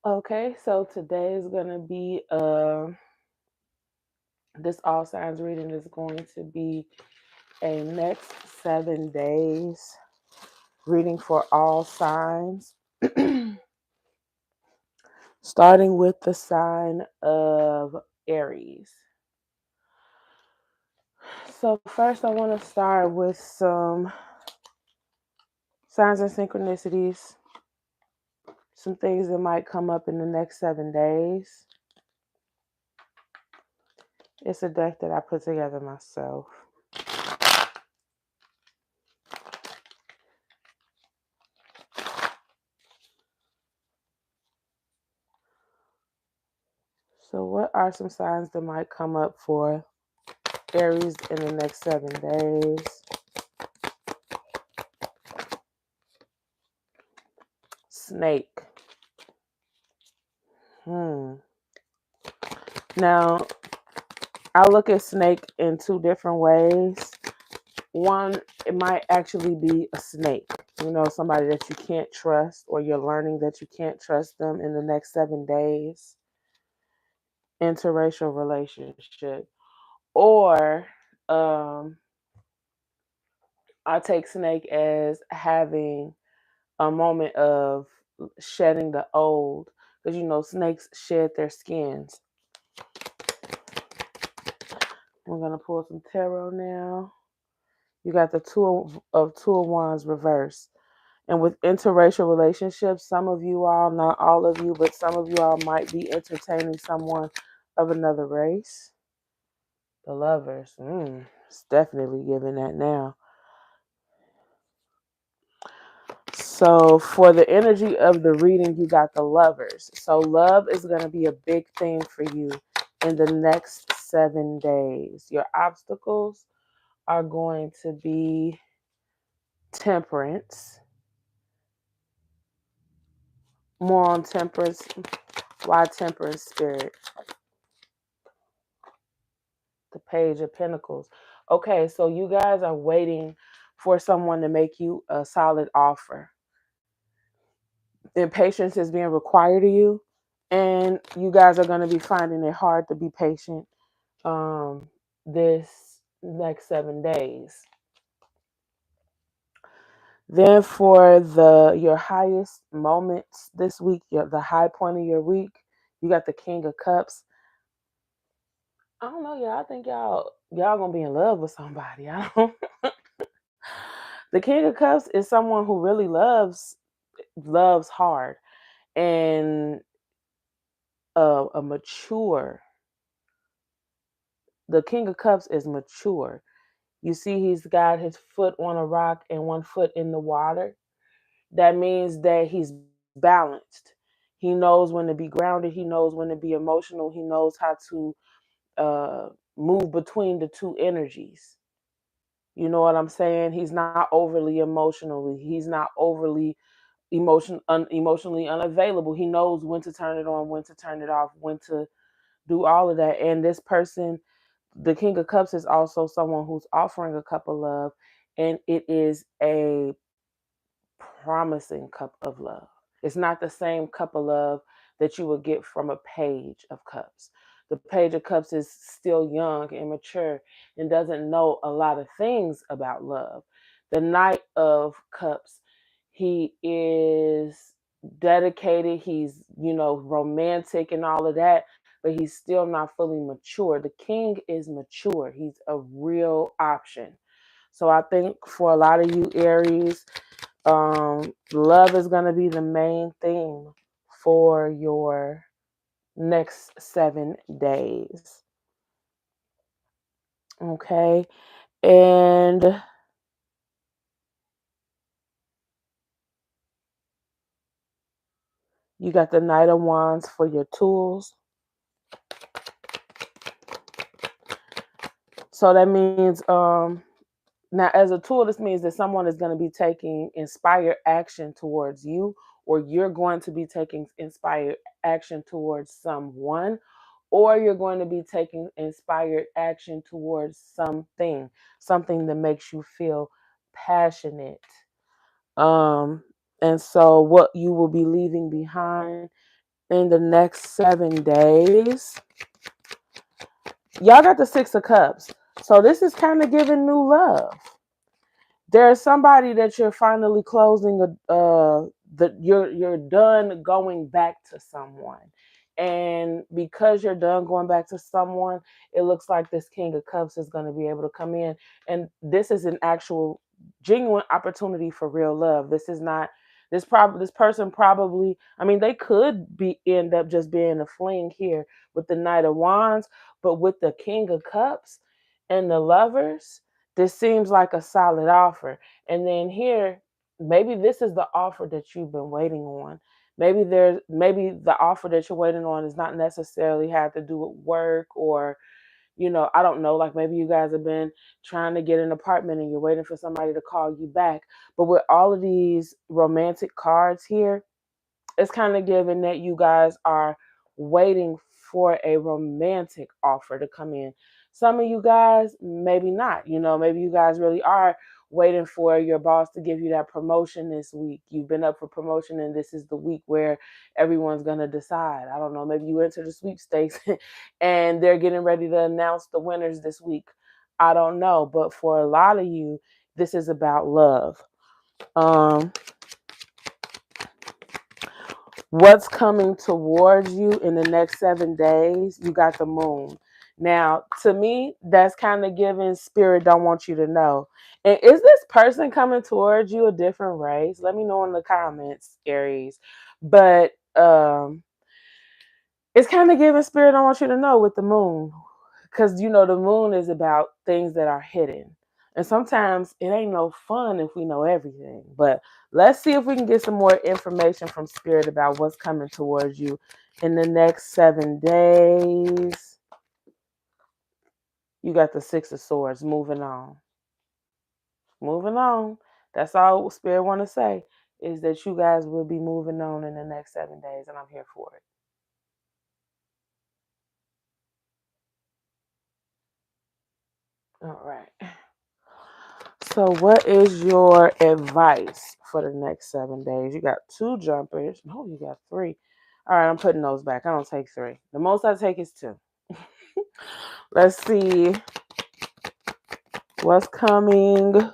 Okay, so today is going to be this all signs reading is going to be a next 7 days reading for all signs, starting with the sign of Aries. So first I want to start with some signs and synchronicities, some things that might come up in the next 7 days. It's a deck that I put together myself. So what are some signs that might come up for Aries in the next 7 days? Snake. Now, I look at snake in two different ways. One, it might actually be a snake. Somebody that you can't trust, or you're learning that you can't trust them in the next 7 days. Interracial relationship. Or I take snake as having a moment of shedding the old, because snakes shed their skins. We're gonna pull some tarot now. You got the two of wands reversed. And with interracial relationships, some of you all, not all of you, but some of you all might be entertaining someone of another race. The lovers. It's definitely giving that now. So for the energy of the reading, you got the lovers. So love is going to be a big thing for you in the next 7 days. Your obstacles are going to be temperance. More on temperance. Why temperance, spirit? The Page of Pentacles. Okay, so you guys are waiting for someone to make you a solid offer. And patience is being required of you. And you guys are going to be finding it hard to be patient this next 7 days. Then for your highest moments this week, the high point of your week, you got the King of Cups. I don't know, y'all. I think y'all gonna be in love with somebody. I don't. The King of Cups is someone who really loves hard, and a mature. The King of Cups is mature. You see, he's got his foot on a rock and one foot in the water. That means that he's balanced. He knows when to be grounded. He knows when to be emotional. He knows how to move between the two energies. You know what I'm saying? He's not overly emotional. He's not overly emotionally unavailable. He knows when to turn it on, when to turn it off, when to do all of that. And this person, the King of Cups, is also someone who's offering a cup of love, and it is a promising cup of love. It's not the same cup of love that you would get from a Page of Cups. The Page of Cups is still young and mature and doesn't know a lot of things about love. The Knight of Cups, he is dedicated, he's, romantic and all of that, but he's still not fully mature. The King is mature. He's a real option. So I think for a lot of you Aries, love is going to be the main theme for your next 7 days. Okay. And you got the Knight of Wands for your tools. So that means, now as a tool, this means that someone is going to be taking inspired action towards you, or you're going to be taking inspired action towards someone, or you're going to be taking inspired action towards something that makes you feel passionate. And so what you will be leaving behind in the next 7 days. Y'all got the Six of Cups. So this is kind of giving new love. There's somebody that you're finally closing you're done going back to someone. And because you're done going back to someone, it looks like this King of Cups is going to be able to come in, and this is an actual genuine opportunity for real love. This is not this person probably, I mean, they could be end up just being a fling here with the Knight of Wands, but with the King of Cups and the Lovers, this seems like a solid offer. And then here, maybe this is the offer that you've been waiting on. Maybe the offer that you're waiting on is not necessarily have to do with work, or I don't know, like maybe you guys have been trying to get an apartment and you're waiting for somebody to call you back. But with all of these romantic cards here, it's kind of given that you guys are waiting for a romantic offer to come in. Some of you guys, maybe not. Maybe you guys really are waiting for your boss to give you that promotion this week. You've been up for promotion, and this is the week where everyone's going to decide. I don't know. Maybe you enter the sweepstakes and they're getting ready to announce the winners this week. I don't know. But for a lot of you, this is about love. What's coming towards you in the next 7 days? You got the Moon. Now, to me, that's kind of giving Spirit don't want you to know. And is this person coming towards you a different race? Let me know in the comments, Aries. But it's kind of giving Spirit don't want you to know with the Moon. Because, the Moon is about things that are hidden. And sometimes it ain't no fun if we know everything. But let's see if we can get some more information from Spirit about what's coming towards you in the next 7 days. You got the Six of Swords. Moving on. Moving on. That's all Spirit want to say, is that you guys will be moving on in the next 7 days. And I'm here for it. All right. So what is your advice for the next 7 days? You got 2 jumpers. No, you got 3. All right, I'm putting those back. I don't take 3. The most I take is 2. Let's see what's coming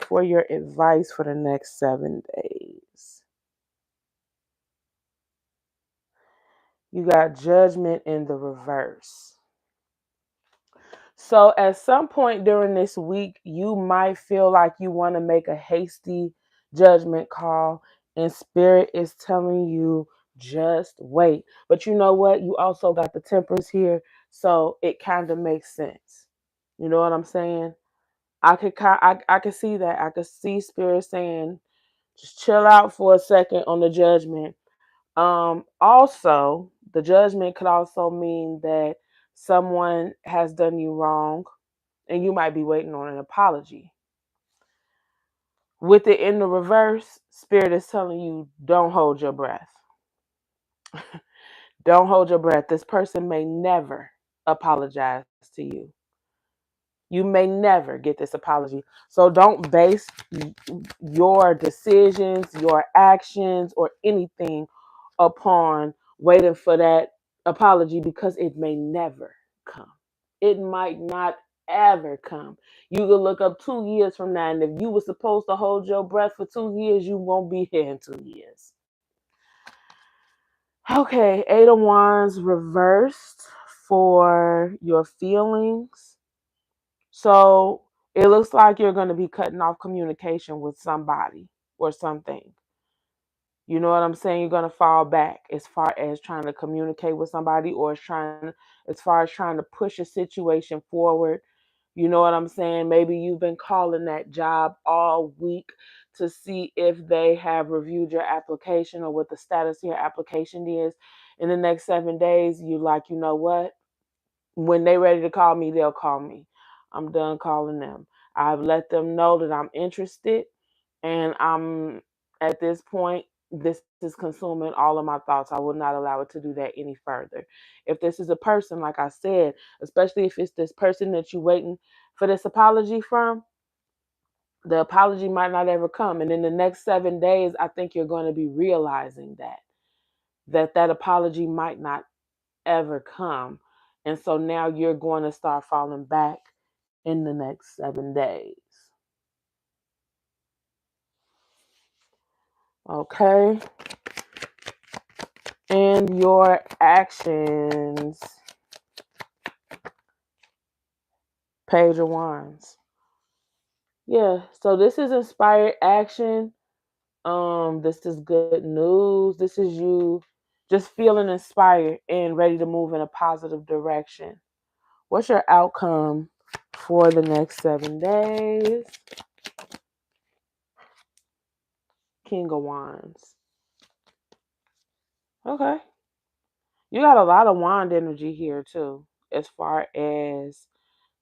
for your advice for the next 7 days. You got Judgment in the reverse. So at some point during this week, you might feel like you want to make a hasty judgment call, and Spirit is telling you just wait. But you know what? You also got the Temperance here, so it kind of makes sense. You know what I'm saying? I could see that. I could see Spirit saying, just chill out for a second on the judgment. Also, the judgment could also mean that someone has done you wrong and you might be waiting on an apology. With it in the reverse, Spirit is telling you, don't hold your breath. Don't hold your breath. This person may never apologize to you. You may never get this apology. So don't base your decisions, your actions, or anything upon waiting for that apology, because it may never come. It might not ever come. You can look up 2 years from now, and if you were supposed to hold your breath for 2 years, you won't be here in 2 years. Okay, 8 of Wands reversed for your feelings. So it looks like you're going to be cutting off communication with somebody or something. You know what I'm saying? You're going to fall back as far as trying to communicate with somebody, or as far as trying to push a situation forward. You know what I'm saying? Maybe you've been calling that job all week to see if they have reviewed your application or what the status of your application is. In the next 7 days, you like, you know what? When they're ready to call me, they'll call me. I'm done calling them. I've let them know that I'm interested, and I'm at this point, this is consuming all of my thoughts. I will not allow it to do that any further. If this is a person, like I said, especially if it's this person that you're waiting for this apology from, the apology might not ever come. And in the next 7 days, I think you're going to be realizing that. that apology might not ever come. And so now you're going to start falling back in the next 7 days. Okay. And your actions. Page of Wands. Yeah, so this is inspired action. This is good news. This is you just feeling inspired and ready to move in a positive direction. What's your outcome for the next 7 days? King of Wands. Okay. You got a lot of wand energy here too, as far as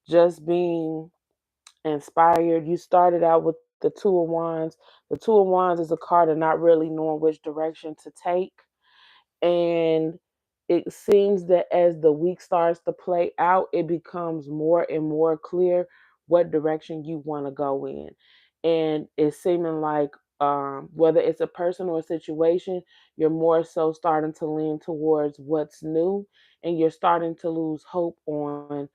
just being inspired. You started out with the Two of Wands. The Two of Wands is a card of not really knowing which direction to take. And it seems that as the week starts to play out, it becomes more and more clear what direction you want to go in. And it's seeming like whether it's a person or a situation, you're more so starting to lean towards what's new, and you're starting to lose hope on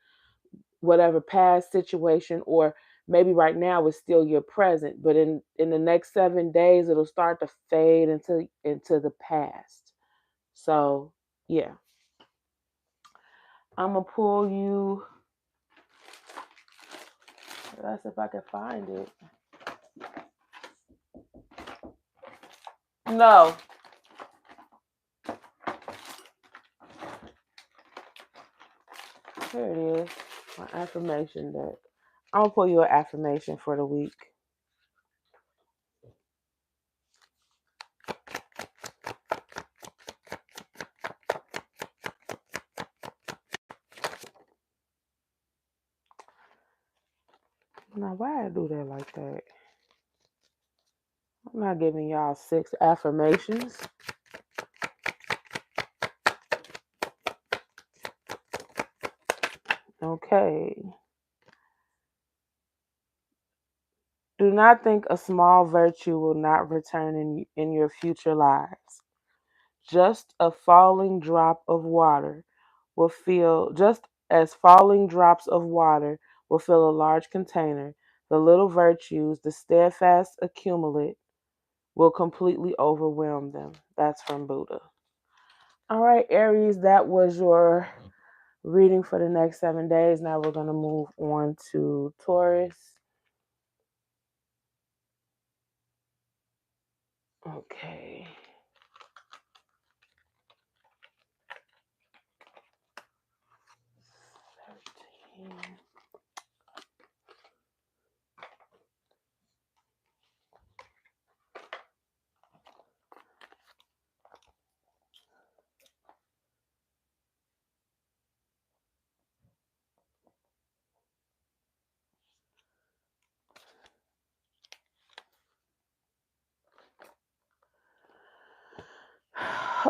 whatever past situation, or maybe right now it's still your present, but in the next 7 days it'll start to fade into the past. So yeah, I'm gonna pull you. Let's see if I can find it. No. Here it is. My affirmation deck. I'm gonna pull you an affirmation for the week. Now, why I do that like that? I'm not giving y'all 6 affirmations. Okay. Do not think a small virtue will not return in your future lives. Just a falling drop of water will fill, just as falling drops of water will fill a large container, the little virtues, the steadfast accumulate, will completely overwhelm them. That's from Buddha. All right, Aries, that was your reading for the next 7 days. Now we're going to move on to Taurus. Okay.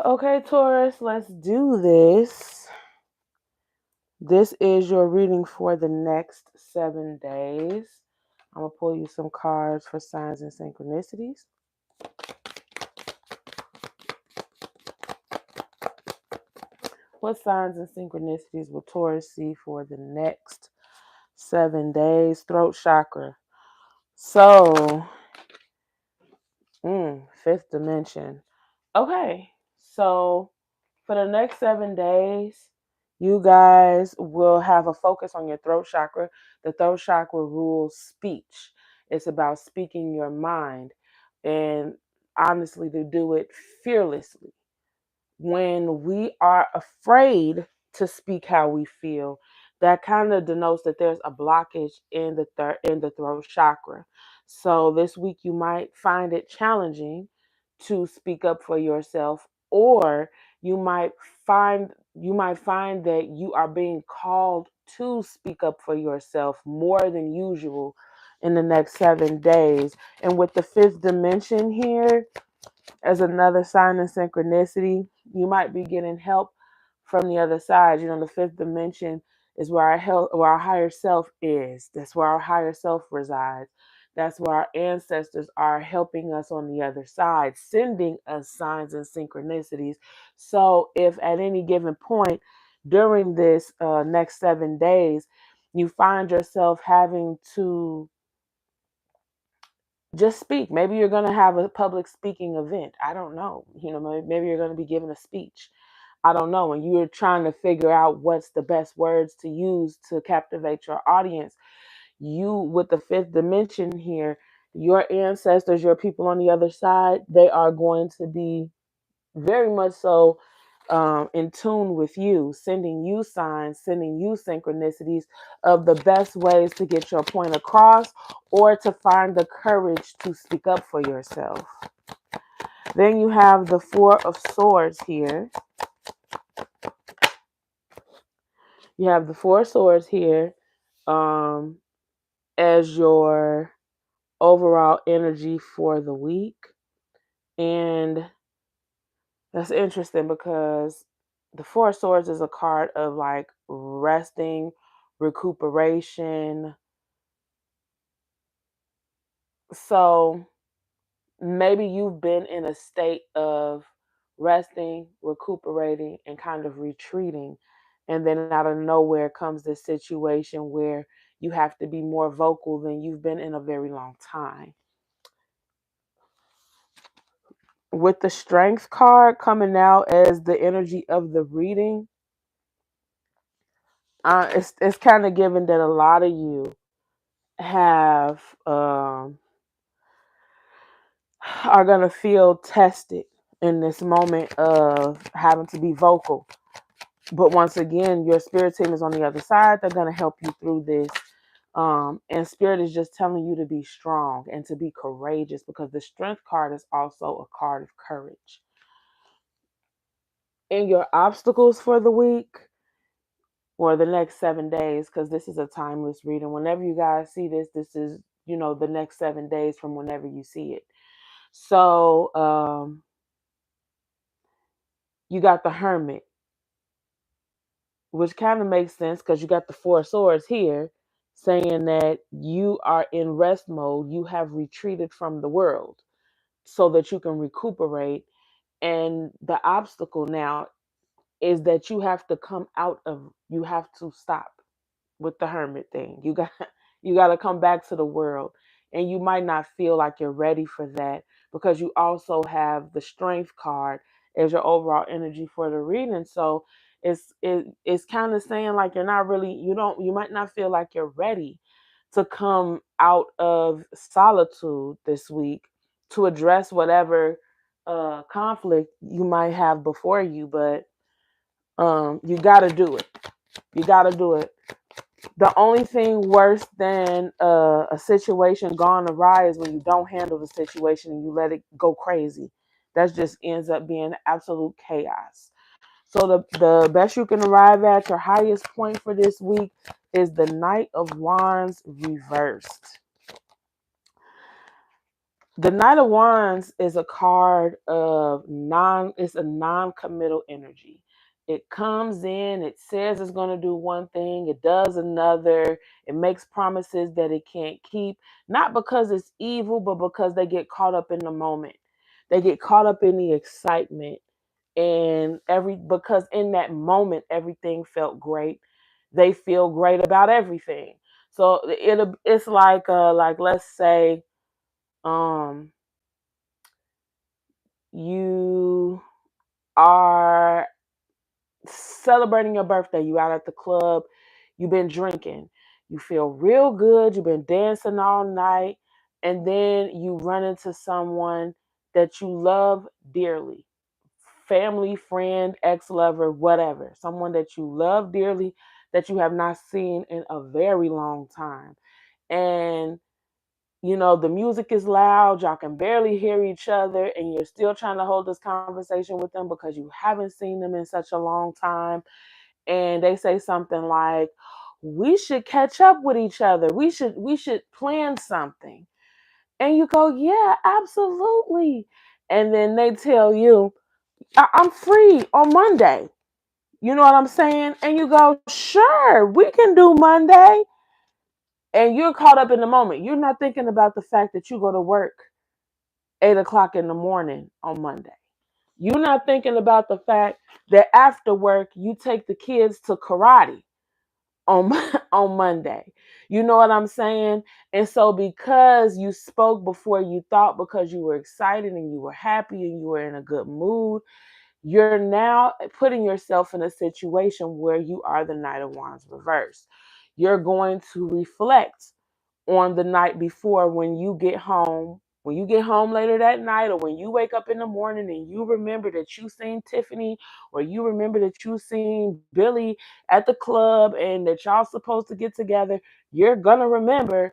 Okay, Taurus, let's do this. This is your reading for the next 7 days. I'm going to pull you some cards for signs and synchronicities. What signs and synchronicities will Taurus see for the next 7 days? Throat chakra. So, fifth dimension. Okay, so for the next 7 days, you guys will have a focus on your throat chakra. The throat chakra rules speech. It's about speaking your mind, and honestly, to do it fearlessly. When we are afraid to speak how we feel, that kind of denotes that there's a blockage in the throat chakra. So this week you might find it challenging to speak up for yourself, or you might find that you are being called to speak up for yourself more than usual in the next 7 days. And with the fifth dimension here as another sign of synchronicity, you might be getting help from the other side. You know, the fifth dimension is where our higher self is. That's where our higher self resides. That's where our ancestors are helping us on the other side, sending us signs and synchronicities. So if at any given point during this next 7 days, you find yourself having to just speak. Maybe you're going to have a public speaking event. I don't know. Maybe you're going to be giving a speech. I don't know. And you're trying to figure out what's the best words to use to captivate your audience. You, with the fifth dimension here, your ancestors, your people on the other side, they are going to be very much so in tune with you, sending you signs, sending you synchronicities of the best ways to get your point across or to find the courage to speak up for yourself. Then you have the Four of Swords here. You have the Four of Swords here as your overall energy for the week. And that's interesting because the Four of Swords is a card of like resting, recuperation. So maybe you've been in a state of resting, recuperating, and kind of retreating. And then out of nowhere comes this situation where you have to be more vocal than you've been in a very long time. With the Strength card coming out as the energy of the reading, it's kind of given that a lot of you have are gonna feel tested in this moment of having to be vocal. But once again, your spirit team is on the other side. They're gonna help you through this. And spirit is just telling you to be strong and to be courageous, because the Strength card is also a card of courage. In your obstacles for the week, or the next 7 days, because this is a timeless reading. Whenever you guys see this, this is, the next 7 days from whenever you see it. So you got the Hermit, which kind of makes sense because you got the Four of Swords here saying that you are in rest mode. You have retreated from the world so that you can recuperate. And the obstacle now is that you have to you have to stop with the Hermit thing. You got to come back to the world, and you might not feel like you're ready for that because you also have the Strength card as your overall energy for the reading. So it's kind of saying like you might not feel like you're ready to come out of solitude this week to address whatever conflict you might have before you, but you got to do it. You got to do it. The only thing worse than a situation gone awry is when you don't handle the situation and you let it go crazy. That just ends up being absolute chaos. So the best you can arrive at, your highest point for this week, is the Knight of Wands reversed. The Knight of Wands is a card of it's a non-committal energy. It comes in, it says it's going to do one thing, it does another, it makes promises that it can't keep, not because it's evil, but because they get caught up in the moment. They get caught up in the excitement, and because in that moment everything felt great. They feel great about everything. So it's like let's say you are celebrating your birthday, you out at the club, you've been drinking, you feel real good, you've been dancing all night, and then you run into someone that you love dearly, family, friend, ex-lover, whatever, someone that you love dearly that you have not seen in a very long time. And the music is loud, y'all can barely hear each other, and you're still trying to hold this conversation with them because you haven't seen them in such a long time. And they say something like, we should catch up with each other. We should plan something. And you go, yeah, absolutely. And then they tell you, I'm free on Monday. You know what I'm saying? And you go, sure, we can do Monday. And you're caught up in the moment. You're not thinking about the fact that you go to work 8 o'clock in the morning on Monday. You're not thinking about the fact that after work you take the kids to karate on on Monday. You know what I'm saying? And so because you spoke before you thought, because you were excited and you were happy and you were in a good mood, you're now putting yourself in a situation where you are the Knight of Wands reversed. You're going to reflect on the night before when you get home. When you get home later that night, or when you wake up in the morning and you remember that you seen Tiffany, or you remember that you seen Billy at the club and that y'all supposed to get together, you're gonna remember,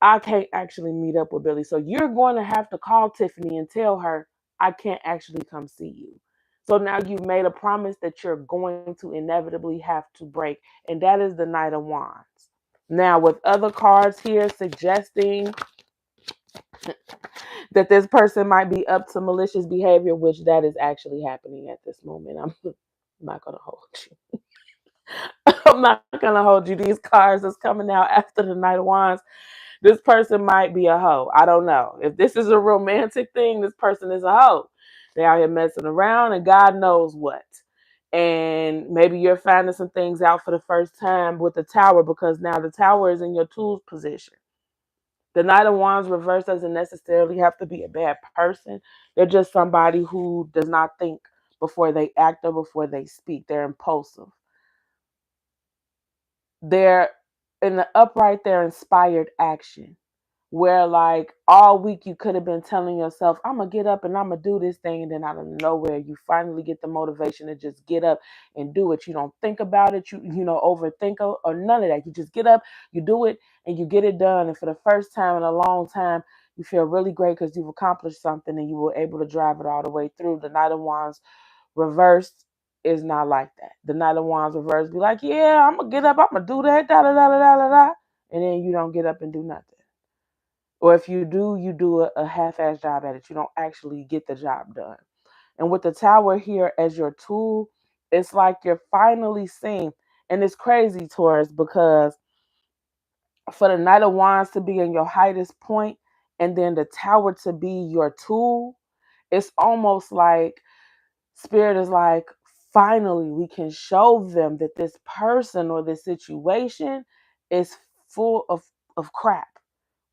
I can't actually meet up with Billy. So you're going to have to call Tiffany and tell her, I can't actually come see you. So now you've made a promise that you're going to inevitably have to break. And that is the Knight of Wands. Now, with other cards here suggesting that this person might be up to malicious behavior, which that is actually happening at this moment. I'm not going to hold you. I'm not going to hold you. These cards that's coming out after the Knight of Wands, this person might be a hoe. I don't know. If this is a romantic thing, this person is a hoe. They out here messing around and God knows what. And maybe you're finding some things out for the first time with the Tower, because now the Tower is in your tools position. The Knight of Wands reverse doesn't necessarily have to be a bad person. They're just somebody who does not think before they act or before they speak. They're impulsive. They're in the upright, they're inspired action. Where like all week you could have been telling yourself, I'm gonna get up and I'm gonna do this thing, and then out of nowhere you finally get the motivation to just get up and do it. You don't think about it, you overthink or none of that. You just get up, you do it, and you get it done. And for the first time in a long time, you feel really great because you've accomplished something and you were able to drive it all the way through. The Knight of Wands reversed is not like that. The Knight of Wands reversed be like, yeah, I'm gonna get up, I'm gonna do that, da da da da da da, and then you don't get up and do nothing. Or if you do, you do a half-ass job at it. You don't actually get the job done. And with the Tower here as your tool, it's like you're finally seeing. And it's crazy, Taurus, because for the Knight of Wands to be in your highest point and then the Tower to be your tool, it's almost like Spirit is like, finally, we can show them that this person or this situation is full of crap.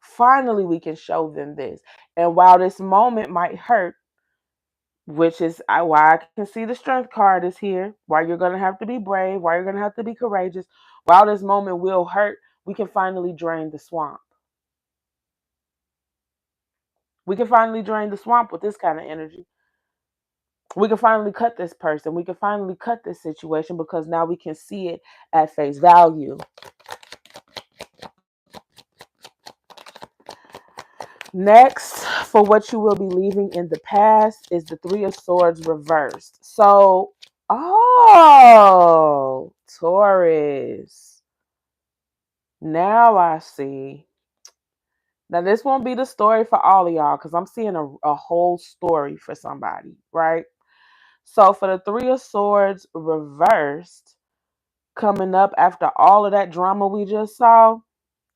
Finally, we can show them this. And while this moment might hurt, which is why I can see the strength card is here, why you're going to have to be brave, why you're going to have to be courageous. While this moment will hurt, we can finally drain the swamp. We can finally drain the swamp with this kind of energy. We can finally cut this person. We can finally cut this situation because now we can see it at face value. Next, for what you will be leaving in the past is the Three of Swords reversed. So, Taurus. Now I see. Now, this won't be the story for all of y'all because I'm seeing a whole story for somebody, right? So, for the Three of Swords reversed, coming up after all of that drama we just saw,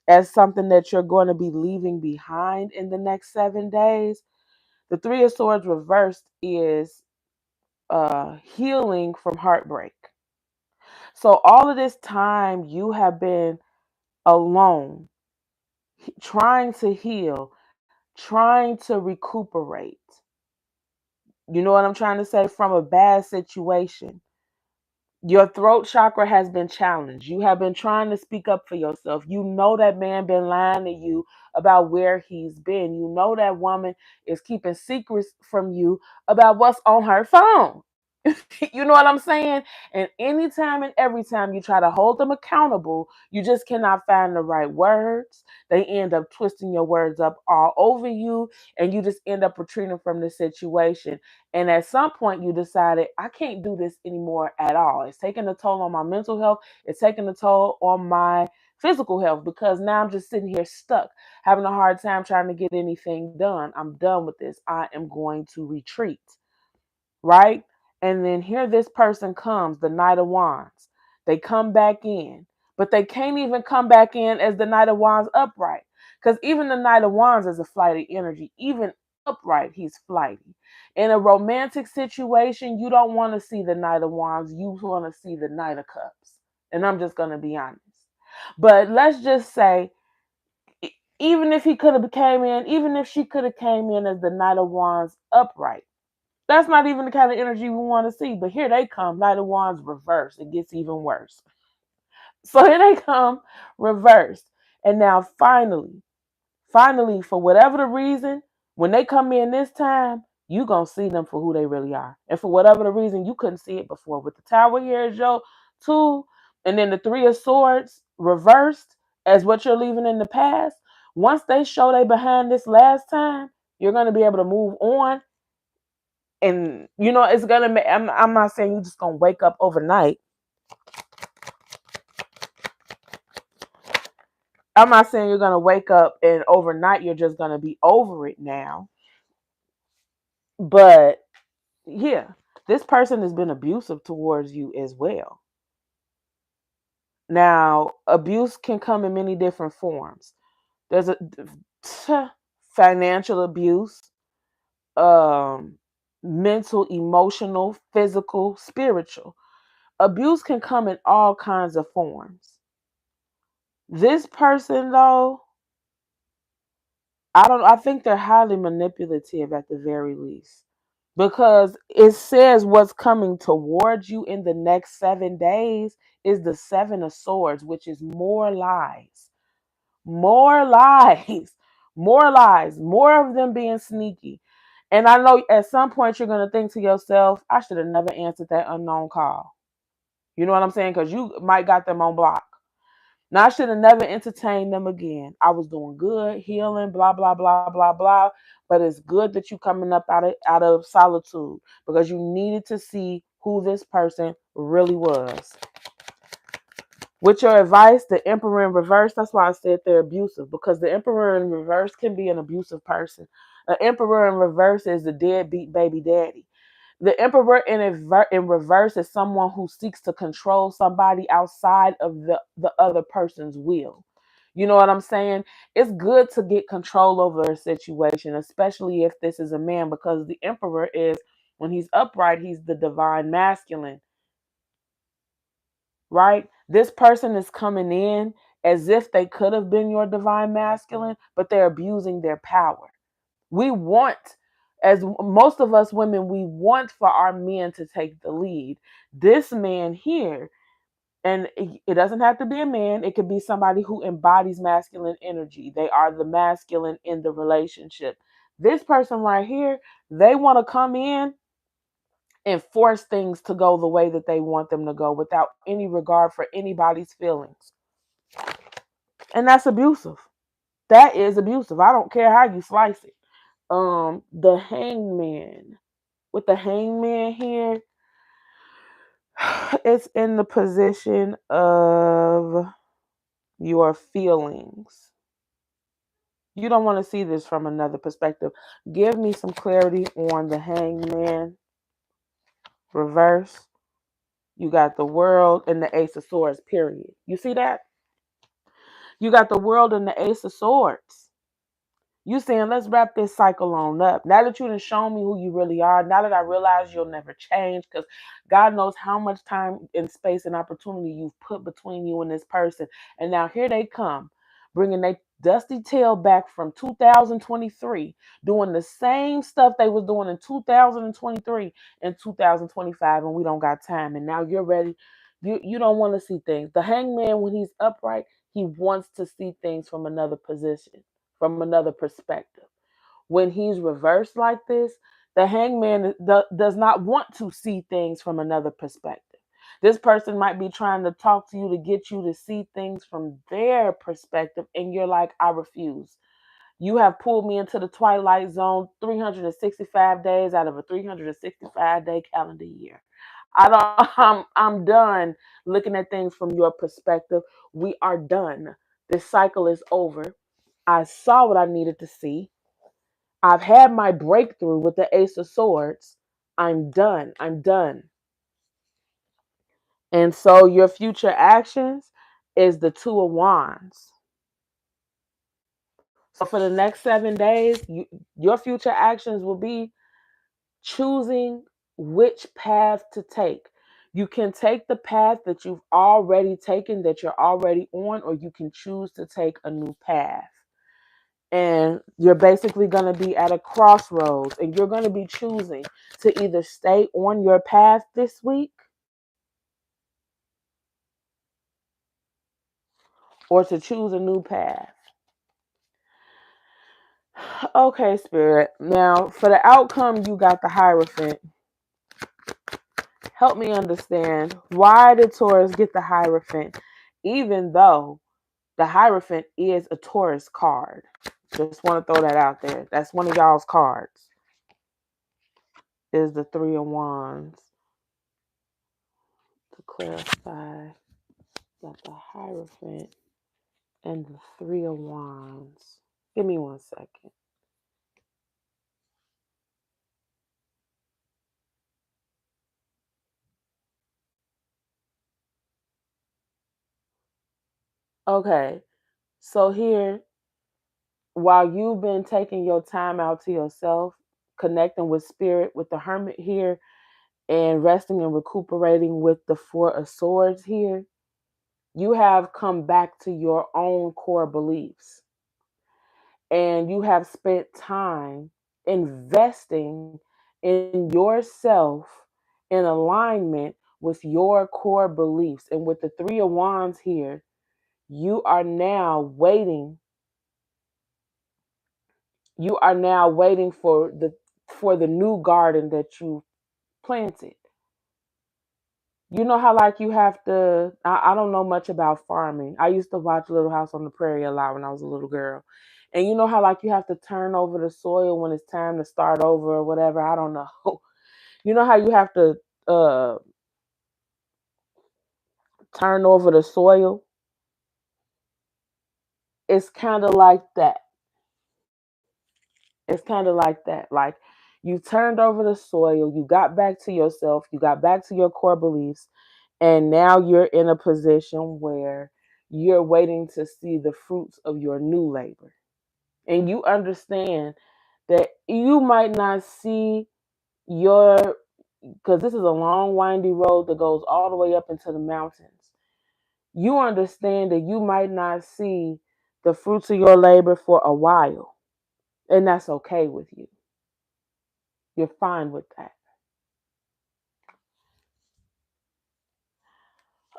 as something that you're going to be leaving behind in the next 7 days, the Three of Swords reversed is healing from heartbreak. So all of this time you have been alone, trying to heal, trying to recuperate. You know what I'm trying to say? From a bad situation. Your throat chakra has been challenged. You have been trying to speak up for yourself. You know that man been lying to you about where he's been. You know that woman is keeping secrets from you about what's on her phone. You know what I'm saying? And anytime and every time you try to hold them accountable, you just cannot find the right words. They end up twisting your words up all over you, and you just end up retreating from the situation. And at some point, you decided, I can't do this anymore at all. It's taking a toll on my mental health. It's taking a toll on my physical health because now I'm just sitting here stuck, having a hard time trying to get anything done. I'm done with this. I am going to retreat. Right? And then here this person comes, the Knight of Wands. They come back in, but they can't even come back in as the Knight of Wands upright. Because even the Knight of Wands is a flighty energy. Even upright, he's flighty. In a romantic situation, you don't want to see the Knight of Wands. You want to see the Knight of Cups. And I'm just going to be honest. But let's just say, even if he could have came in, even if she could have came in as the Knight of Wands upright, that's not even the kind of energy we want to see. But here they come, Knight of Wands reversed. It gets even worse. So here they come, reversed. And now finally, for whatever the reason, when they come in this time, you going to see them for who they really are. And for whatever the reason, you couldn't see it before. With the Tower here as your tool, and then the Three of Swords reversed as what you're leaving in the past. Once they show they behind this last time, you're going to be able to move on. And, you know, it's going to make, I'm not saying you're just going to wake up overnight. I'm not saying you're going to wake up and overnight you're just going to be over it now. But yeah, this person has been abusive towards you as well. Now, abuse can come in many different forms. There's a financial abuse, mental, emotional, physical, spiritual. Abuse can come in all kinds of forms. This person, though, I think they're highly manipulative at the very least. Because it says what's coming towards you in the next 7 days is the Seven of Swords, which is more lies. More lies. More lies. More of them being sneaky. And I know at some point you're going to think to yourself, I should have never answered that unknown call. You know what I'm saying? Because you might got them on block. Now, I should have never entertained them again. I was doing good, healing, blah, blah, blah, blah, blah. But it's good that you coming up out of solitude because you needed to see who this person really was. With your advice, the Emperor in reverse, that's why I said they're abusive, because the Emperor in reverse can be an abusive person. An Emperor in reverse is the deadbeat baby daddy. The Emperor in reverse is someone who seeks to control somebody outside of the other person's will. You know what I'm saying? It's good to get control over a situation, especially if this is a man, because the Emperor is, when he's upright, he's the divine masculine, right? This person is coming in as if they could have been your divine masculine, but they're abusing their power. We want, as most of us women, we want for our men to take the lead. This man here, and it doesn't have to be a man, it could be somebody who embodies masculine energy. They are the masculine in the relationship. This person right here, they want to come in and force things to go the way that they want them to go without any regard for anybody's feelings. And that's abusive. That is abusive. I don't care how you slice it. The Hangman. With the Hangman here, it's in the position of your feelings. You don't want to see this from another perspective. Give me some clarity on the Hangman reverse. You got the World and the Ace of Swords, period. You see that? You got the World and the Ace of Swords. You saying, let's wrap this cycle on up. Now that you done shown me who you really are, now that I realize you'll never change, because God knows how much time and space and opportunity you've put between you and this person. And now here they come, bringing their dusty tail back from 2023, doing the same stuff they was doing in 2023 and 2025, and we don't got time. And now you're ready. You don't want to see things. The Hangman, when he's upright, he wants to see things from another position, from another perspective. When he's reversed like this, the Hangman does not want to see things from another perspective. This person might be trying to talk to you to get you to see things from their perspective, and you're like, I refuse. You have pulled me into the twilight zone 365 days out of a 365-day calendar year. I'm done looking at things from your perspective. We are done. This cycle is over. I saw what I needed to see. I've had my breakthrough with the Ace of Swords. I'm done. I'm done. And so your future actions is the Two of Wands. So for the next 7 days, your future actions will be choosing which path to take. You can take the path that you've already taken, that you're already on, or you can choose to take a new path. And you're basically going to be at a crossroads, and you're going to be choosing to either stay on your path this week or to choose a new path. Okay, Spirit. Now, for the outcome, you got the Hierophant. Help me understand, why did Taurus get the Hierophant, even though the Hierophant is a Taurus card? Just want to throw that out there. That's one of y'all's cards. Is the Three of Wands. To clarify, got the Hierophant and the Three of Wands. Give me 1 second. Okay, so here, while you've been taking your time out to yourself, connecting with Spirit, with the Hermit here, and resting and recuperating with the Four of Swords here, you have come back to your own core beliefs. And you have spent time investing in yourself in alignment with your core beliefs. And with the Three of Wands here, you are now waiting. You are now waiting for the new garden that you planted. You know how, like, you have to, I don't know much about farming. I used to watch Little House on the Prairie a lot when I was a little girl. And you know how, like, you have to turn over the soil when it's time to start over or whatever. I don't know. You know how you have to turn over the soil? It's kind of like that. It's kind of like that. Like, you turned over the soil, you got back to yourself, you got back to your core beliefs, and now you're in a position where you're waiting to see the fruits of your new labor. And you understand that you might not see your, because this is a long, windy road that goes all the way up into the mountains. You understand that you might not see the fruits of your labor for a while. And that's okay with you. You're fine with that.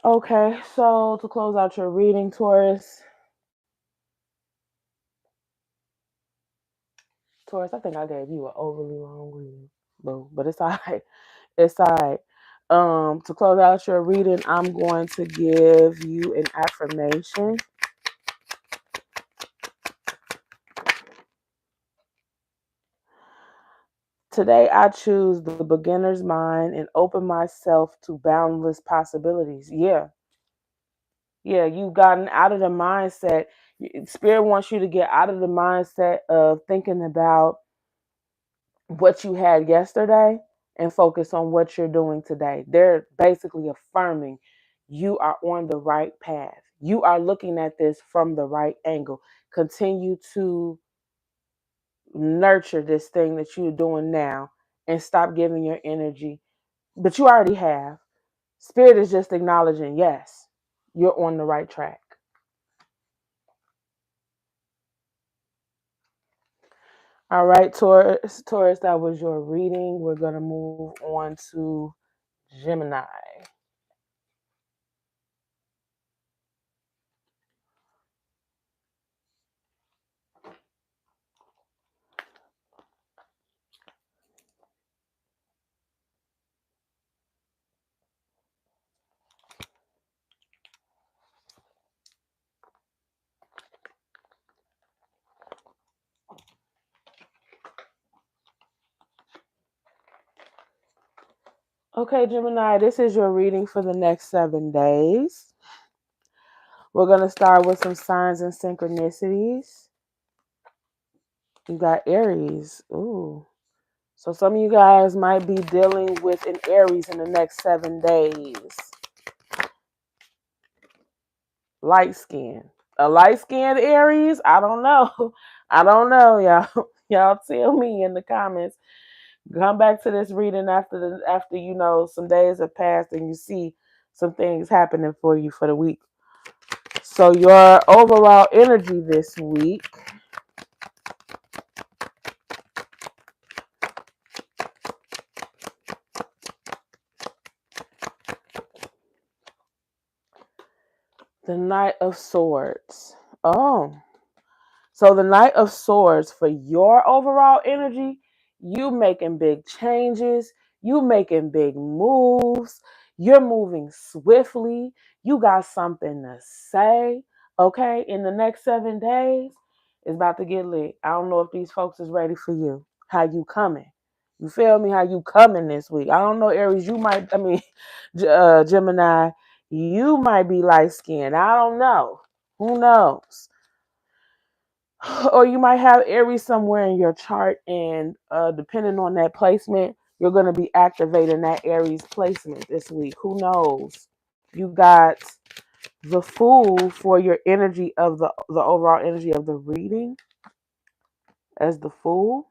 Okay, so to close out your reading, Taurus. Taurus, I think I gave you an overly long reading, but it's all right. It's all right. To close out your reading, I'm going to give you an affirmation. Today, I choose the beginner's mind and open myself to boundless possibilities. Yeah, you've gotten out of the mindset. Spirit wants you to get out of the mindset of thinking about what you had yesterday and focus on what you're doing today. They're basically affirming you are on the right path. You are looking at this from the right angle. Continue to nurture this thing that you're doing now and stop giving your energy. But you already have. Spirit is just acknowledging, yes, you're on the right track. All right, Taurus, that was your reading. We're going to move on to Gemini. Okay, Gemini, this is your reading for the next 7 days. We're going to start with some signs and synchronicities. You got Aries. Ooh. So some of you guys might be dealing with an Aries in the next 7 days. light skin. A light skinned Aries? I don't know. I don't know, y'all. Y'all tell me in the comments. Come back to this reading after you know some days have passed and you see some things happening for you for the week. So your overall energy this week. The Knight of Swords. Oh. So the Knight of Swords, for your overall energy, you making big changes, you making big moves, you're moving swiftly, you got something to say, okay? In the next 7 days, it's about to get lit. I don't know if these folks is ready for you. How you coming? You feel me? How you coming this week? I don't know, Aries, Gemini, you might be light skinned. I don't know. Who knows? Or you might have Aries somewhere in your chart, and depending on that placement, you're going to be activating that Aries placement this week. Who knows? You got the Fool for your energy of the overall energy of the reading as the Fool.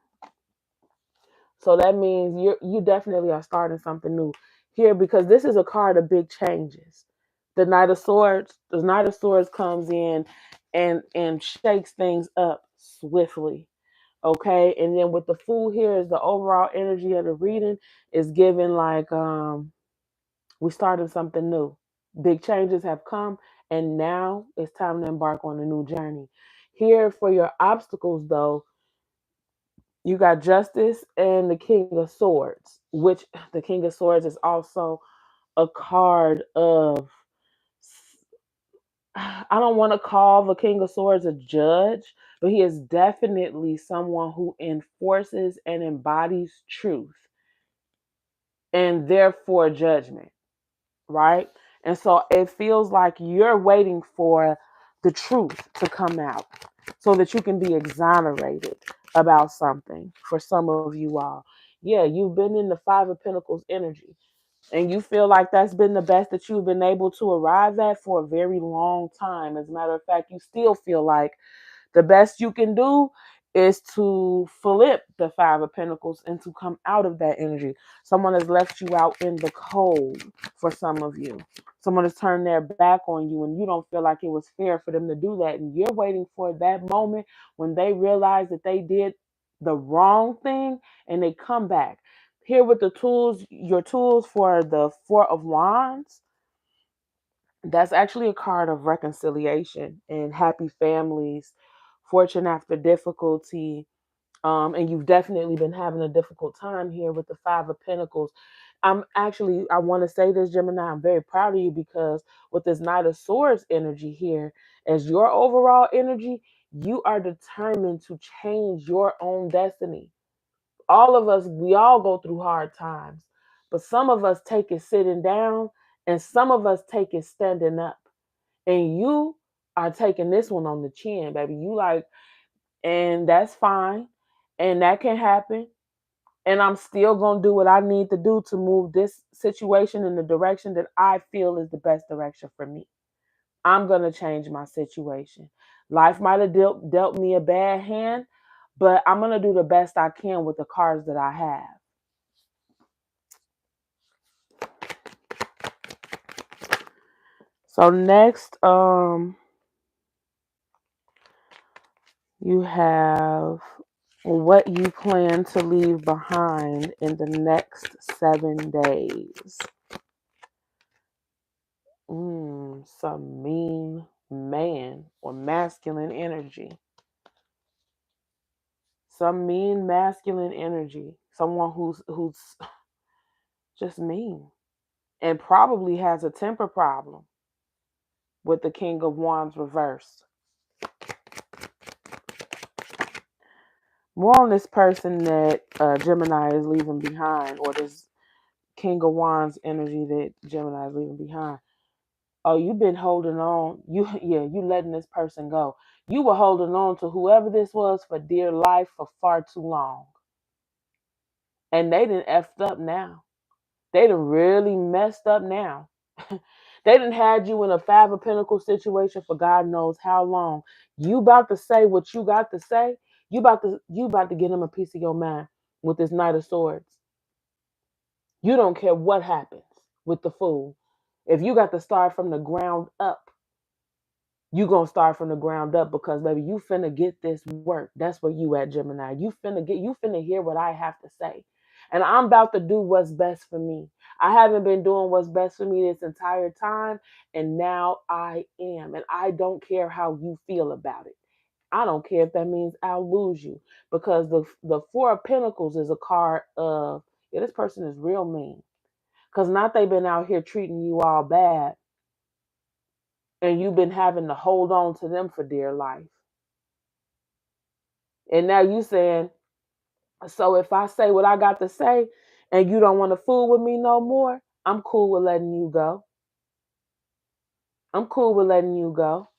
So that means you definitely are starting something new here, because this is a card of big changes. The Knight of Swords comes in and shakes things up swiftly. Okay, and then with the Fool here is the overall energy of the reading is given like we started something new. Big changes have come, and now it's time to embark on a new journey. Here for your obstacles though, you got Justice and the King of Swords, which the King of Swords is also a card of, I don't want to call the King of Swords a judge, but he is definitely someone who enforces and embodies truth and therefore judgment, right? And so it feels like you're waiting for the truth to come out so that you can be exonerated about something. For some of you all, yeah, you've been in the Five of Pentacles energy and you feel like that's been the best that you've been able to arrive at for a very long time. As a matter of fact, you still feel like the best you can do is to flip the Five of Pentacles and to come out of that energy. Someone has left you out in the cold for some of you. Someone has turned their back on you and you don't feel like it was fair for them to do that. And you're waiting for that moment when they realize that they did the wrong thing and they come back. Here with the tools, your tools for the Four of Wands, that's actually a card of reconciliation and happy families, fortune after difficulty. And you've definitely been having a difficult time here with the Five of Pentacles. I want to say this, Gemini, I'm very proud of you, because with this Knight of Swords energy here, as your overall energy, you are determined to change your own destiny. All of us, we all go through hard times, but some of us take it sitting down and some of us take it standing up. And you are taking this one on the chin, baby. You like, and that's fine. And that can happen. And I'm still going to do what I need to do to move this situation in the direction that I feel is the best direction for me. I'm going to change my situation. Life might have dealt me a bad hand, but I'm going to do the best I can with the cards that I have. So next, you have what you plan to leave behind in the next 7 days. Some mean man or masculine energy. Some mean masculine energy. Someone who's just mean and probably has a temper problem with the King of Wands reversed. More on this person that Gemini is leaving behind, or this King of Wands energy that Gemini is leaving behind. Oh, you've been holding on. You letting this person go. You were holding on to whoever this was for dear life for far too long. And they done effed up now. They done really messed up now. They done had you in a Five of Pentacles situation for God knows how long. You about to say what you got to say. You about to get him a piece of your mind with this Knight of Swords. You don't care what happens with the Fool. If you got to start from the ground up, you gonna start from the ground up because baby, you finna get this work. That's where you at, Gemini. You finna hear what I have to say. And I'm about to do what's best for me. I haven't been doing what's best for me this entire time, and now I am. And I don't care how you feel about it. I don't care if that means I'll lose you. Because the Four of Pentacles is a card of, yeah, this person is real mean. Because not they been out here treating you all bad, and you've been having to hold on to them for dear life. And now you saying, so if I say what I got to say and you don't want to fool with me no more, I'm cool with letting you go. I'm cool with letting you go.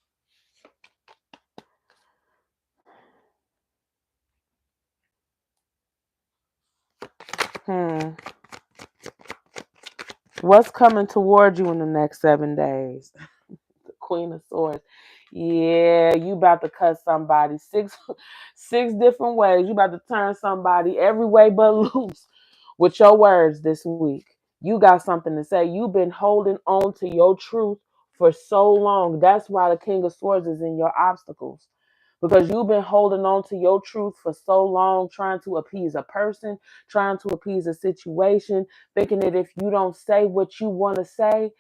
What's coming towards you in the next 7 days? The Queen of Swords. Yeah, you about to cut somebody six different ways. You about to turn somebody every way but loose with your words this week. You got something to say. You've been holding on to your truth for so long. That's why the King of Swords is in your obstacles. Because you've been holding on to your truth for so long, trying to appease a person, trying to appease a situation, thinking that if you don't say what you want to say,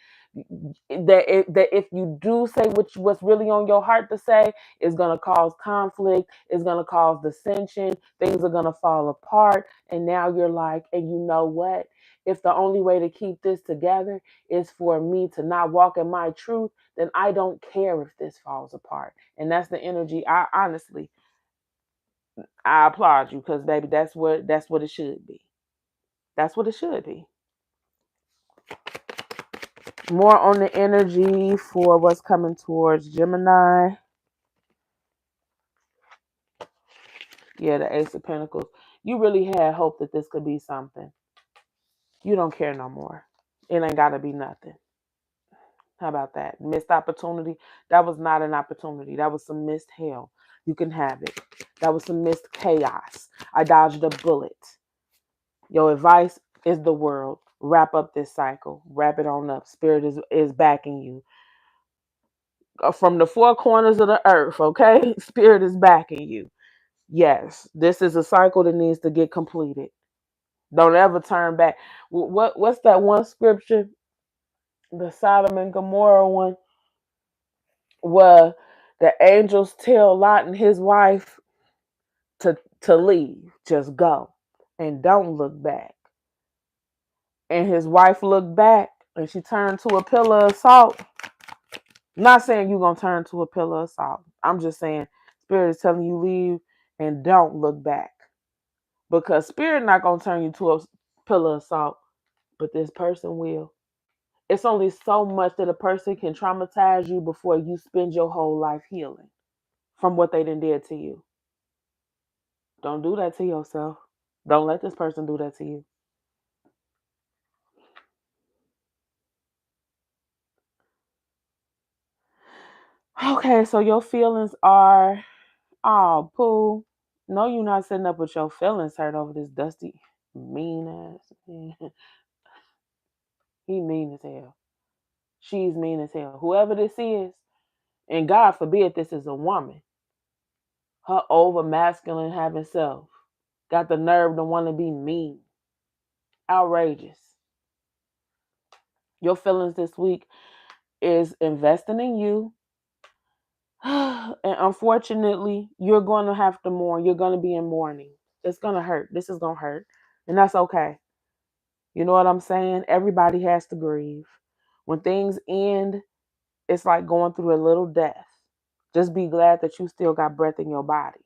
that if you do say what's really on your heart to say, it's going to cause conflict, it's going to cause dissension, things are going to fall apart. And now you're like, and you know what? If the only way to keep this together is for me to not walk in my truth, then I don't care if this falls apart. And that's the energy. I honestly, I applaud you because baby, that's what it should be. That's what it should be. More on the energy for what's coming towards Gemini. Yeah, the Ace of Pentacles. You really had hope that this could be something. You don't care no more. It ain't got to be nothing. How about that? Missed opportunity. That was not an opportunity. That was some missed hell. You can have it. That was some missed chaos. I dodged a bullet. Your advice is the world. Wrap up this cycle. Wrap it on up. Spirit is backing you. From the four corners of the earth, okay? Spirit is backing you. Yes, this is a cycle that needs to get completed. Don't ever turn back. What's that one scripture? The Sodom and Gomorrah one, where the angels tell Lot and his wife to leave, just go, and don't look back. And his wife looked back, and she turned to a pillar of salt. I'm not saying you're gonna turn to a pillar of salt. I'm just saying Spirit is telling you leave and don't look back, because Spirit not gonna turn you to a pillar of salt, but this person will. It's only so much that a person can traumatize you before you spend your whole life healing from what they done did to you. Don't do that to yourself. Don't let this person do that to you. Okay, so your feelings are, oh, Pooh. No, you're not sitting up with your feelings hurt over this dusty, mean ass man. He mean as hell. She's mean as hell. Whoever this is, and God forbid this is a woman, her over masculine having self got the nerve to want to be mean. Outrageous. Your feelings this week is investing in you. And unfortunately, you're going to have to mourn. You're going to be in mourning. It's going to hurt. This is going to hurt. And that's okay. You know what I'm saying? Everybody has to grieve. When things end, it's like going through a little death. Just be glad that you still got breath in your body.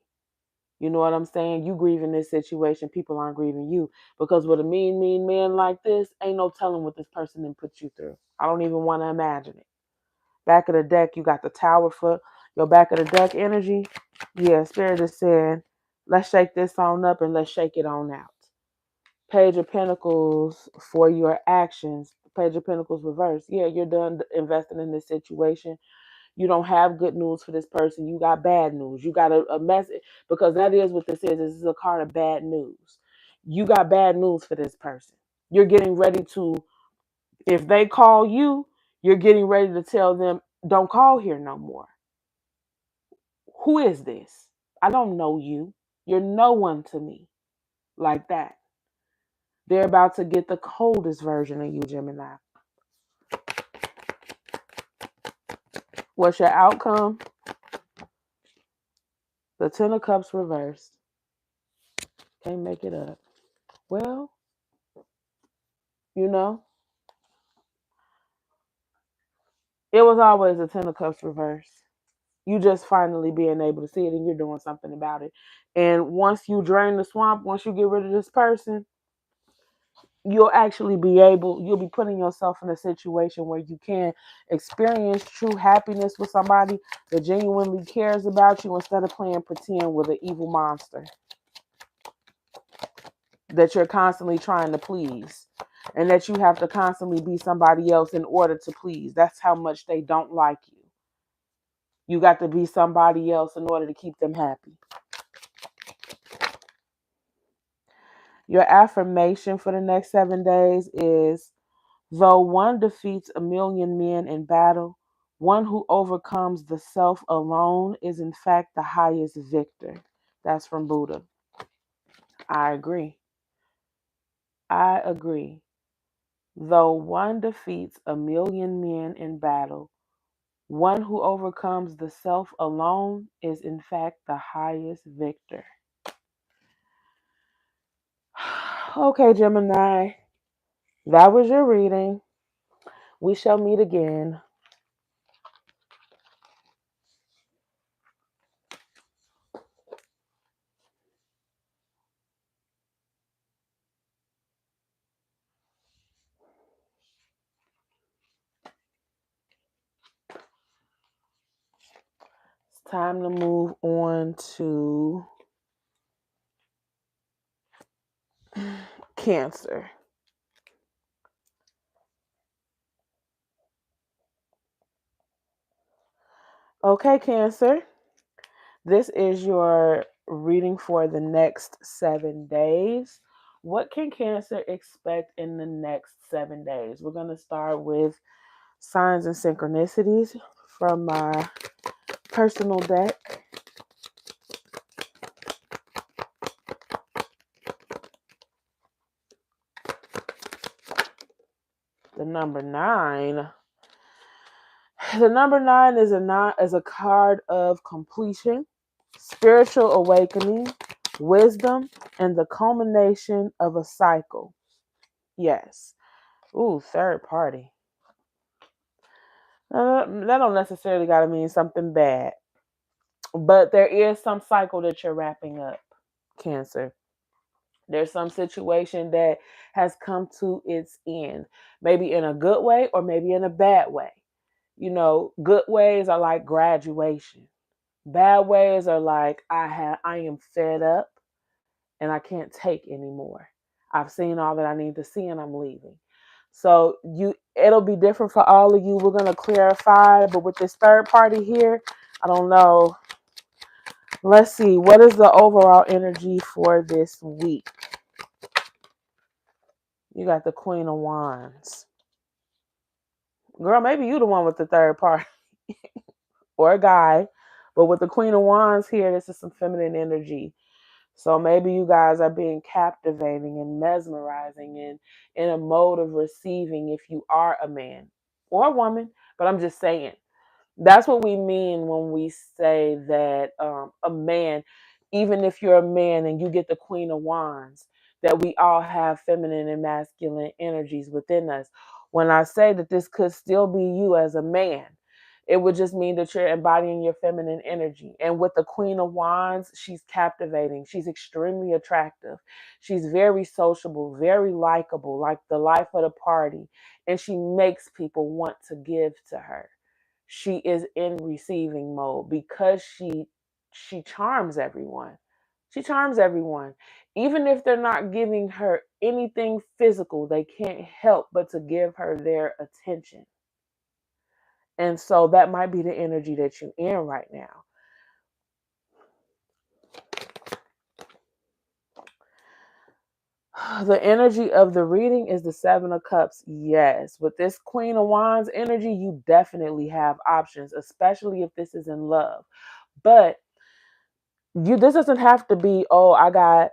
You know what I'm saying? You grieving this situation, people aren't grieving you. Because with a mean man like this, ain't no telling what this person done put you through. I don't even want to imagine it. Back of the deck, you got the Tower for your back of the deck energy. Yeah, Spirit is saying, let's shake this on up and let's shake it on out. Page of Pentacles for your actions. Page of Pentacles reversed. Yeah, you're done investing in this situation. You don't have good news for this person. You got bad news. You got a message, because that is what this is. This is a card of bad news. You got bad news for this person. You're getting ready to, if they call you, you're getting ready to tell them, don't call here no more. Who is this? I don't know you. You're no one to me. Like that. They're about to get the coldest version of you, Gemini. What's your outcome? The Ten of Cups reversed. Can't make it up. Well, you know, it was always the Ten of Cups reversed. You just finally being able to see it, and you're doing something about it. And once you drain the swamp, once you get rid of this person, you'll actually be able, you'll be putting yourself in a situation where you can experience true happiness with somebody that genuinely cares about you, instead of playing pretend with an evil monster that you're constantly trying to please, and that you have to constantly be somebody else in order to please. That's how much they don't like you. You got to be somebody else in order to keep them happy. Your affirmation for the next 7 days is, though one defeats a million men in battle, one who overcomes the self alone is in fact the highest victor. That's from Buddha. I agree. I agree. Though one defeats a million men in battle, one who overcomes the self alone is in fact the highest victor. Okay, Gemini, that was your reading. We shall meet again. It's time to move on to Cancer. Okay, Cancer. This is your reading for the next 7 days. What can Cancer expect in the next 7 days? We're going to start with signs and synchronicities from my personal deck. The number 9. The number 9 is a card of completion, spiritual awakening, wisdom, and the culmination of a cycle. Yes. Ooh, third party. That don't necessarily got to mean something bad, but there is some cycle that you're wrapping up, Cancer. There's some situation that has come to its end, maybe in a good way or maybe in a bad way. You know, good ways are like graduation. Bad ways are like I am fed up and I can't take anymore. I've seen all that I need to see and I'm leaving. So it'll be different for all of you. We're going to clarify, but with this third party here, I don't know. Let's see, what is the overall energy for this week? You got the Queen of Wands. Girl, maybe you the one with the third party or a guy, but with the Queen of Wands here, this is some feminine energy. So maybe you guys are being captivating and mesmerizing and in a mode of receiving if you are a man or a woman. But I'm just saying, that's what we mean when we say that a man, even if you're a man and you get the Queen of Wands, that we all have feminine and masculine energies within us. When I say that this could still be you as a man, it would just mean that you're embodying your feminine energy. And with the Queen of Wands, she's captivating. She's extremely attractive. She's very sociable, very likable, like the life of the party. And she makes people want to give to her. She is in receiving mode because she charms everyone. She charms everyone. Even if they're not giving her anything physical, they can't help but to give her their attention. And so that might be the energy that you're in right now. The energy of the reading is the Seven of Cups. Yes. With this Queen of Wands energy, you definitely have options, especially if this is in love. But this doesn't have to be, oh, I got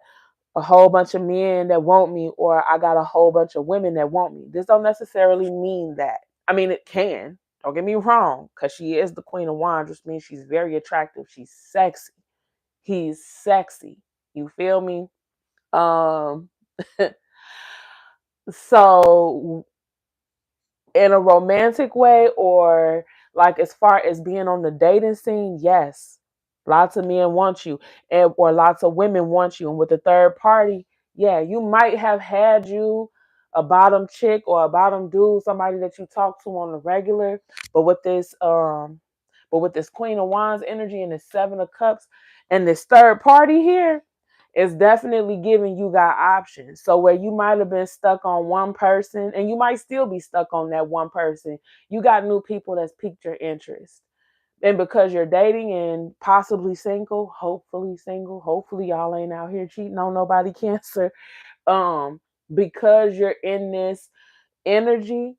a whole bunch of men that want me, or I got a whole bunch of women that want me. This don't necessarily mean that. I mean, it can. Don't get me wrong, because she is the Queen of Wands, which means she's very attractive. She's sexy. He's sexy. You feel me? Um, so in a romantic way, or like as far as being on the dating scene, yes, lots of men want you, and or lots of women want you. And with the third party, yeah, you might have had you a bottom chick or a bottom dude, somebody that you talk to on the regular, but with this Queen of Wands energy and this Seven of Cups and this third party here, it's definitely giving you got options. So where you might have been stuck on one person, and you might still be stuck on that one person, you got new people that's piqued your interest. And because you're dating and possibly single, hopefully y'all ain't out here cheating on nobody, Cancer. Because you're in this energy,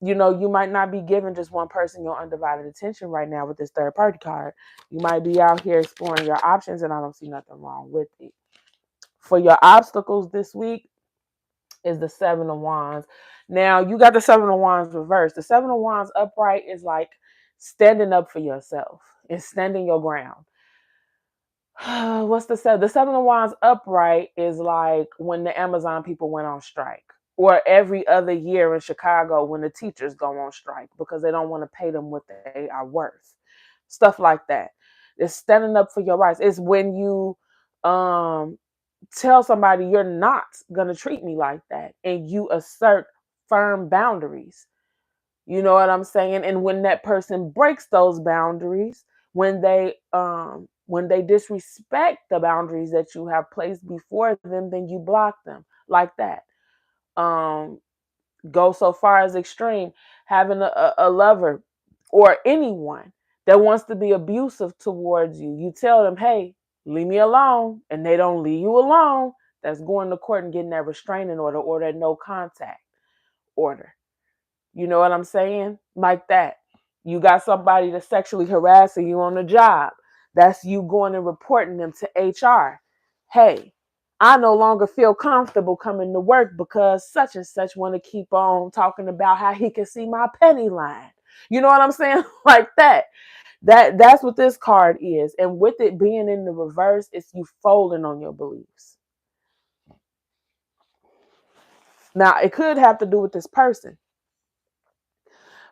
you might not be giving just one person your undivided attention right now with this third party card. You might be out here exploring your options, and I don't see nothing wrong with it. For your obstacles this week is the Seven of Wands. Now, you got the Seven of Wands reversed. The Seven of Wands upright is like standing up for yourself and standing your ground. What's the seven? The Seven of Wands upright is like when the Amazon people went on strike, or every other year in Chicago when the teachers go on strike because they don't want to pay them what they are worth. Stuff like that. It's standing up for your rights. It's when you tell somebody you're not going to treat me like that, and you assert firm boundaries. You know what I'm saying? And when that person breaks those boundaries, when they disrespect the boundaries that you have placed before them, then you block them like that. Um, go so far as extreme, having a lover or anyone that wants to be abusive towards you. You tell them, hey, leave me alone, and they don't leave you alone. That's going to court and getting that restraining order or that no contact order. You know what I'm saying? Like that. You got somebody that's sexually harassing you on the job. That's you going and reporting them to HR. Hey, I no longer feel comfortable coming to work because such and such want to keep on talking about how he can see my penny line. You know what I'm saying? Like that. That's what this card is. And with it being in the reverse, it's you folding on your beliefs. Now, it could have to do with this person.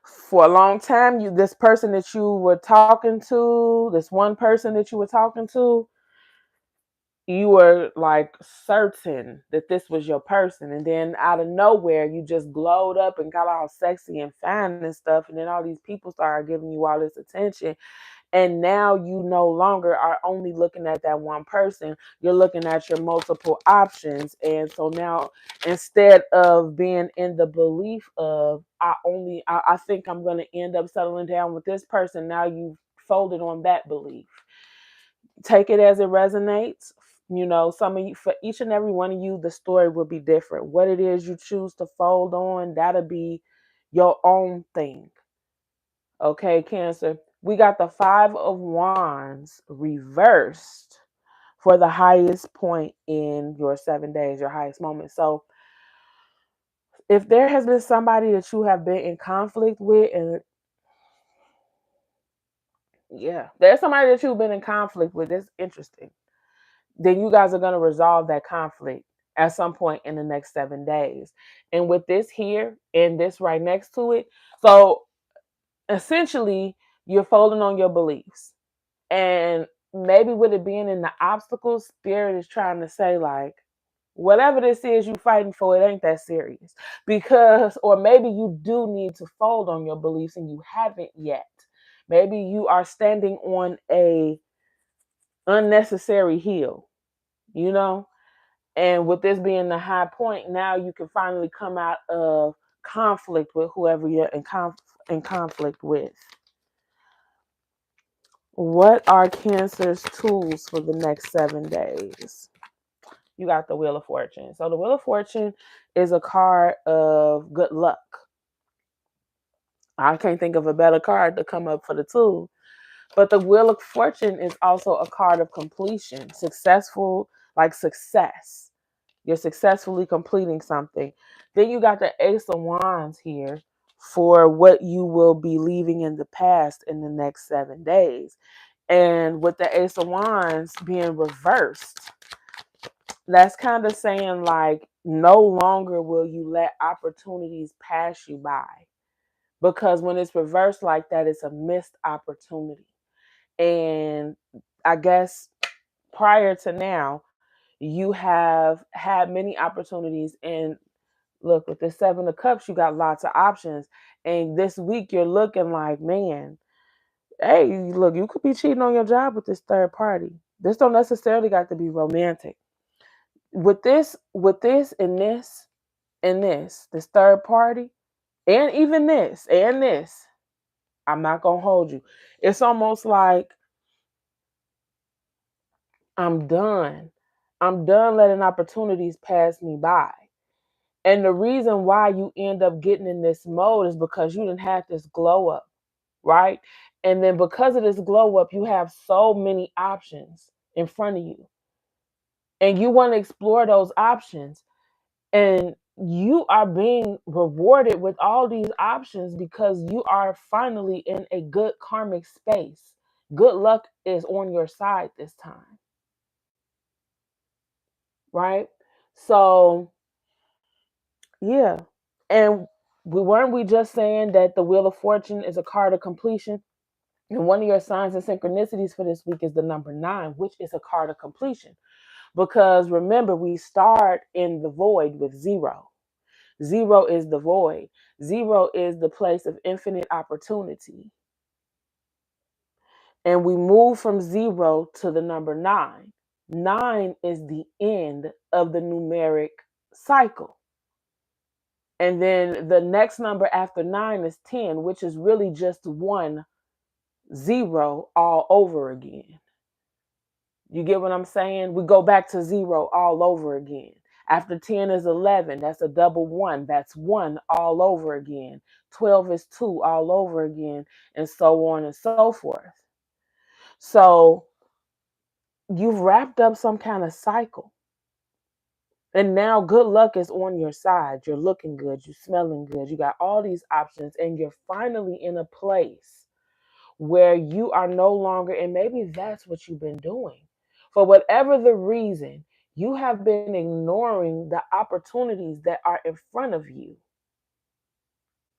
For a long time, this person that you were talking to, this one person that you were talking to, you were like certain that this was your person, and then out of nowhere you just glowed up and got all sexy and fine and stuff, and then all these people started giving you all this attention, and now you no longer are only looking at that one person, you're looking at your multiple options. And so now, instead of being in the belief of I think I'm going to end up settling down with this person, now you've folded on that belief. Take it as it resonates. Some of you, for each and every one of you, the story will be different. What it is you choose to fold on, that'll be your own thing. Okay, Cancer. We got the Five of Wands reversed for the highest point in your 7 days, your highest moment. So if there has been somebody that you have been in conflict with, and yeah, there's somebody that you've been in conflict with, that's interesting, then you guys are going to resolve that conflict at some point in the next 7 days. And with this here and this right next to it, so essentially you're folding on your beliefs. And maybe with it being in the obstacles, Spirit is trying to say, like, whatever this is you fighting for, it ain't that serious. Because, or maybe you do need to fold on your beliefs and you haven't yet. Maybe you are standing on a unnecessary hill, you know? And with this being the high point, now you can finally come out of conflict with whoever you're in conflict with. What are Cancer's tools for the next 7 days? You got the Wheel of Fortune. So the Wheel of Fortune is a card of good luck. I can't think of a better card to come up for the tool. But the Wheel of Fortune is also a card of completion, successful, like success. You're successfully completing something. Then you got the Ace of Wands here for what you will be leaving in the past in the next 7 days. And with the Ace of Wands being reversed, that's kind of saying like no longer will you let opportunities pass you by. Because when it's reversed like that, it's a missed opportunity. And I guess prior to now, you have had many opportunities. And look, with the 7 of Cups, you got lots of options. And this week, you're looking like, man, hey, look, you could be cheating on your job with this third party. This don't necessarily got to be romantic. With this, and this third party, and even this, and this, I'm not going to hold you. It's almost like I'm done. I'm done letting opportunities pass me by. And the reason why you end up getting in this mode is because you didn't have this glow up, right? And then because of this glow up, you have so many options in front of you. And you want to explore those options. And you are being rewarded with all these options because you are finally in a good karmic space. Good luck is on your side this time, right? So, yeah. And weren't we just saying that the Wheel of Fortune is a card of completion? And one of your signs and synchronicities for this week is the number 9, which is a card of completion. Because remember, we start in the void with 0. 0 is the void. 0 is the place of infinite opportunity. And we move from 0 to the number 9. 9 is the end of the numeric cycle. And then the next number after 9 is 10, which is really just 1 0 all over again. You get what I'm saying? We go back to 0 all over again. After 10 is 11. That's a double 1. That's 1 all over again. 12 is 2 all over again, and so on and so forth. So you've wrapped up some kind of cycle. And now good luck is on your side. You're looking good. You're smelling good. You got all these options, and you're finally in a place where you are no longer, and maybe that's what you've been doing. For whatever the reason, you have been ignoring the opportunities that are in front of you.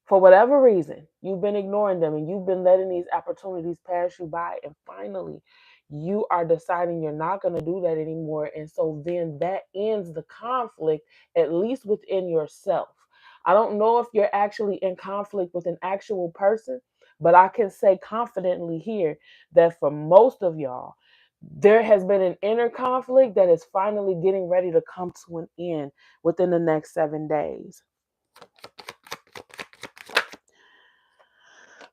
For whatever reason, you've been ignoring them and you've been letting these opportunities pass you by. And finally, you are deciding you're not going to do that anymore. And so then that ends the conflict, at least within yourself. I don't know if you're actually in conflict with an actual person, but I can say confidently here that for most of y'all, there has been an inner conflict that is finally getting ready to come to an end within the next 7 days.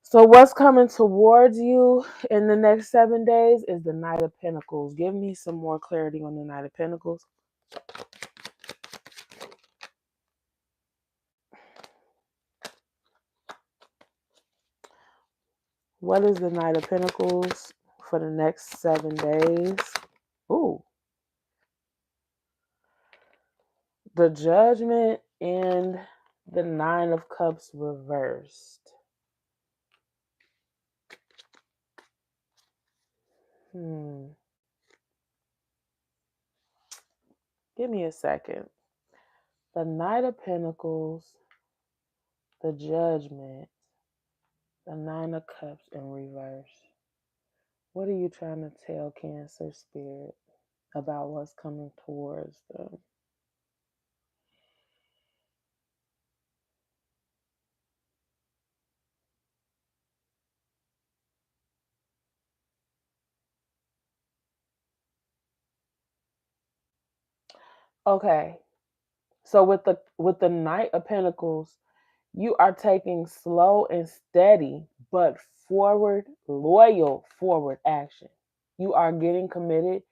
So what's coming towards you in the next 7 days is the Knight of Pentacles. Give me some more clarity on the Knight of Pentacles. What is the Knight of Pentacles for the next 7 days? Ooh. The Judgment and the 9 of Cups reversed. Give me a second. The Knight of Pentacles, the Judgment, the 9 of Cups in reverse. What are you trying to tell Cancer Spirit about what's coming towards them? Okay. So with the Knight of Pentacles, you are taking slow and steady, but forward, loyal forward action. You are getting committed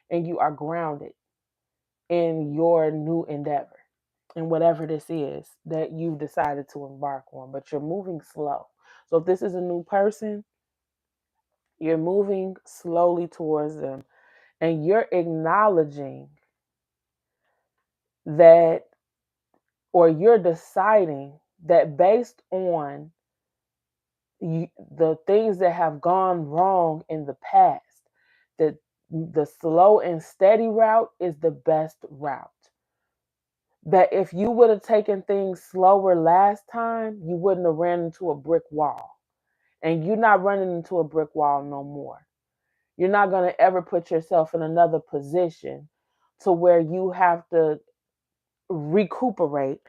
and you are grounded in your new endeavor and whatever this is that you've decided to embark on, but you're moving slow. So if this is a new person, you're moving slowly towards them and you're acknowledging that, or you're deciding that based on the things that have gone wrong in the past, that the slow and steady route is the best route. That if you would have taken things slower last time, you wouldn't have ran into a brick wall. And you're not running into a brick wall no more. You're not going to ever put yourself in another position to where you have to recuperate,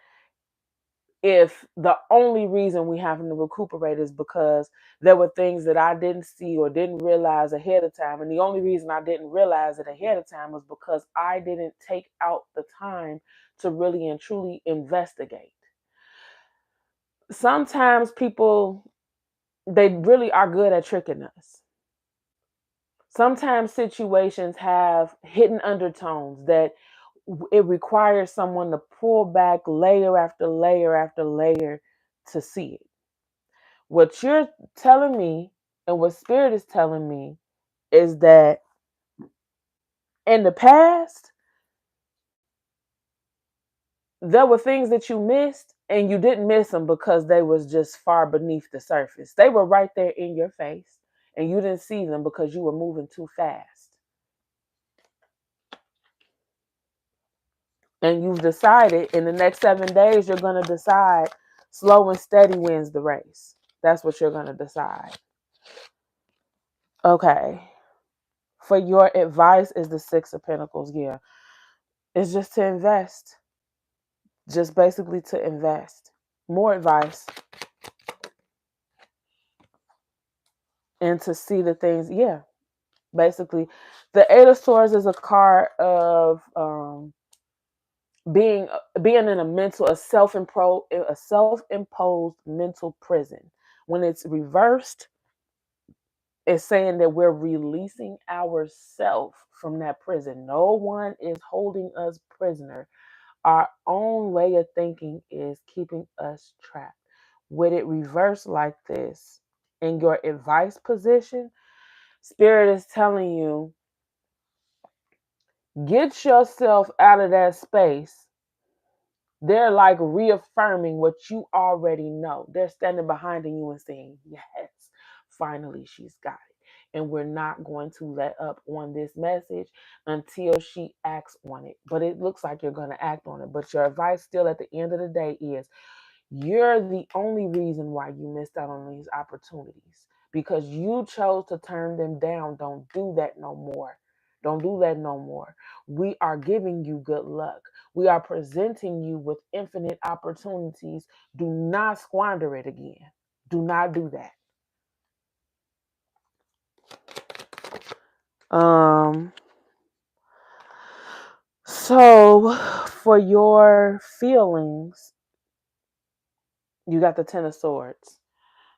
if the only reason we having to recuperate is because there were things that I didn't see or didn't realize ahead of time. And the only reason I didn't realize it ahead of time was because I didn't take out the time to really and truly investigate. Sometimes people, they really are good at tricking us. Sometimes situations have hidden undertones that it requires someone to pull back layer after layer after layer to see it. What you're telling me and what Spirit is telling me is that in the past, there were things that you missed and you didn't miss them because they was just far beneath the surface. They were right there in your face and you didn't see them because you were moving too fast. And you've decided in the next 7 days, you're going to decide slow and steady wins the race. That's what you're going to decide. Okay. For your advice is the Six of Pentacles. Yeah. It's just to invest. Just basically to invest. More advice. And to see the things. Yeah. Basically. The Eight of Swords is a card of being in a self-imposed mental prison. When it's reversed, it's saying that we're releasing ourselves from that prison. No one is holding us prisoner. Our own way of thinking is keeping us trapped. With it reversed like this, in your advice position, Spirit is telling you, get yourself out of that space. They're like reaffirming what you already know. They're standing behind you and saying, yes, finally she's got it. And we're not going to let up on this message until she acts on it. But it looks like you're going to act on it. But your advice still at the end of the day is, you're the only reason why you missed out on these opportunities. Because you chose to turn them down. Don't do that no more. Don't do that no more. We are giving you good luck. We are presenting you with infinite opportunities. Do not squander it again. Do not do that. So for your feelings, you got the Ten of Swords.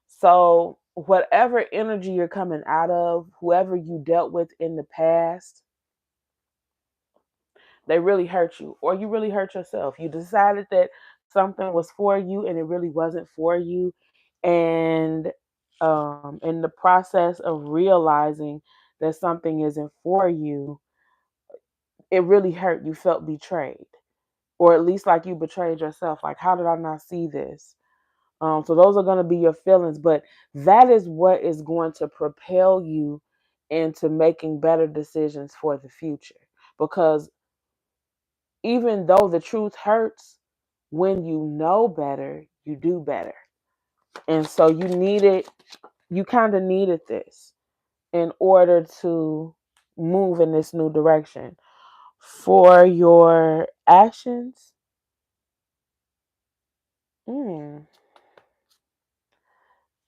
So whatever energy you're coming out of, whoever you dealt with in the past, they really hurt you, or you really hurt yourself. You decided that something was for you and it really wasn't for you. And in the process of realizing that something isn't for you, it really hurt. You felt betrayed, or at least like you betrayed yourself. Like, how did I not see this? So those are going to be your feelings, but that is what is going to propel you into making better decisions for the future. Because even though the truth hurts, when you know better, you do better. And so you kind of needed this in order to move in this new direction. For your actions,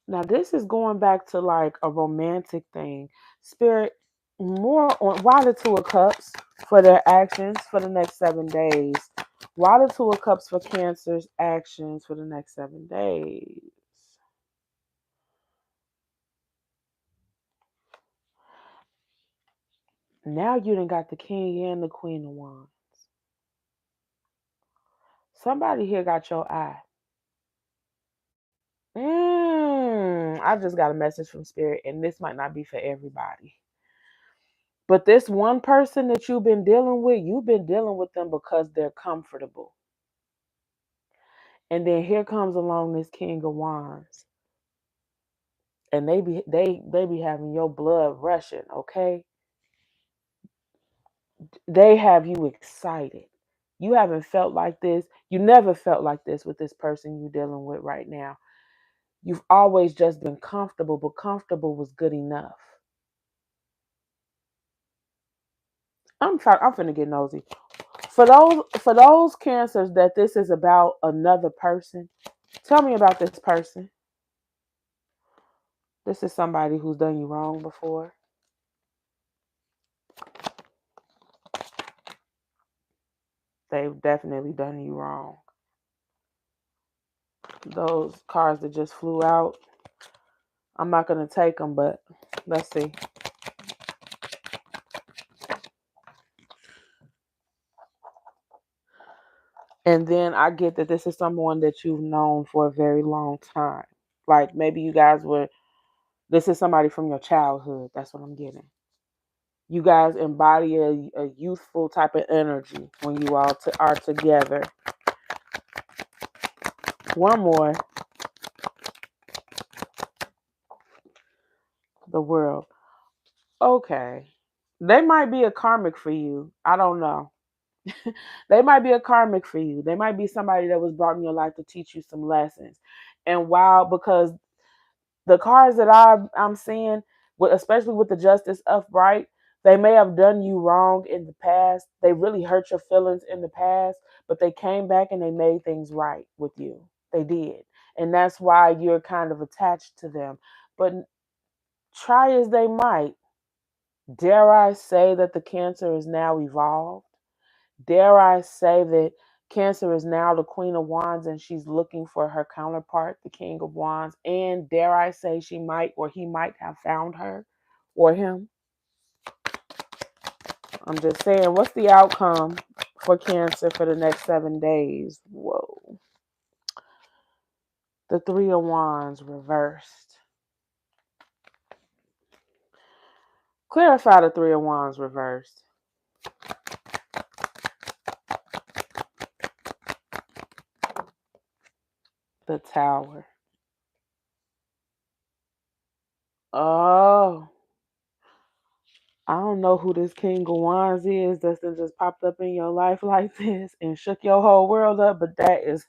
now this is going back to like a romantic thing. Spirit, More on why the Two of Cups for their actions for the next 7 days. Why the Two of Cups for Cancer's actions for the next 7 days? Now you done got the King and the Queen of Wands. Somebody here got your eye. I just got a message from Spirit, and this might not be for everybody. But this one person that you've been dealing with them because they're comfortable. And then here comes along this King of Wands. And they be having your blood rushing, okay? They have you excited. You haven't felt like this. You never felt like this with this person you're dealing with right now. You've always just been comfortable, but comfortable was good enough. I'm finna get nosy. For those Cancers that this is about another person, tell me about this person. This is somebody who's done you wrong before. They've definitely done you wrong. Those cards that just flew out, I'm not going to take them, but let's see. And then I get that this is someone that you've known for a very long time. Like maybe you guys this is somebody from your childhood. That's what I'm getting. You guys embody a youthful type of energy when you all are together. One more. The World. Okay. They might be a karmic for you. I don't know. They might be a karmic for you. They might be somebody that was brought in your life to teach you some lessons. And because the cards that I'm seeing, especially with the Justice upright, they may have done you wrong in the past. They really hurt your feelings in the past, but they came back and they made things right with you. They did. And that's why you're kind of attached to them. But try as they might, dare I say that the Cancer is now evolved? Dare I say that Cancer is now the Queen of Wands and she's looking for her counterpart, the King of Wands? And dare I say she might or he might have found her or him? I'm just saying, what's the outcome for Cancer for the next 7 days? Whoa. The Three of Wands reversed. Clarify the Three of Wands reversed. The Tower. Oh. I don't know who this King of Wands is that's just popped up in your life like this and shook your whole world up, but that is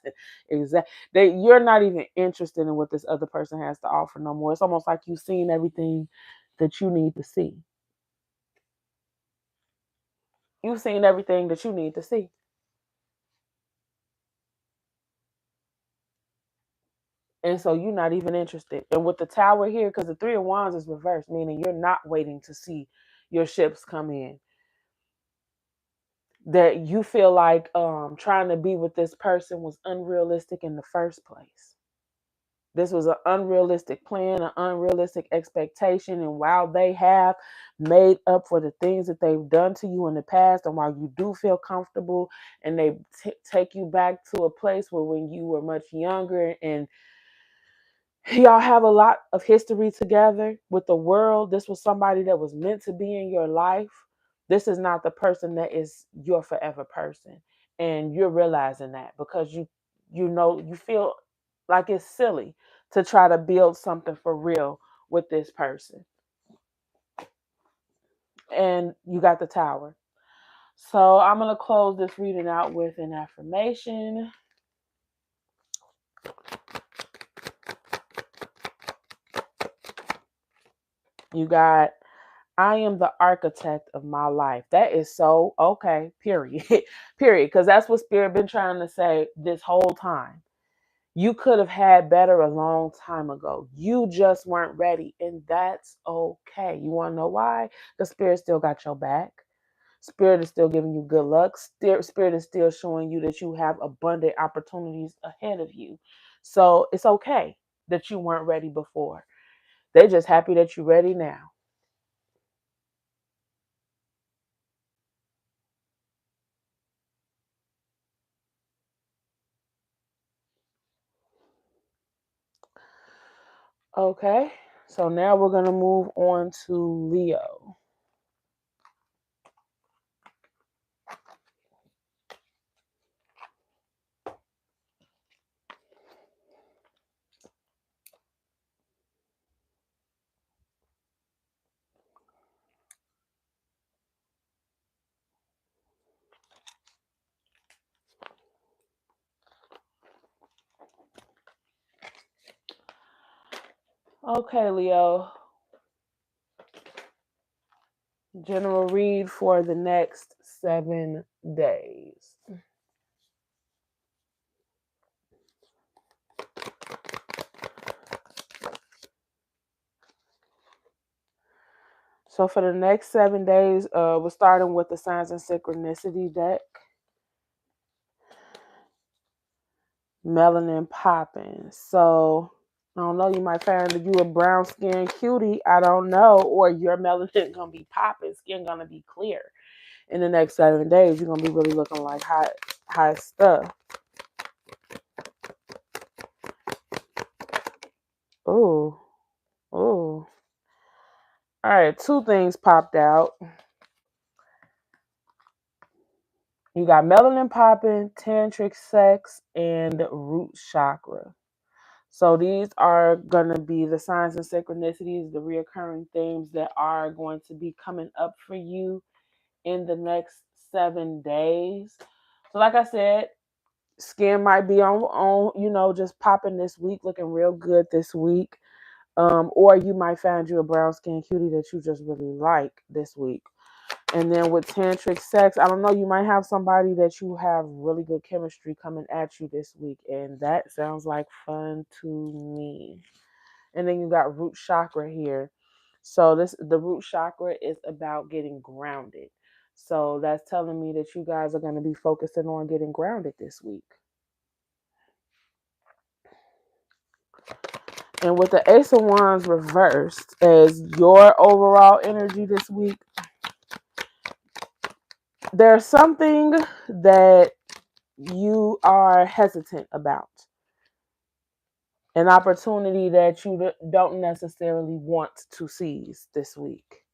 you're not even interested in what this other person has to offer no more. It's almost like you've seen everything that you need to see. You've seen everything that you need to see. And so you're not even interested. And with the Tower here, because the Three of Wands is reversed, meaning you're not waiting to see your ships come in. That you feel like trying to be with this person was unrealistic in the first place. This was an unrealistic plan, an unrealistic expectation. And while they have made up for the things that they've done to you in the past, and while you do feel comfortable and they take you back to a place where when you were much younger and y'all have a lot of history together with the world, this was somebody that was meant to be in your life. This is not the person that is your forever person. And you're realizing that because you feel like it's silly to try to build something for real with this person. And you got the Tower. So I'm going to close this reading out with an affirmation. You got, I am the architect of my life. That is so okay, period. Period. Because that's what Spirit been trying to say this whole time. You could have had better a long time ago. You just weren't ready, and that's okay. You want to know why? The spirit still got your back. Spirit is still giving you good luck. Spirit is still showing you that you have abundant opportunities ahead of you. So it's okay that you weren't ready before. They're just happy that you're ready now. Okay, so now we're going to move on to Leo. Okay, Leo. General read for the next 7 days. So for the next 7 days, we're starting with the Signs and Synchronicity deck. Melanin popping. So I don't know, you might find that you a brown skin cutie. I don't know. Or your melanin gonna be popping, skin gonna be clear. In the next 7 days, you're gonna be really looking like hot stuff. Ooh. Ooh. All right, 2 things popped out. You got melanin popping, tantric sex, and root chakra. So these are going to be the signs and synchronicities, the reoccurring themes that are going to be coming up for you in the next 7 days. So like I said, skin might be on just popping this week, looking real good this week. Or you might find you a brown skin cutie that you just really like this week. And then with tantric sex, I don't know, you might have somebody that you have really good chemistry coming at you this week. And that sounds like fun to me. And then you got root chakra here. So the root chakra is about getting grounded. So that's telling me that you guys are going to be focusing on getting grounded this week. And with the Ace of Wands reversed as your overall energy this week, there's something that you are hesitant about. An opportunity that you don't necessarily want to seize this week.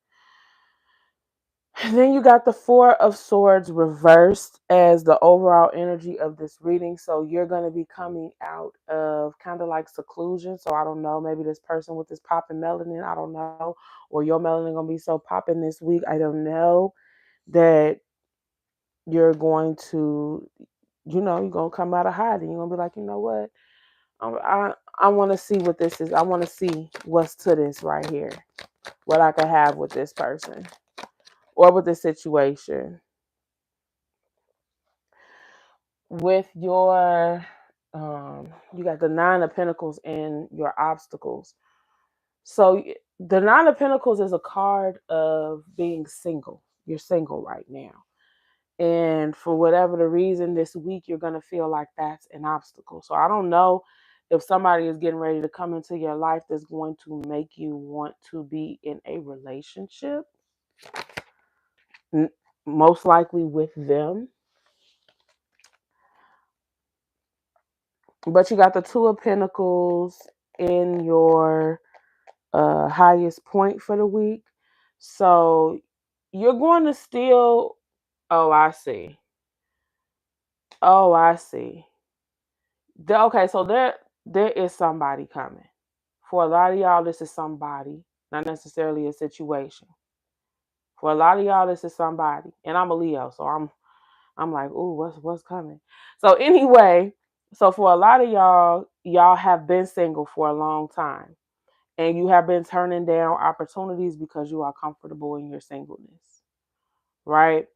And then you got the Four of Swords reversed as the overall energy of this reading. So you're going to be coming out of kind of like seclusion. So I don't know, maybe this person with this popping melanin, I don't know. Or your melanin going to be so popping this week, I don't know, that you're going to, you're going to come out of hiding. You're going to be like, you know what? I want to see what this is. I want to see what's to this right here. What I could have with this person or with this situation. With your, you got the Nine of Pentacles and your obstacles. So the Nine of Pentacles is a card of being single. You're single right now. And for whatever the reason this week, you're going to feel like that's an obstacle. So I don't know if somebody is getting ready to come into your life that's going to make you want to be in a relationship. Most likely with them. But you got the Two of Pentacles in your highest point for the week. So you're going to still, oh, I see. Oh, I see. Okay, so there is somebody coming. For a lot of y'all, this is somebody, not necessarily a situation. For a lot of y'all, this is somebody. And I'm a Leo, so I'm like, ooh, what's coming? So anyway, so for a lot of y'all have been single for a long time. And you have been turning down opportunities because you are comfortable in your singleness. Right?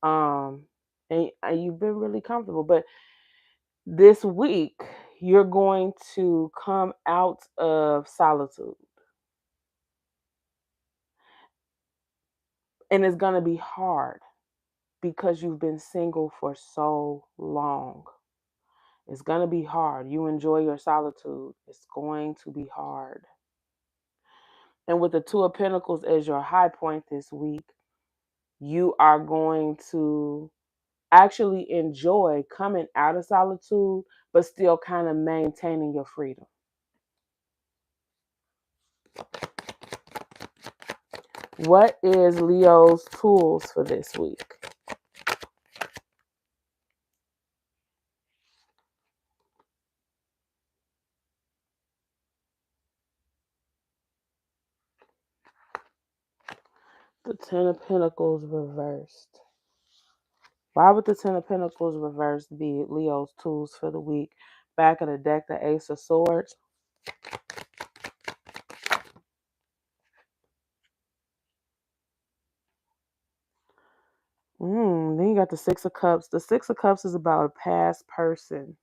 And you've been really comfortable. But this week, you're going to come out of solitude. And it's going to be hard because you've been single for so long. It's going to be hard. You enjoy your solitude. It's going to be hard. And with the Two of Pentacles as your high point this week, you are going to actually enjoy coming out of solitude, but still kind of maintaining your freedom. What is Leo's tools for this week? The Ten of Pentacles reversed. Why would the Ten of Pentacles reversed be Leo's tools for the week? Back of the deck, the Ace of Swords. Then you got the Six of Cups. The Six of Cups is about a past person.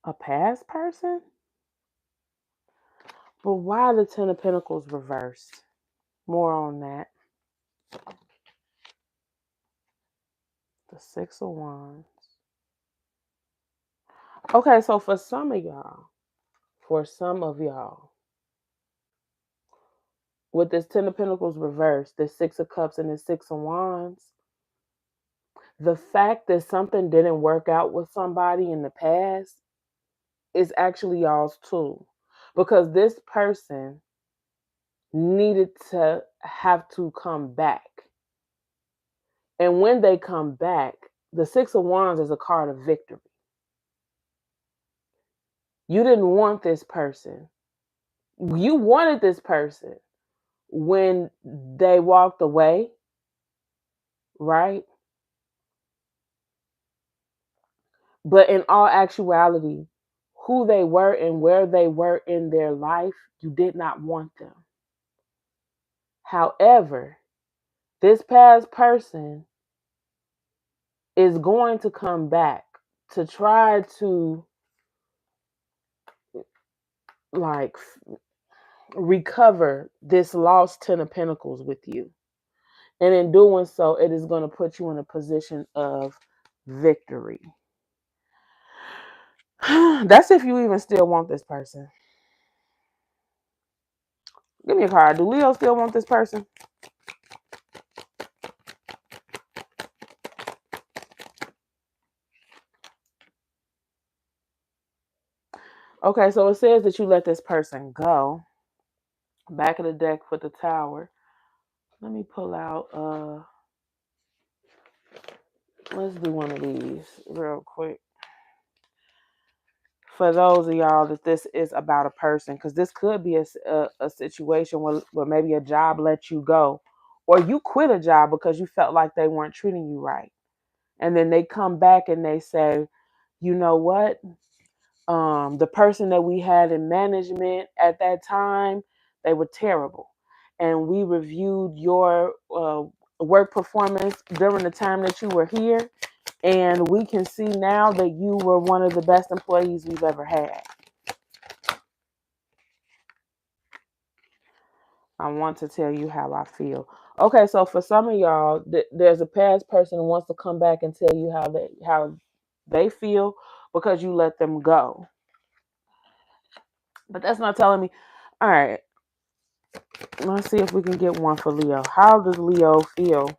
A past person? But why the Ten of Pentacles reversed? More on that. The Six of Wands. Okay, so for some of y'all, with this Ten of Pentacles reversed, the Six of Cups and the Six of Wands, the fact that something didn't work out with somebody in the past is actually y'all's tool. Because this person needed to have to come back. And when they come back, the Six of Wands is a card of victory. You didn't want this person. You wanted this person when they walked away, right? But in all actuality, who they were and where they were in their life, you did not want them. However, this past person is going to come back to try to recover this lost Ten of Pentacles with you. And in doing so, it is going to put you in a position of victory. That's if you even still want this person. Give me a card. Do Leo still want this person? Okay, so it says that you let this person go. Back of the deck for the Tower. Let me pull out, let's do one of these real quick. For those of y'all that this is about a person, because this could be a situation where maybe a job let you go, or you quit a job because you felt like they weren't treating you right. And then they come back and they say, you know what? The person that we had in management at that time, they were terrible. And we reviewed your work performance during the time that you were here. And we can see now that you were one of the best employees we've ever had. I want to tell you how I feel. Okay, so for some of y'all, there's a past person who wants to come back and tell you how they feel because you let them go. But that's not telling me. All right. Let's see if we can get one for Leo. How does Leo feel?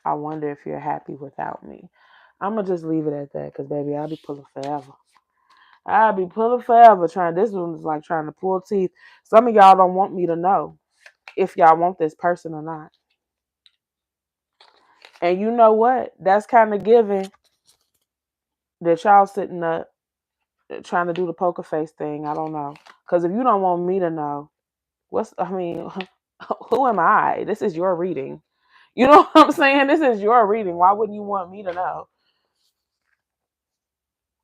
I wonder if you're happy without me. I'm going to just leave it at that because, baby, I'll be pulling forever. This one is like trying to pull teeth. Some of y'all don't want me to know if y'all want this person or not. And you know what? That's kind of given that y'all sitting up trying to do the poker face thing. I don't know. Because if you don't want me to know, who am I? This is your reading. You know what I'm saying? This is your reading. Why wouldn't you want me to know?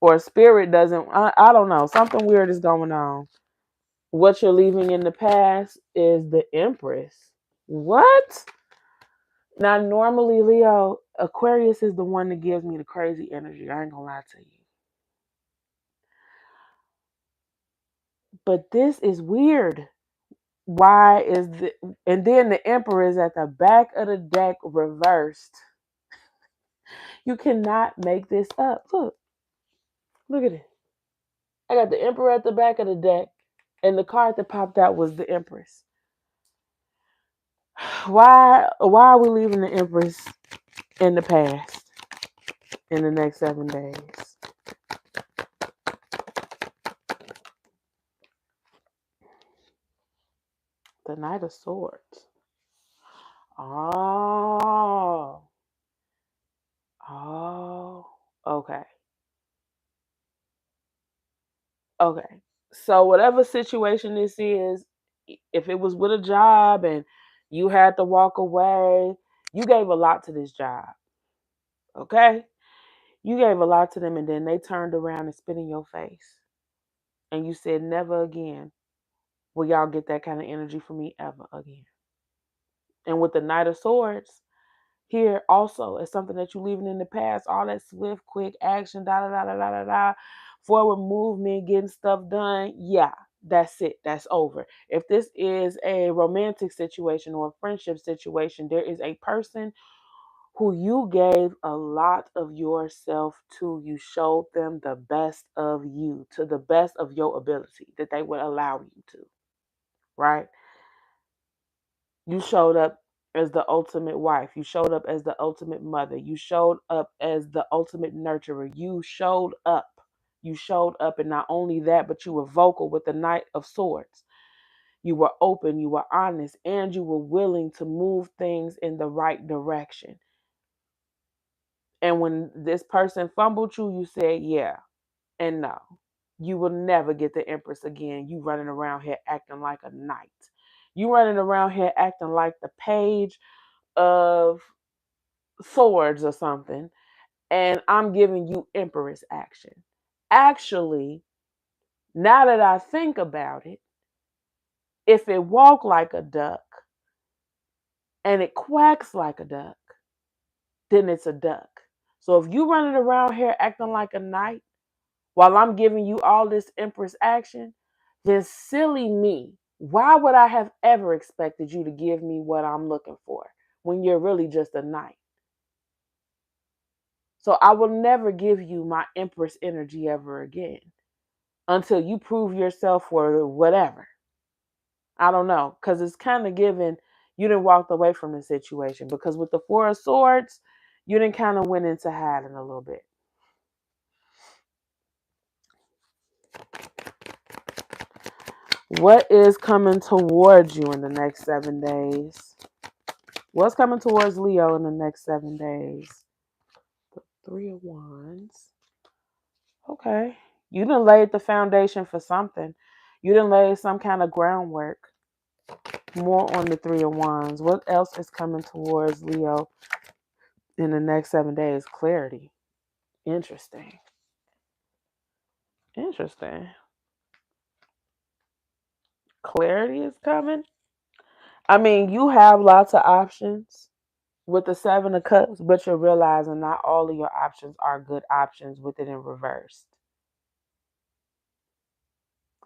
Or spirit doesn't, I don't know. Something weird is going on. What you're leaving in the past is the Empress. What? Now, normally, Leo, Aquarius is the one that gives me the crazy energy. I ain't gonna lie to you. But this is weird. Why is the and then the Emperor is at the back of the deck reversed. You cannot make this up. Look at it. I got the Emperor at the back of the deck, and the card that popped out was the Empress. Why are we leaving the Empress in the past in the next 7 days? The Knight of Swords. Oh. Oh. Okay. Okay. So whatever situation this is, if it was with a job and you had to walk away, you gave a lot to this job. Okay? You gave a lot to them and then they turned around and spit in your face. And you said, never again will y'all get that kind of energy from me ever again. And with the Knight of Swords, here also is something that you're leaving in the past. All that swift, quick action, da da da da da da da, forward movement, getting stuff done. Yeah, that's it. That's over. If this is a romantic situation or a friendship situation, there is a person who you gave a lot of yourself to. You showed them the best of you to the best of your ability that they would allow you to, right? You showed up as the ultimate wife. You showed up as the ultimate mother. You showed up as the ultimate nurturer. You showed up. You showed up. And not only that, but you were vocal with the Knight of Swords. You were open, you were honest, and you were willing to move things in the right direction. And when this person fumbled you, you said, yeah and no. You will never get the Empress again. You running around here acting like a knight. You running around here acting like the page of swords or something, and I'm giving you Empress action. Actually, now that I think about it, if it walk like a duck and it quacks like a duck, then it's a duck. So if you running around here acting like a knight while I'm giving you all this Empress action, then silly me. Why would I have ever expected you to give me what I'm looking for when you're really just a knight? So I will never give you my Empress energy ever again until you prove yourself for whatever. I don't know, because it's kind of given you didn't walk away from the situation, because with the Four of Swords, you didn't kind of went into hiding a little bit. What is coming towards you in the next 7 days? What's coming towards Leo in the next 7 days? The Three of Wands. Okay. You done laid the foundation for something. You done laid some kind of groundwork. More on the Three of Wands. What else is coming towards Leo in the next 7 days? Clarity. Interesting. Interesting. Clarity is coming. I mean, you have lots of options with the Seven of Cups, but you're realizing not all of your options are good options with it in reverse.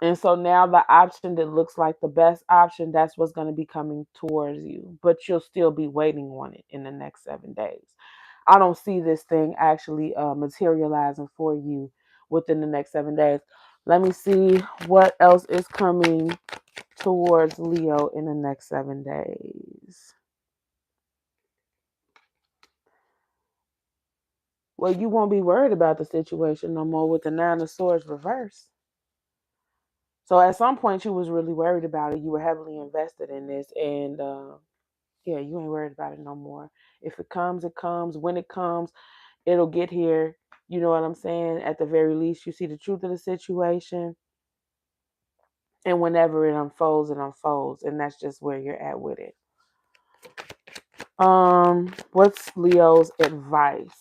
And so now the option that looks like the best option, that's what's going to be coming towards you. But you'll still be waiting on it in the next 7 days. I don't see this thing actually materializing for you within the next 7 days. Let me see what else is coming towards Leo in the next 7 days. Well, you won't be worried about the situation no more with the Nine of Swords reverse. So at some point you was really worried about it. You were heavily invested in this, and yeah, you ain't worried about it no more. If it comes, it comes. When it comes, it'll get here. You know what I'm saying? At the very least, you see the truth of the situation, and whenever it unfolds, it unfolds, and that's just where you're at with it. What's Leo's advice?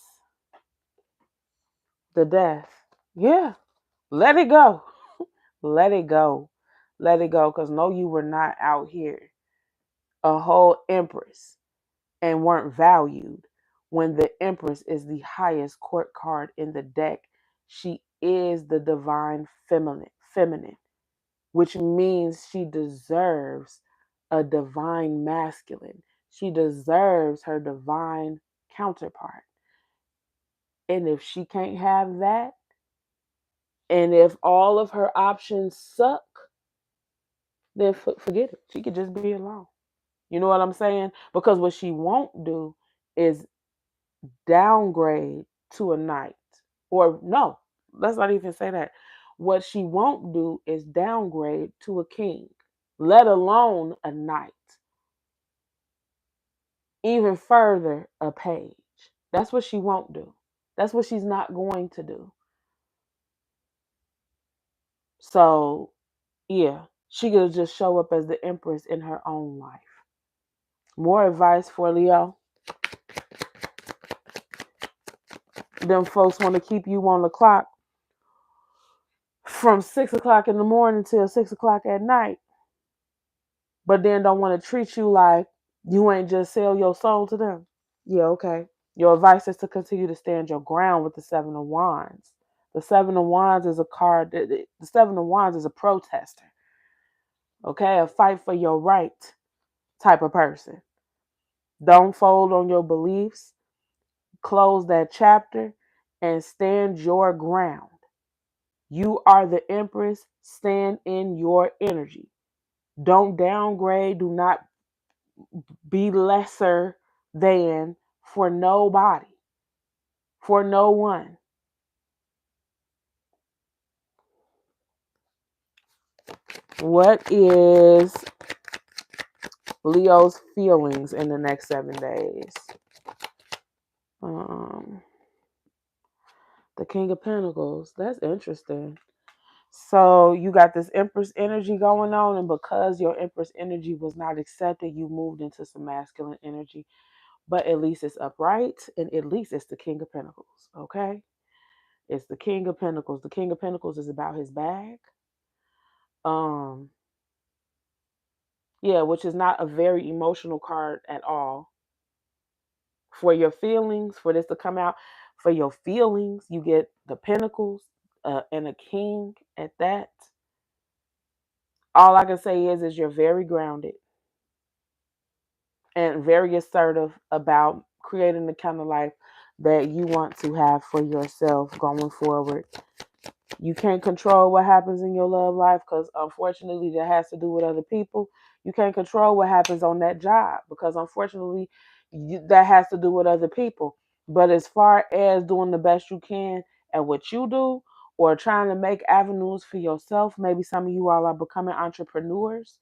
The death. Yeah, let it go. Let it go. Let it go, because no, you were not out here a whole Empress and weren't valued. When the Empress is the highest court card in the deck, she is the divine feminine, which means she deserves a divine masculine. She deserves her divine counterpart. And if she can't have that, and if all of her options suck, then forget it. She could just be alone. You know what I'm saying? Because what she won't do is downgrade to a knight. Or no, let's not even say that. What she won't do is downgrade to a king, let alone a knight. Even further, a page. That's what she won't do. That's what she's not going to do. So, yeah, she could just show up as the Empress in her own life. More advice for Leo. Them folks want to keep you on the clock from 6 o'clock in the morning till 6 o'clock at night, but then don't want to treat you like you ain't just sell your soul to them. Yeah, okay. Your advice is to continue to stand your ground with the Seven of Wands. The Seven of Wands is a card. The Seven of Wands is a protester. Okay, a fight for your right type of person. Don't fold on your beliefs. Close that chapter and stand your ground. You are the Empress. Stand in your energy. Don't downgrade. Do not be lesser than for nobody, for no one. What is Leo's feelings in the next 7 days? The King of Pentacles. That's interesting. So you got this Empress energy going on, and because your Empress energy was not accepted, you moved into some masculine energy. But at least it's upright, and at least it's the King of Pentacles. Okay? It's the King of Pentacles. The King of Pentacles is about his bag. Yeah, which is not a very emotional card at all. For your feelings, for this to come out, for your feelings, you get the Pentacles and a King at that. All I can say is you're very grounded and very assertive about creating the kind of life that you want to have for yourself going forward. You can't control what happens in your love life because unfortunately that has to do with other people. You can't control what happens on that job because unfortunately that has to do with other people. But as far as doing the best you can at what you do or trying to make avenues for yourself, maybe some of you all are becoming entrepreneurs.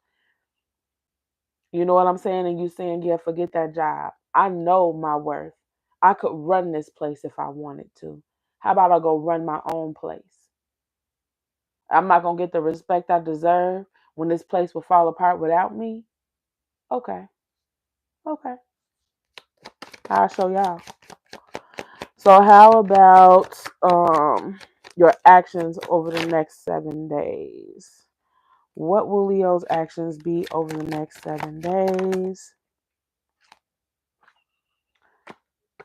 You know what I'm saying? And you saying, yeah, forget that job. I know my worth. I could run this place if I wanted to. How about I go run my own place? I'm not going to get the respect I deserve when this place will fall apart without me. Okay. Okay. I'll show y'all. So how about your actions over the next 7 days? What will Leo's actions be over the next 7 days?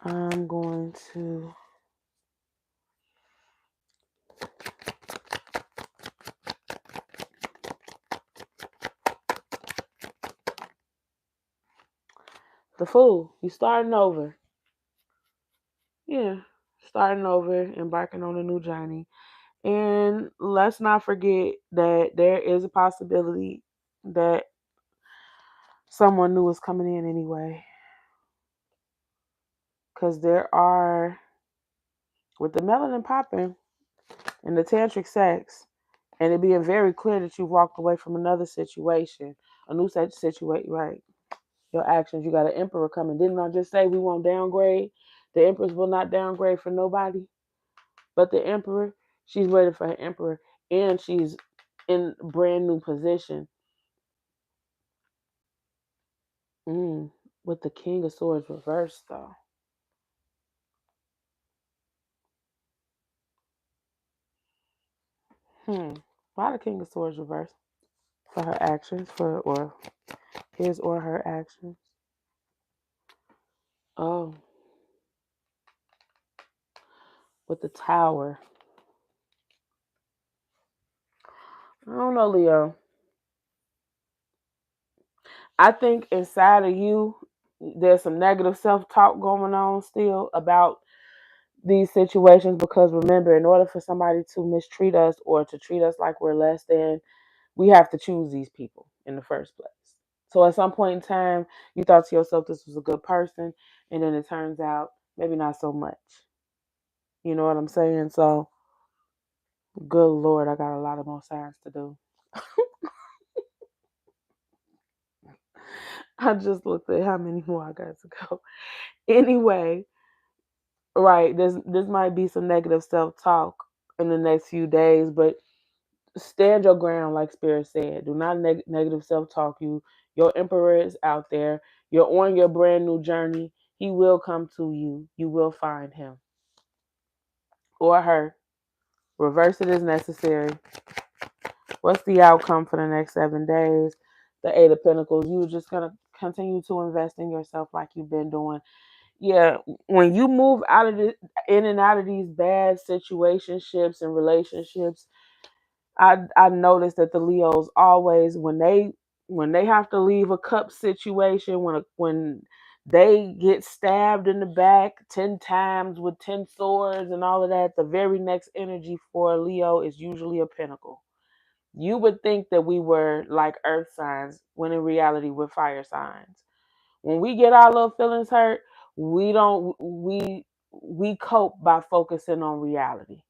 I'm going to the Fool. He's starting over. Yeah. Starting over, embarking on a new journey. And let's not forget that there is a possibility that someone new is coming in anyway. Because there are, with the melanin popping and the tantric sex, and it being very clear that you walked away from another situation, a new situation, right? Your actions, you got an emperor coming. Didn't I just say we won't downgrade? The empress will not downgrade for nobody. But the emperor, she's waiting for her emperor, and she's in a brand new position. With the King of Swords reversed, though. Why the King of Swords reversed? For her actions, or his or her actions. Oh, with the Tower. I don't know, Leo. I think inside of you, there's some negative self talk going on still about these situations because remember, in order for somebody to mistreat us or to treat us like we're less than, we have to choose these people in the first place. So at some point in time, you thought to yourself this was a good person, and then it turns out maybe not so much. You know what I'm saying? So, good Lord, I got a lot of more signs to do. I just looked at how many more I got to go. Anyway, right, this might be some negative self-talk in the next few days, but stand your ground like Spirit said. Do not negative self-talk you. Your emperor is out there. You're on your brand new journey. He will come to you. You will find him or her. Reverse it as necessary. What's the outcome for the next 7 days? The Eight of Pentacles. You're just gonna continue to invest in yourself like you've been doing. Yeah, when you move out of in and out of these bad situationships and relationships, I noticed that the Leos always when they have to leave a cup situation, when they get stabbed in the back 10 times with 10 swords and all of that, the very next energy for a Leo is usually a pentacle. You would think that we were like earth signs, when in reality we're fire signs. When we get our little feelings hurt, we don't we cope by focusing on reality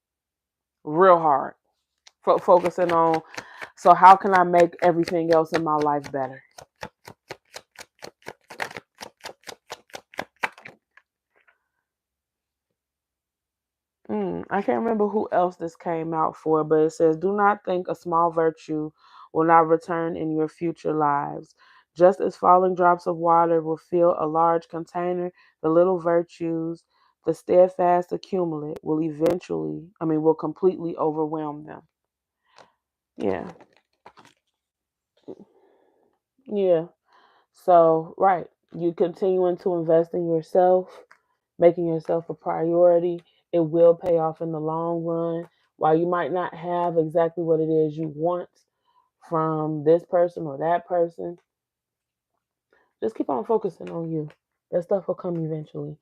real hard. Focusing on, so how can I make everything else in my life better? I can't remember who else this came out for, but it says, do not think a small virtue will not return in your future lives. Just as falling drops of water will fill a large container, the little virtues, the steadfast accumulate, will completely overwhelm them. Yeah. Yeah. So, right. You continuing to invest in yourself, making yourself a priority, it will pay off in the long run. While you might not have exactly what it is you want from this person or that person, just keep on focusing on you. That stuff will come eventually.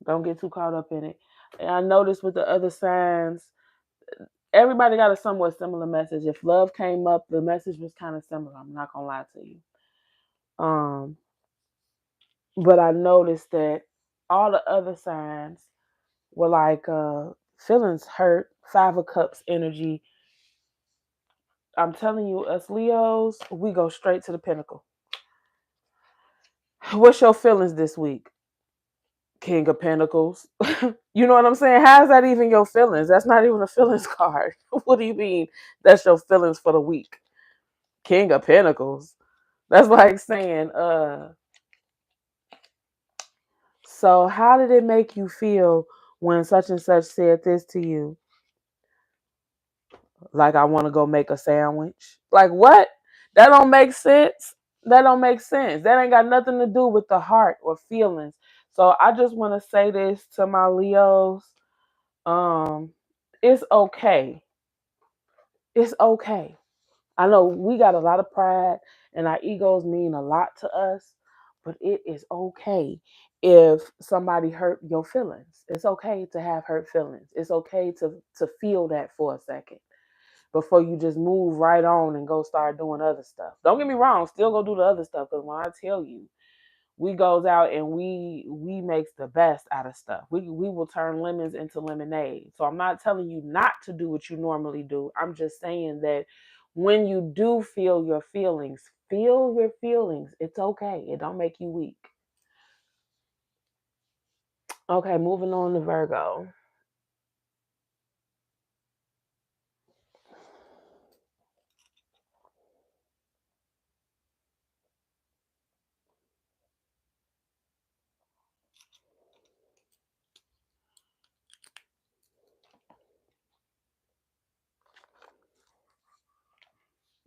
Don't get too caught up in it. And I noticed with the other signs, everybody got a somewhat similar message. If love came up, the message was kind of similar. I'm not gonna lie to you. Um, but I noticed that all the other signs were like feelings hurt, 5 of Cups energy. I'm telling you, us Leos, we go straight to the pinnacle. What's your feelings this week? King of Pentacles. You know what I'm saying? How is that even your feelings? That's not even a feelings card. What do you mean that's your feelings for the week? King of Pentacles. That's like saying, so how did it make you feel when such and such said this to you? Like, I want to go make a sandwich. Like, what? That don't make sense. That don't make sense. That ain't got nothing to do with the heart or feelings. So I just want to say this to my Leos. Um, it's okay. It's okay. I know we got a lot of pride and our egos mean a lot to us, but it is okay if somebody hurt your feelings. It's okay to have hurt feelings. It's okay to feel that for a second before you just move right on and go start doing other stuff. Don't get me wrong, still go do the other stuff, because when I tell you, we goes out and we makes the best out of stuff. We will turn lemons into lemonade. So I'm not telling you not to do what you normally do. I'm just saying that when you do feel your feelings, feel your feelings. It's okay. It don't make you weak. Okay, moving on to Virgo.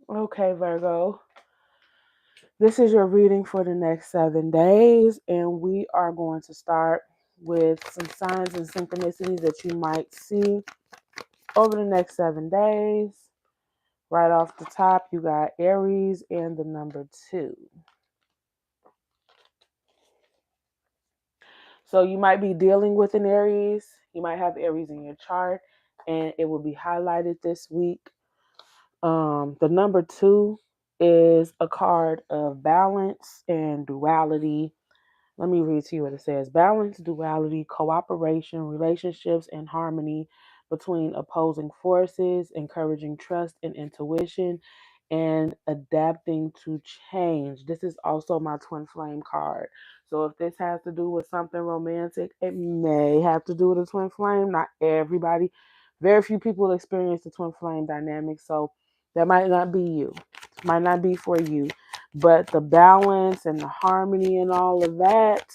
Okay, Virgo. This is your reading for the next 7 days, and we are going to start with some signs and synchronicities that you might see over the next 7 days. Right off the top, you got Aries and the number 2. So you might be dealing with an Aries. You might have Aries in your chart, and it will be highlighted this week. The number 2 is a card of balance and duality. Let me read to you what it says. Balance, duality, cooperation, relationships, and harmony between opposing forces, encouraging trust and intuition, and adapting to change. This is also my twin flame card. So if this has to do with something romantic, it may have to do with a twin flame. Not everybody. Very few people experience the twin flame dynamic. So that might not be you. Might not be for you. But the balance and the harmony and all of that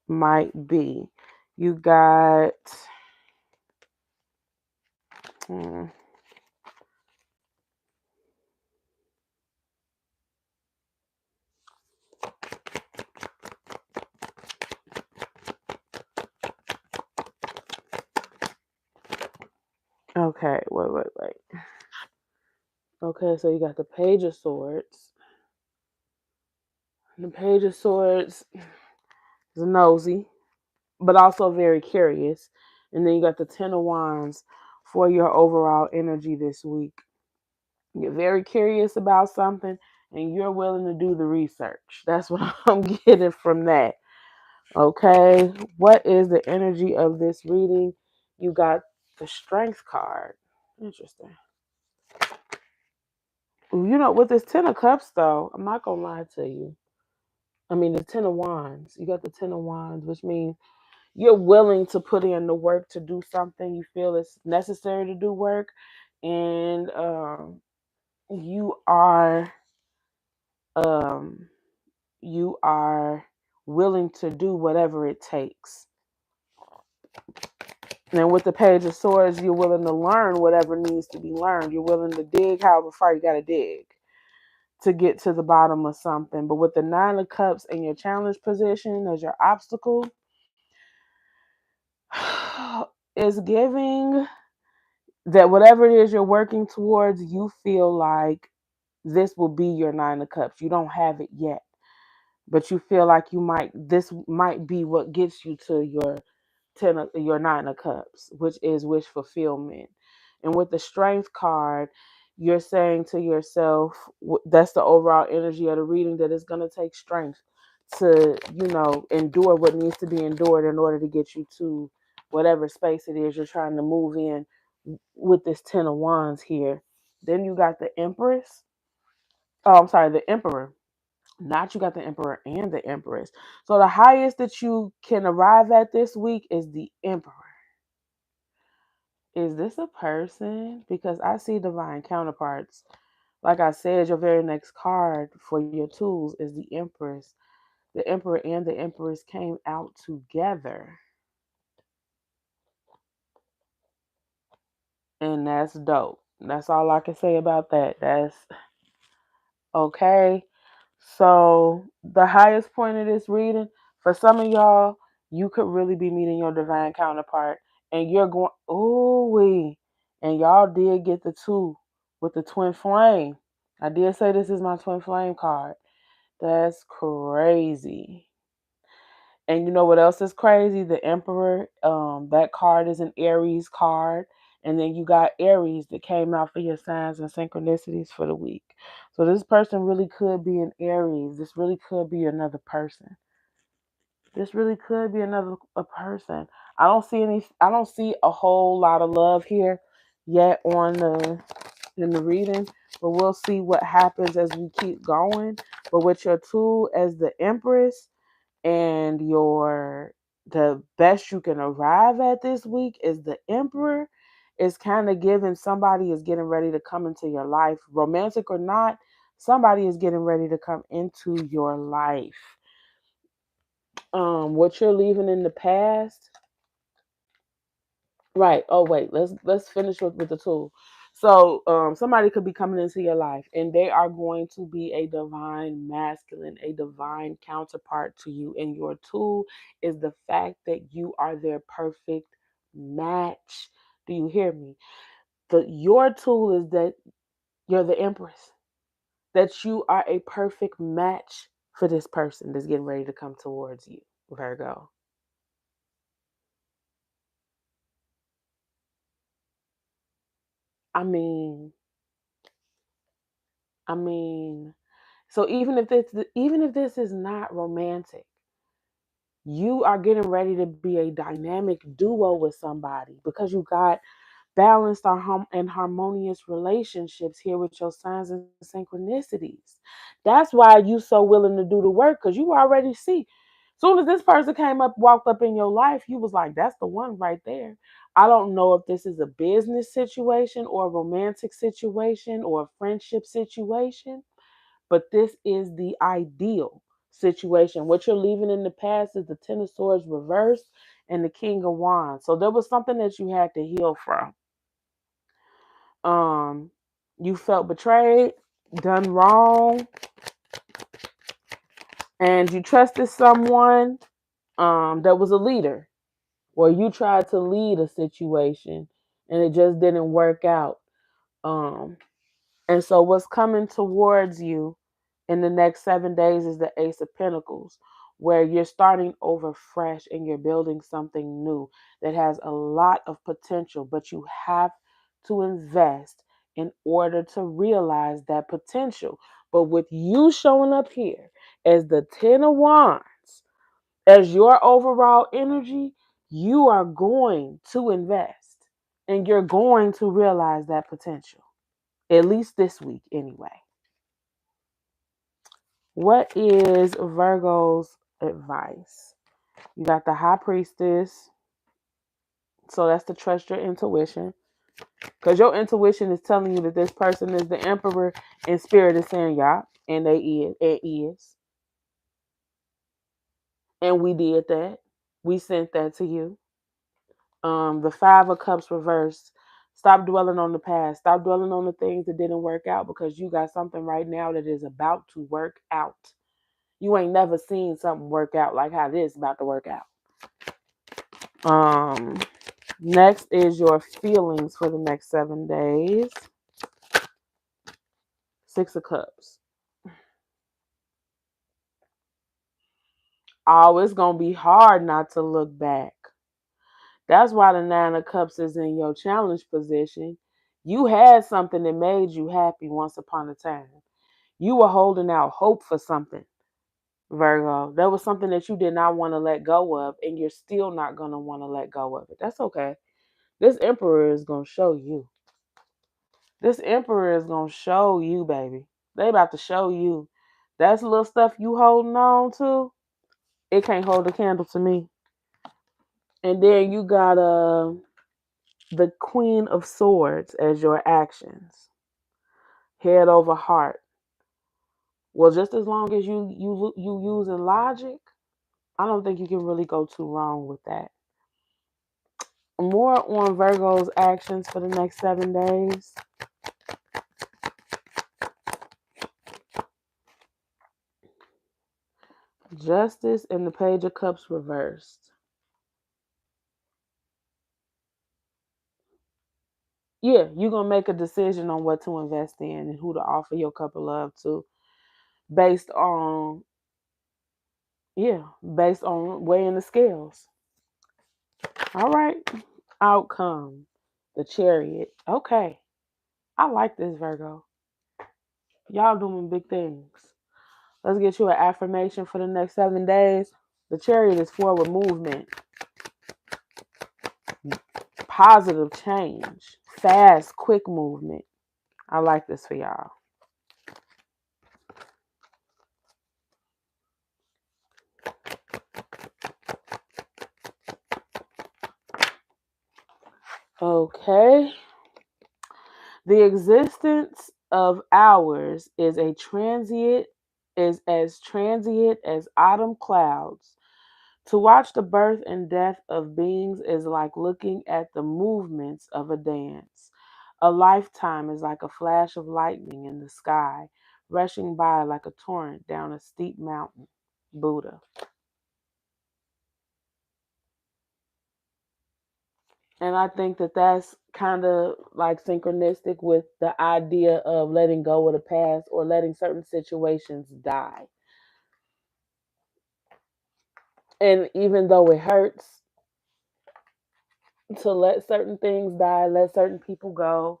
might be. You got okay, wait. Okay, so you got the Page of Swords. The Page of Swords is nosy, but also very curious. And then you got the Ten of Wands for your overall energy this week. You're very curious about something and you're willing to do the research. That's what I'm getting from that. Okay, what is the energy of this reading? You got the Strength card. Interesting. You know, with this Ten of Cups, though, I'm not going to lie to you. I mean, the Ten of Wands. You got the Ten of Wands, which means you're willing to put in the work to do something you feel is necessary to do work. And you are um, you are willing to do whatever it takes. And with the Page of Swords, you're willing to learn whatever needs to be learned. You're willing to dig however far you got to dig to get to the bottom of something. But with the Nine of Cups in your challenge position as your obstacle, is giving that whatever it is you're working towards, you feel like this will be your Nine of Cups. You don't have it yet, but you feel like this might be what gets you to your Nine of Cups, which is wish fulfillment. And with the Strength card, you're saying to yourself, that's the overall energy of the reading, that it's going to take strength to, endure what needs to be endured in order to get you to whatever space it is you're trying to move in with this Ten of Wands here. Then you got the Empress. Oh, I'm sorry, the Emperor. Not you got the Emperor and the Empress. So the highest that you can arrive at this week is the Emperor. Is this a person? Because I see divine counterparts. Like I said, your very next card for your tools is the Empress. The Emperor and the Empress came out together. And that's dope. That's all I can say about that. That's okay. So the highest point of this reading, for some of y'all, you could really be meeting your divine counterpart. And you're going, and y'all did get the 2 with the twin flame. I did say this is my twin flame card. That's crazy. And you know what else is crazy? The Emperor, that card is an Aries card. And then you got Aries that came out for your signs and synchronicities for the week. So this person really could be an Aries. This really could be another person. This really could be a person. I don't see a whole lot of love here yet in the reading, but we'll see what happens as we keep going. But with your tool as the Empress, and the best you can arrive at this week is the Emperor, is kind of giving somebody is getting ready to come into your life, romantic or not. Somebody is getting ready to come into your life. What you're leaving in the past, right? Oh wait, let's finish with the tool. So somebody could be coming into your life and they are going to be a divine masculine, a divine counterpart to you. And your tool is the fact that you are their perfect match. Do you hear me? Your tool is that you're the empress, that you are a perfect match for this person that's getting ready to come towards you, Virgo. I mean, I mean, so even if this is not romantic, you are getting ready to be a dynamic duo with somebody because you got balanced and harmonious relationships here with your signs and synchronicities. That's why you so willing to do the work, because you already see. Soon as this person walked up in your life, you was like, that's the one right there. I don't know if this is a business situation or a romantic situation or a friendship situation, but this is the ideal situation. What you're leaving in the past is the Ten of Swords reversed and the King of Wands. So there was something that you had to heal from. um you felt betrayed, done wrong, and you trusted someone that was a leader, or you tried to lead a situation and it just didn't work out. um And so, what's coming towards you in the next 7 days is the Ace of Pentacles, where you're starting over fresh and you're building something new that has a lot of potential, but you have to invest in order to realize that potential. But with you showing up here as the Ten of Wands, as your overall energy, you are going to invest and you're going to realize that potential. At least this week, anyway. What is Virgo's advice? You got the High Priestess. So that's to trust your intuition. Because your intuition is telling you that this person is the Emperor, and Spirit is saying, yeah, and they is. It is. And we did that. We sent that to you. The Five of Cups reversed. Stop dwelling on the past. Stop dwelling on the things that didn't work out, because you got something right now that is about to work out. You ain't never seen something work out like how this is about to work out. Um, Next is your feelings for the next 7 days. Six of Cups. Oh, it's gonna be hard not to look back. That's why the Nine of Cups is in your challenge position. You had something that made you happy once upon a time. You were holding out hope for something, Virgo. There was something that you did not want to let go of, and you're still not going to want to let go of it. That's okay. This Emperor is going to show you. This Emperor is going to show you, baby. They about to show you. That's little stuff you holding on to. It can't hold a candle to me. And then you got the Queen of Swords as your actions. Head over heart. Well, just as long as you using logic, I don't think you can really go too wrong with that. More on Virgo's actions for the next 7 days. Justice and the Page of Cups reversed. Yeah, you're going to make a decision on what to invest in and who to offer your cup of love to based on, based on weighing the scales. All right. Outcome. The Chariot. Okay. I like this, Virgo. Y'all doing big things. Let's get you an affirmation for the next 7 days. The Chariot is forward movement, positive change, fast, quick movement. I like this for y'all. Okay. The existence of hours is as transient as autumn clouds. To watch the birth and death of beings is like looking at the movements of a dance. A lifetime is like a flash of lightning in the sky, rushing by like a torrent down a steep mountain. Buddha. And I think that that's kind of like synchronistic with the idea of letting go of the past or letting certain situations die. And even though it hurts to let certain things die, let certain people go,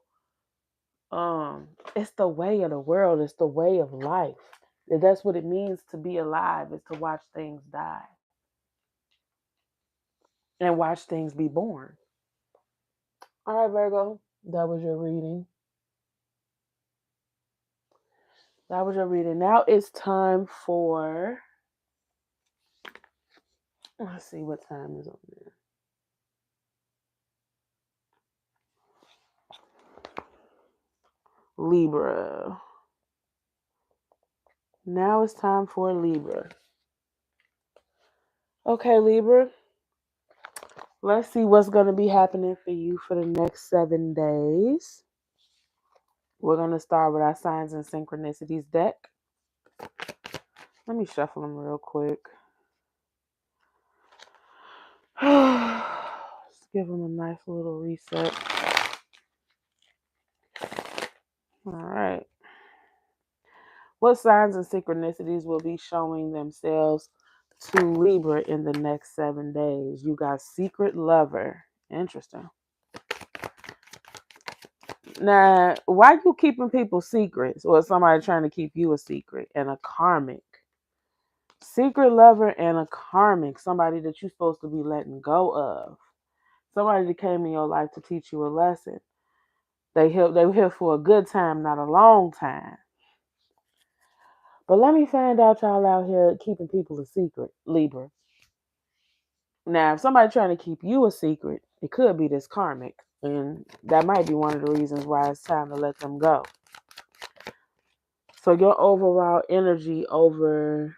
it's the way of the world, it's the way of life. That's what it means to be alive, is to watch things die and watch things be born. All right, Virgo, that was your reading. That was your reading. Now it's time for, let's see what time is on there. Libra. Now it's time for Libra. Okay, Libra. Let's see what's going to be happening for you for the next 7 days. We're going to start with our signs and synchronicities deck. Let me shuffle them real quick. Let's give them a nice little reset. All right. What signs and synchronicities will be showing themselves to Libra in the next 7 days? You got secret lover. Interesting. Now, why you keeping people secrets, or somebody trying to keep you a secret? And a karmic. Secret lover and a karmic. Somebody that you're supposed to be letting go of. Somebody that came in your life to teach you a lesson. They were here for a good time, not a long time. But let me find out y'all out here keeping people a secret, Libra. Now, if somebody trying to keep you a secret, it could be this karmic. And that might be one of the reasons why it's time to let them go. So your overall energy over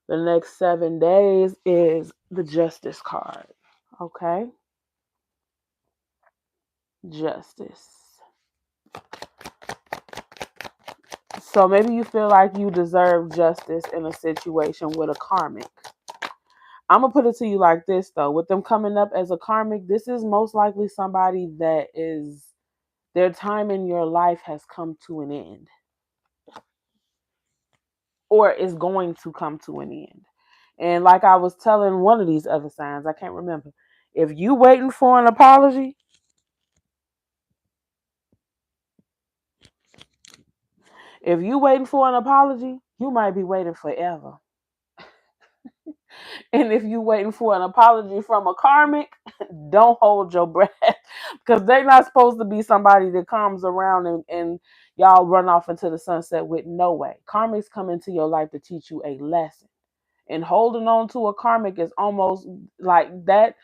the next 7 days is the Justice card. Okay? Justice. So maybe you feel like you deserve justice in a situation with a karmic. I'm going to put it to you like this, though. With them coming up as a karmic, this is most likely somebody that is, their time in your life has come to an end. Or is going to come to an end. And like I was telling one of these other signs, I can't remember. If you waiting for an apology, you might be waiting forever. And if you waiting for an apology from a karmic, don't hold your breath, because they're not supposed to be somebody that comes around and y'all run off into the sunset with no way. Karmics come into your life to teach you a lesson. And holding on to a karmic is almost like that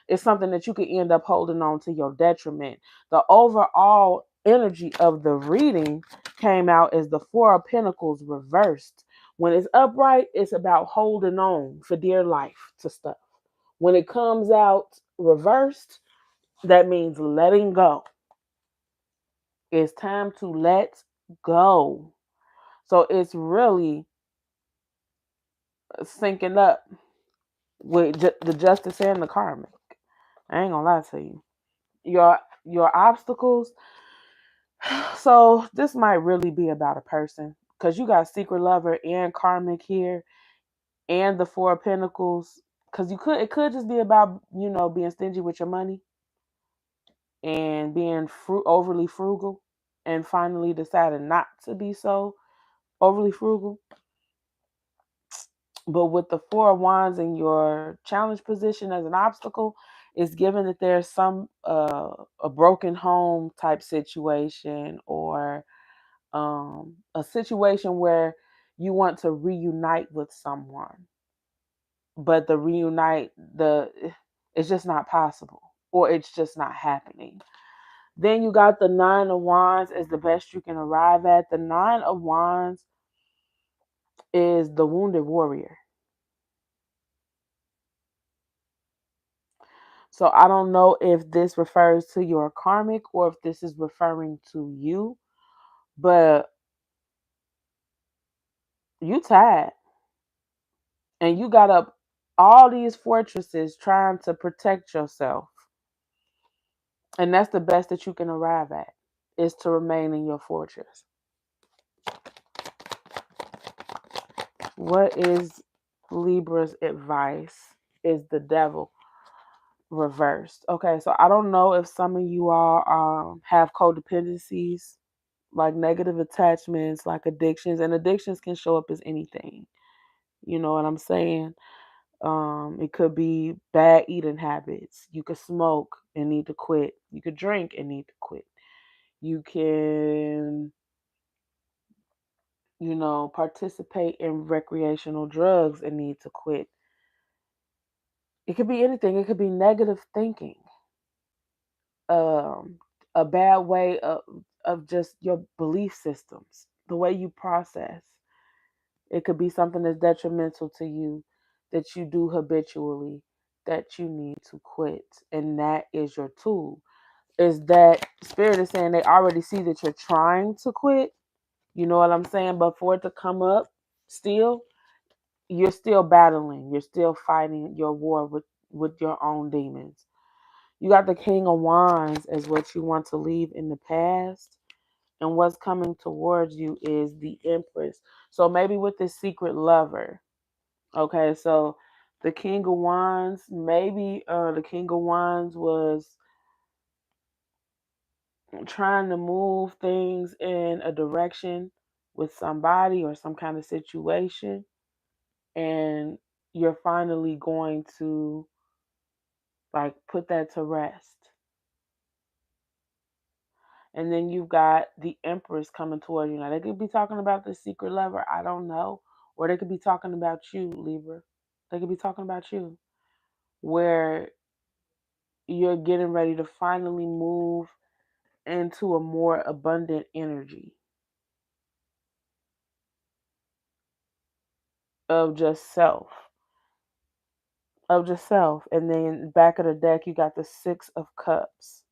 is something that you could end up holding on to your detriment. The overall energy of the reading came out as the Four of Pentacles reversed. When it's upright, it's about holding on for dear life to stuff. When it comes out reversed, that means letting go. It's time to let go. So it's really syncing up with the justice and the karmic. I ain't gonna lie to you. Your obstacles. So this might really be about a person, because you got secret lover and karmic here, and the Four of Pentacles. Because it could just be about being stingy with your money and being overly frugal, and finally decided not to be so overly frugal. But with the Four of Wands in your challenge position as an obstacle, it's given that there's some a broken home type situation, or a situation where you want to reunite with someone, but it's just not possible, or it's just not happening. Then you got the Nine of Wands as the best you can arrive at. The Nine of Wands is the wounded warrior. So I don't know if this refers to your karmic or if this is referring to you, but you tired and you got up all these fortresses trying to protect yourself. And that's the best that you can arrive at, is to remain in your fortress. What is Libra's advice? Is the devil reversed? Okay, so I don't know if some of you all have codependencies, like negative attachments, like addictions, and addictions can show up as anything. You know what I'm saying? It could be bad eating habits. You could smoke and need to quit. You could drink and need to quit. You can, participate in recreational drugs and need to quit. It could be anything. It could be negative thinking, um, a bad way of just your belief systems, the way you process. It could be something that's detrimental to you that you do habitually that you need to quit. And that is your tool. Is that spirit is saying they already see that you're trying to quit. You know what I'm saying? But for it to come up still, you're still battling. You're still fighting your war with your own demons. You got the King of Wands as what you want to leave in the past. And what's coming towards you is the Empress. So maybe with this secret lover. Okay, so the King of Wands, maybe the King of Wands was trying to move things in a direction with somebody or some kind of situation, and you're finally going to like put that to rest. And then you've got the Empress coming toward you. Now they could be talking about the secret lover, I don't know, or they could be talking about you, Libra. They could be talking about you, where you're getting ready to finally move into a more abundant energy of just self, And then back of the deck, you got the Six of Cups.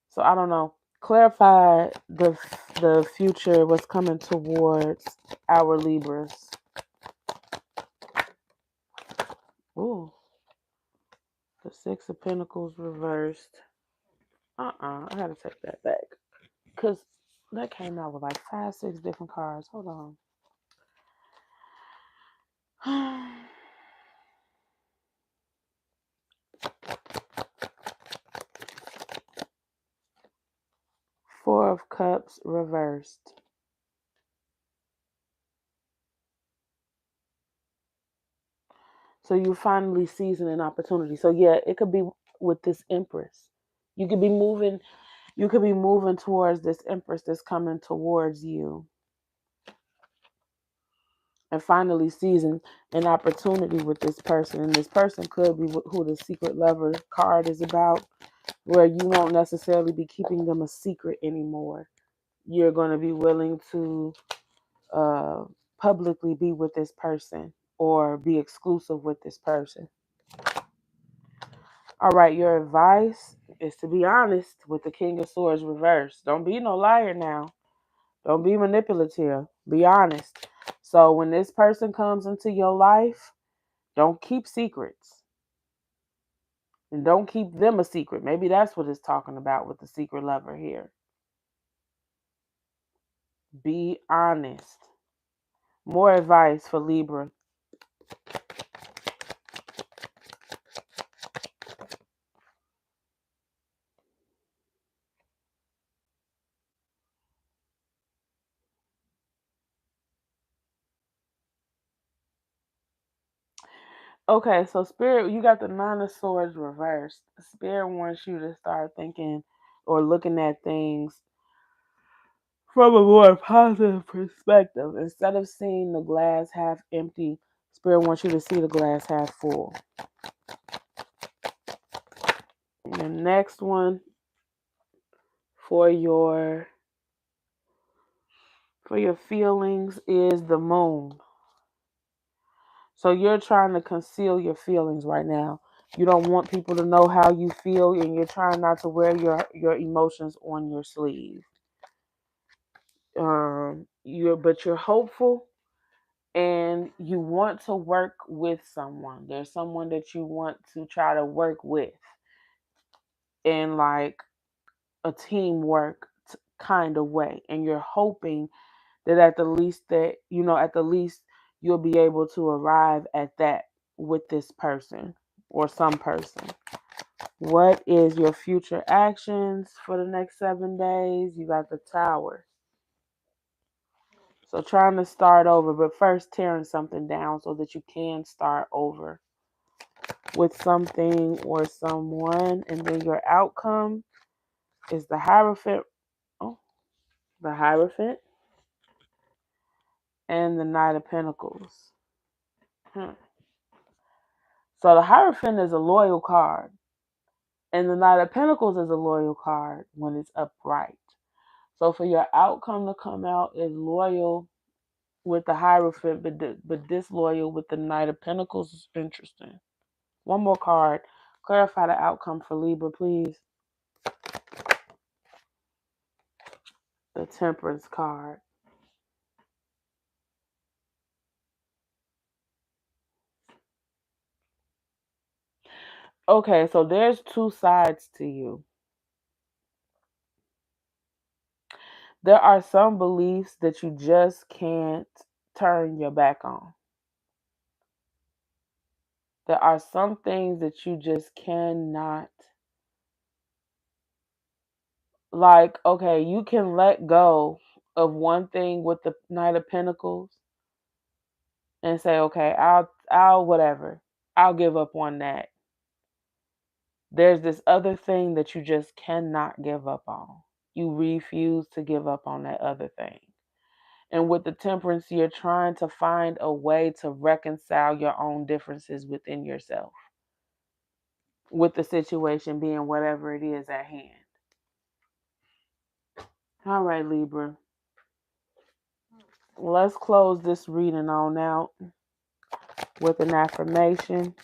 So I don't know. Clarify the future, what's coming towards our Libras. Ooh, the Six of Pentacles reversed. I gotta take that back. Because that came out with like 5, 6 different cards. Hold on. Four of Cups reversed. So you're finally seizing an opportunity. So yeah, it could be with this Empress. You could be moving towards this Empress that's coming towards you. And finally seizing an opportunity with this person. And this person could be who the secret lover card is about, where you won't necessarily be keeping them a secret anymore. You're going to be willing to publicly be with this person or be exclusive with this person. All right, your advice is to be honest with the King of Swords reversed. Don't be no liar now. Don't be manipulative. Be honest. So when this person comes into your life, don't keep secrets. And don't keep them a secret. Maybe that's what it's talking about with the secret lover here. Be honest. More advice for Libra. Okay, so Spirit, you got the Nine of Swords reversed. Spirit wants you to start thinking or looking at things from a more positive perspective. Instead of seeing the glass half empty, Spirit wants you to see the glass half full. And the next one for your feelings is the Moon. So you're trying to conceal your feelings right now. You don't want people to know how you feel, and you're trying not to wear your emotions on your sleeve. You're hopeful, and you want to work with someone. There's someone that you want to try to work with in like a teamwork kind of way, and you're hoping that at the least you'll be able to arrive at that with this person or some person. What is your future actions for the next 7 days? You got the Tower. So trying to start over, but first tearing something down so that you can start over with something or someone. And then your outcome is the Hierophant. Oh, the Hierophant and the Knight of Pentacles. So the Hierophant is a loyal card. And the Knight of Pentacles is a loyal card when it's upright. So for your outcome to come out is loyal with the Hierophant, but disloyal with the Knight of Pentacles is interesting. One more card. Clarify the outcome for Libra, please. The Temperance card. Okay, so there's two sides to you. There are some beliefs that you just can't turn your back on. There are some things that you just cannot, like, okay, you can let go of one thing with the Knight of Pentacles and say, okay, I'll whatever. I'll give up on that. There's this other thing that you just cannot give up on. You refuse to give up on that other thing. And with the Temperance, you're trying to find a way to reconcile your own differences within yourself, with the situation being whatever it is at hand. All right, Libra. Let's close this reading on out with an affirmation.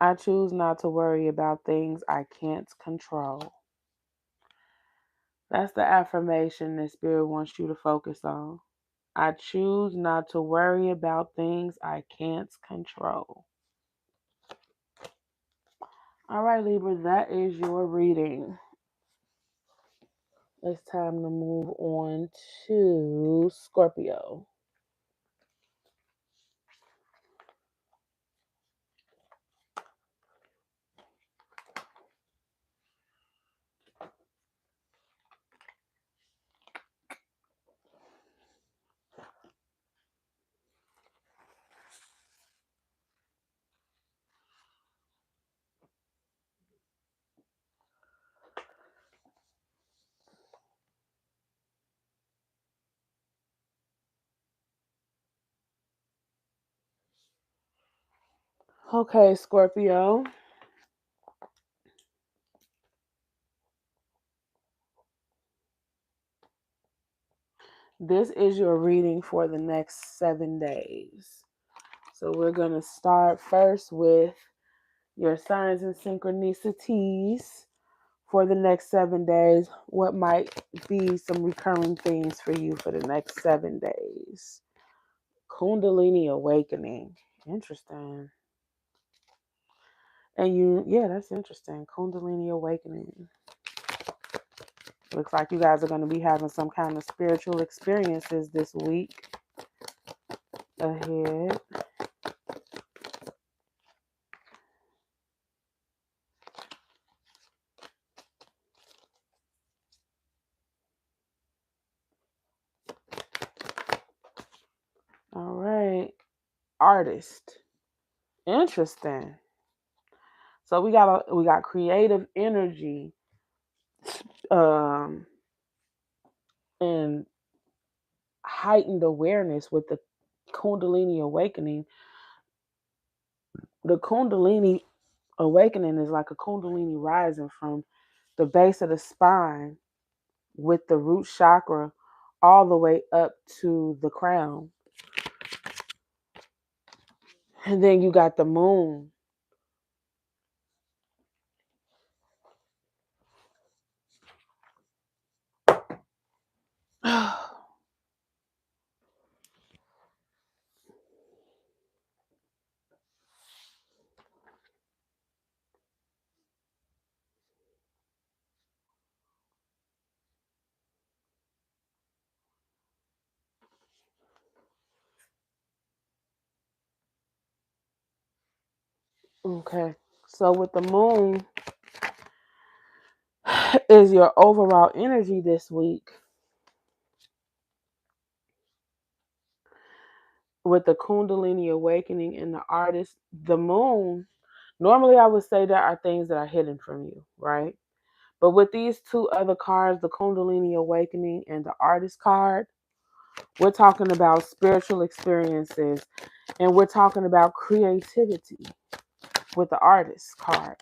I choose not to worry about things I can't control. That's the affirmation that Spirit wants you to focus on. I choose not to worry about things I can't control. All right, Libra, that is your reading. It's time to move on to Scorpio. Okay, Scorpio. This is your reading for the next 7 days. So we're going to start first with your signs and synchronicities for the next 7 days. What might be some recurring themes for you for the next 7 days? Kundalini awakening. Interesting. And that's interesting. Kundalini awakening. Looks like you guys are going to be having some kind of spiritual experiences this week ahead. All right. Artist. Interesting. So we got creative energy and heightened awareness with the Kundalini awakening. The Kundalini awakening is like a Kundalini rising from the base of the spine with the root chakra all the way up to the crown. And then you got the moon. Okay. So with the moon is your overall energy this week. With the Kundalini awakening and the artist, the moon, normally I would say there are things that are hidden from you, right? But with these two other cards, the Kundalini awakening and the artist card, we're talking about spiritual experiences and we're talking about creativity with the artist card.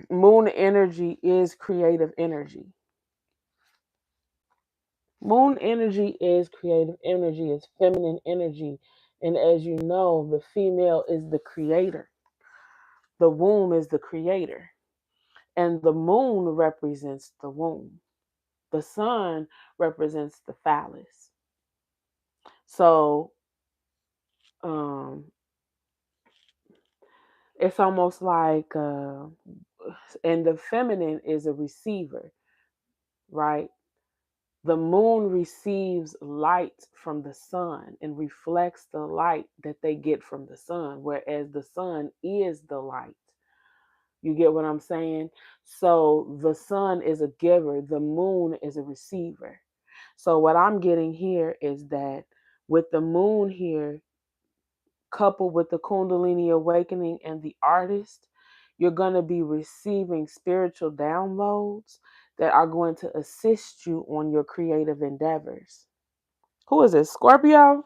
Moon energy is creative energy. Moon energy is creative energy, is feminine energy. And as you know, the female is the creator. The womb is the creator. And the moon represents the womb. The sun represents the phallus. So it's almost like, and the feminine is a receiver, right? The moon receives light from the sun and reflects the light that they get from the sun, whereas the sun is the light. You get what I'm saying? So the sun is a giver, the moon is a receiver. So what I'm getting here is that with the moon here, coupled with the Kundalini awakening and the artist, you're going to be receiving spiritual downloads that are going to assist you on your creative endeavors. Who is it? Scorpio?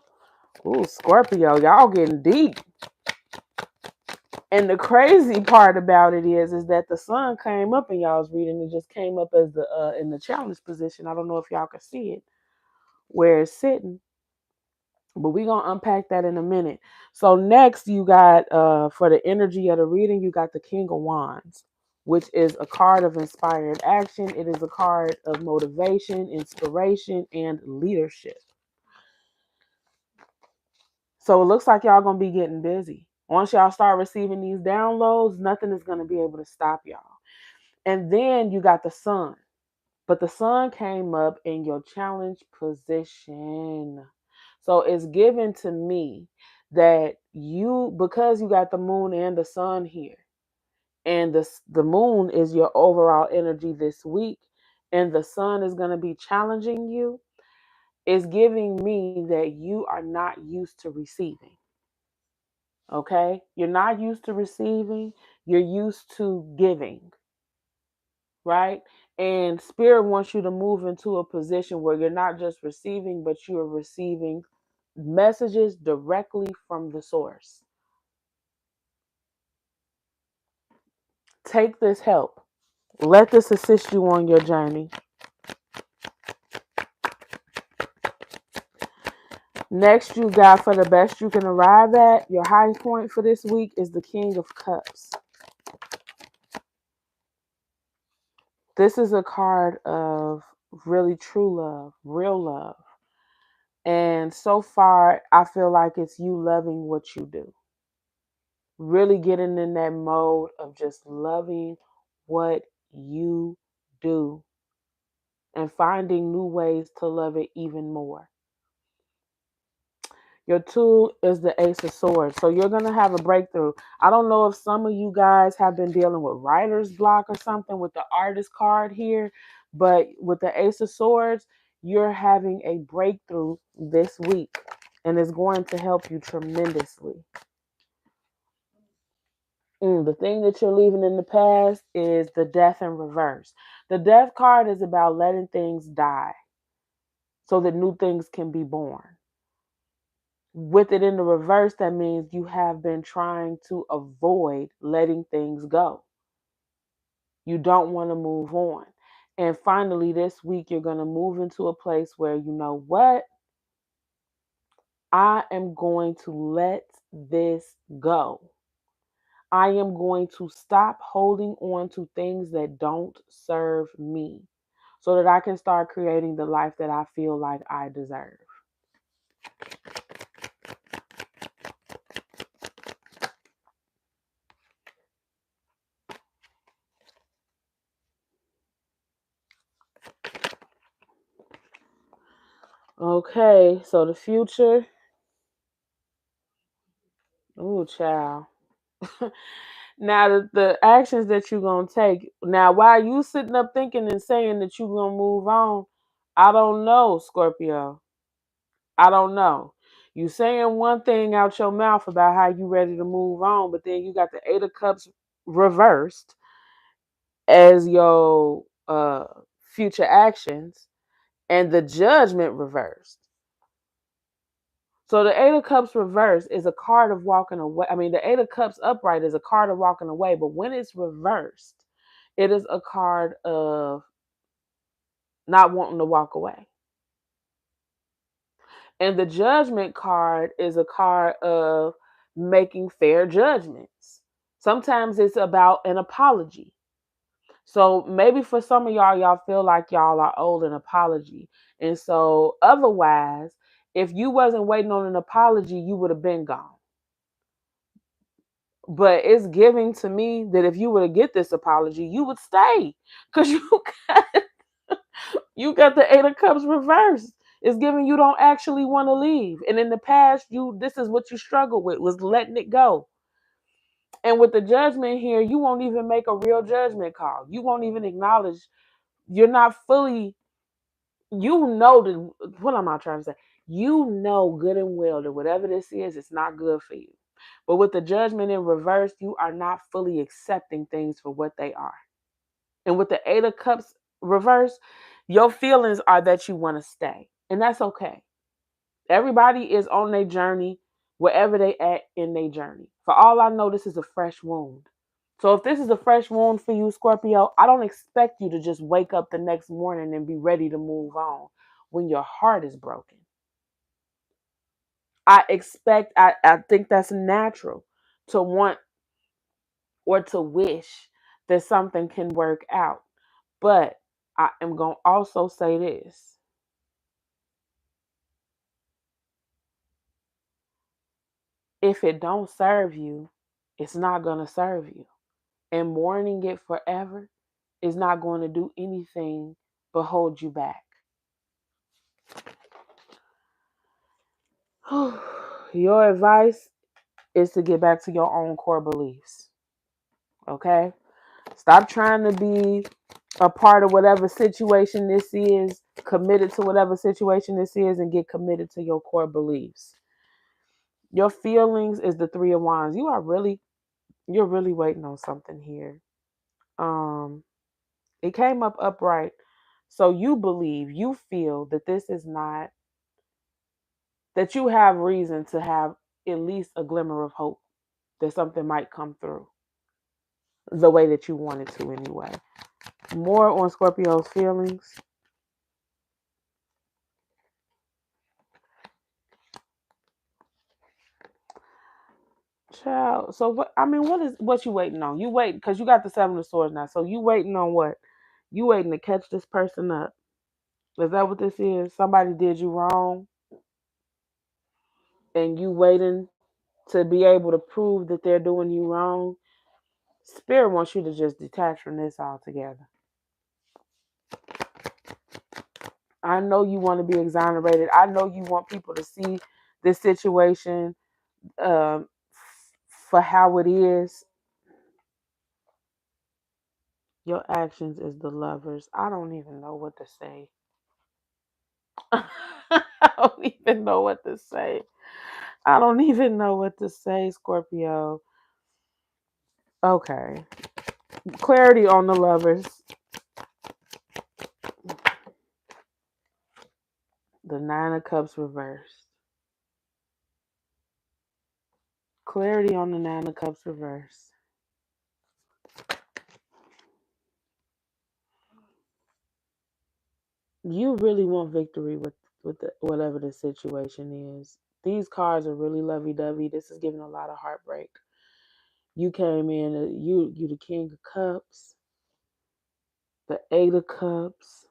Ooh, Scorpio, y'all getting deep. And the crazy part about it is that the sun came up in y'all's reading. It just came up as the in the challenge position. I don't know if y'all can see it where it's sitting, but we're gonna unpack that in a minute. So next, you got for the energy of the reading, you got the King of Wands, which is a card of inspired action. It is a card of motivation, inspiration, and leadership. So it looks like y'all gonna be getting busy. Once y'all start receiving these downloads, nothing is gonna be able to stop y'all. And then you got the sun. But the sun came up in your challenge position. So it's given to me that you, because you got the moon and the sun here, and the moon is your overall energy this week, and the sun is going to be challenging you, is giving me that you are not used to receiving. Okay? You're not used to receiving, you're used to giving. Right? And spirit wants you to move into a position where you're not just receiving, but you are receiving messages directly from the source. Take this help. Let this assist you on your journey. Next, you got for the best you can arrive at. Your high point for this week is the King of Cups. This is a card of really true love, real love. And so far, I feel like it's you loving what you do. Really getting in that mode of just loving what you do and finding new ways to love it even more. Your tool is the Ace of Swords. So you're going to have a breakthrough. I don't know if some of you guys have been dealing with writer's block or something with the artist card here, but with the Ace of Swords, you're having a breakthrough this week and it's going to help you tremendously. The thing that you're leaving in the past is the Death in reverse. The Death card is about letting things die so that new things can be born. With it in the reverse, that means you have been trying to avoid letting things go. You don't want to move on. And finally, this week, you're going to move into a place where, you know what? I am going to let this go. I am going to stop holding on to things that don't serve me so that I can start creating the life that I feel like I deserve. Okay, so the future. Ooh, child. Now, the actions that you're going to take. Now, while you sitting up thinking and saying that you're going to move on, I don't know, Scorpio. I don't know. You saying one thing out your mouth about how you ready to move on, but then you got the Eight of Cups reversed as your future actions and the Judgment reversed. So the Eight of Cups reversed is a card of walking away. I mean, the Eight of Cups upright is a card of walking away, but when it's reversed, it is a card of not wanting to walk away. And the Judgment card is a card of making fair judgments. Sometimes it's about an apology. So maybe for some of y'all feel like y'all are owed an apology. And so otherwise, if you wasn't waiting on an apology, you would have been gone. But it's giving to me that if you were to get this apology, you would stay. Because got you got the Eight of Cups reversed. It's giving you don't actually want to leave. And in the past, this is what you struggled with, was letting it go. And with the Judgment here, you won't even make a real judgment call. You won't even acknowledge. You're not fully, what am I trying to say? You know good and well that whatever this is, it's not good for you. But with the Judgment in reverse, you are not fully accepting things for what they are. And with the Eight of Cups reverse, your feelings are that you want to stay. And that's okay. Everybody is on their journey, wherever they at in their journey. For all I know, this is a fresh wound. So if this is a fresh wound for you, Scorpio, I don't expect you to just wake up the next morning and be ready to move on when your heart is broken. I think that's natural to want or to wish that something can work out. But I am going to also say this. If it don't serve you, it's not going to serve you. And mourning it forever is not going to do anything but hold you back. Your advice is to get back to your own core beliefs. Okay? Stop trying to be a part of whatever situation this is, committed to whatever situation this is, and get committed to your core beliefs. Your feelings is the Three of Wands. You're really waiting on something here. It came up upright. So you feel that this is not, that you have reason to have at least a glimmer of hope that something might come through the way that you want it to anyway. More on Scorpio's feelings. Child. So what you waiting on? You waiting because you got the Seven of Swords now. So you waiting on what? You waiting to catch this person up. Is that what this is? Somebody did you wrong and you waiting to be able to prove that they're doing you wrong. Spirit wants you to just detach from this altogether. I know you want to be exonerated. I know you want people to see this situation um, for how it is. Your actions is the Lovers. I don't even know what to say. I don't even know what to say. I don't even know what to say, Scorpio. Okay. Clarity on the Lovers. The Nine of Cups reversed. Clarity on the Nine of Cups reversed. You really want victory with whatever the situation is. These cards are really lovey-dovey. This is giving a lot of heartbreak. You came in, you the King of Cups, the Eight of Cups,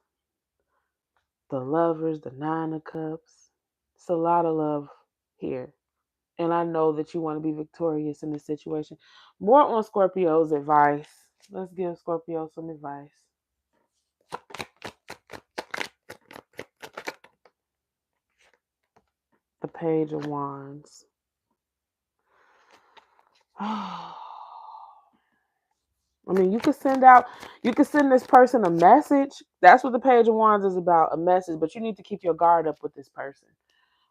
the Lovers, the Nine of Cups. It's a lot of love here. And I know that you want to be victorious in this situation. More on Scorpio's advice. Let's give Scorpio some advice. The Page of Wands. I mean, you could send this person a message. That's what the Page of Wands is about, a message. But you need to keep your guard up with this person,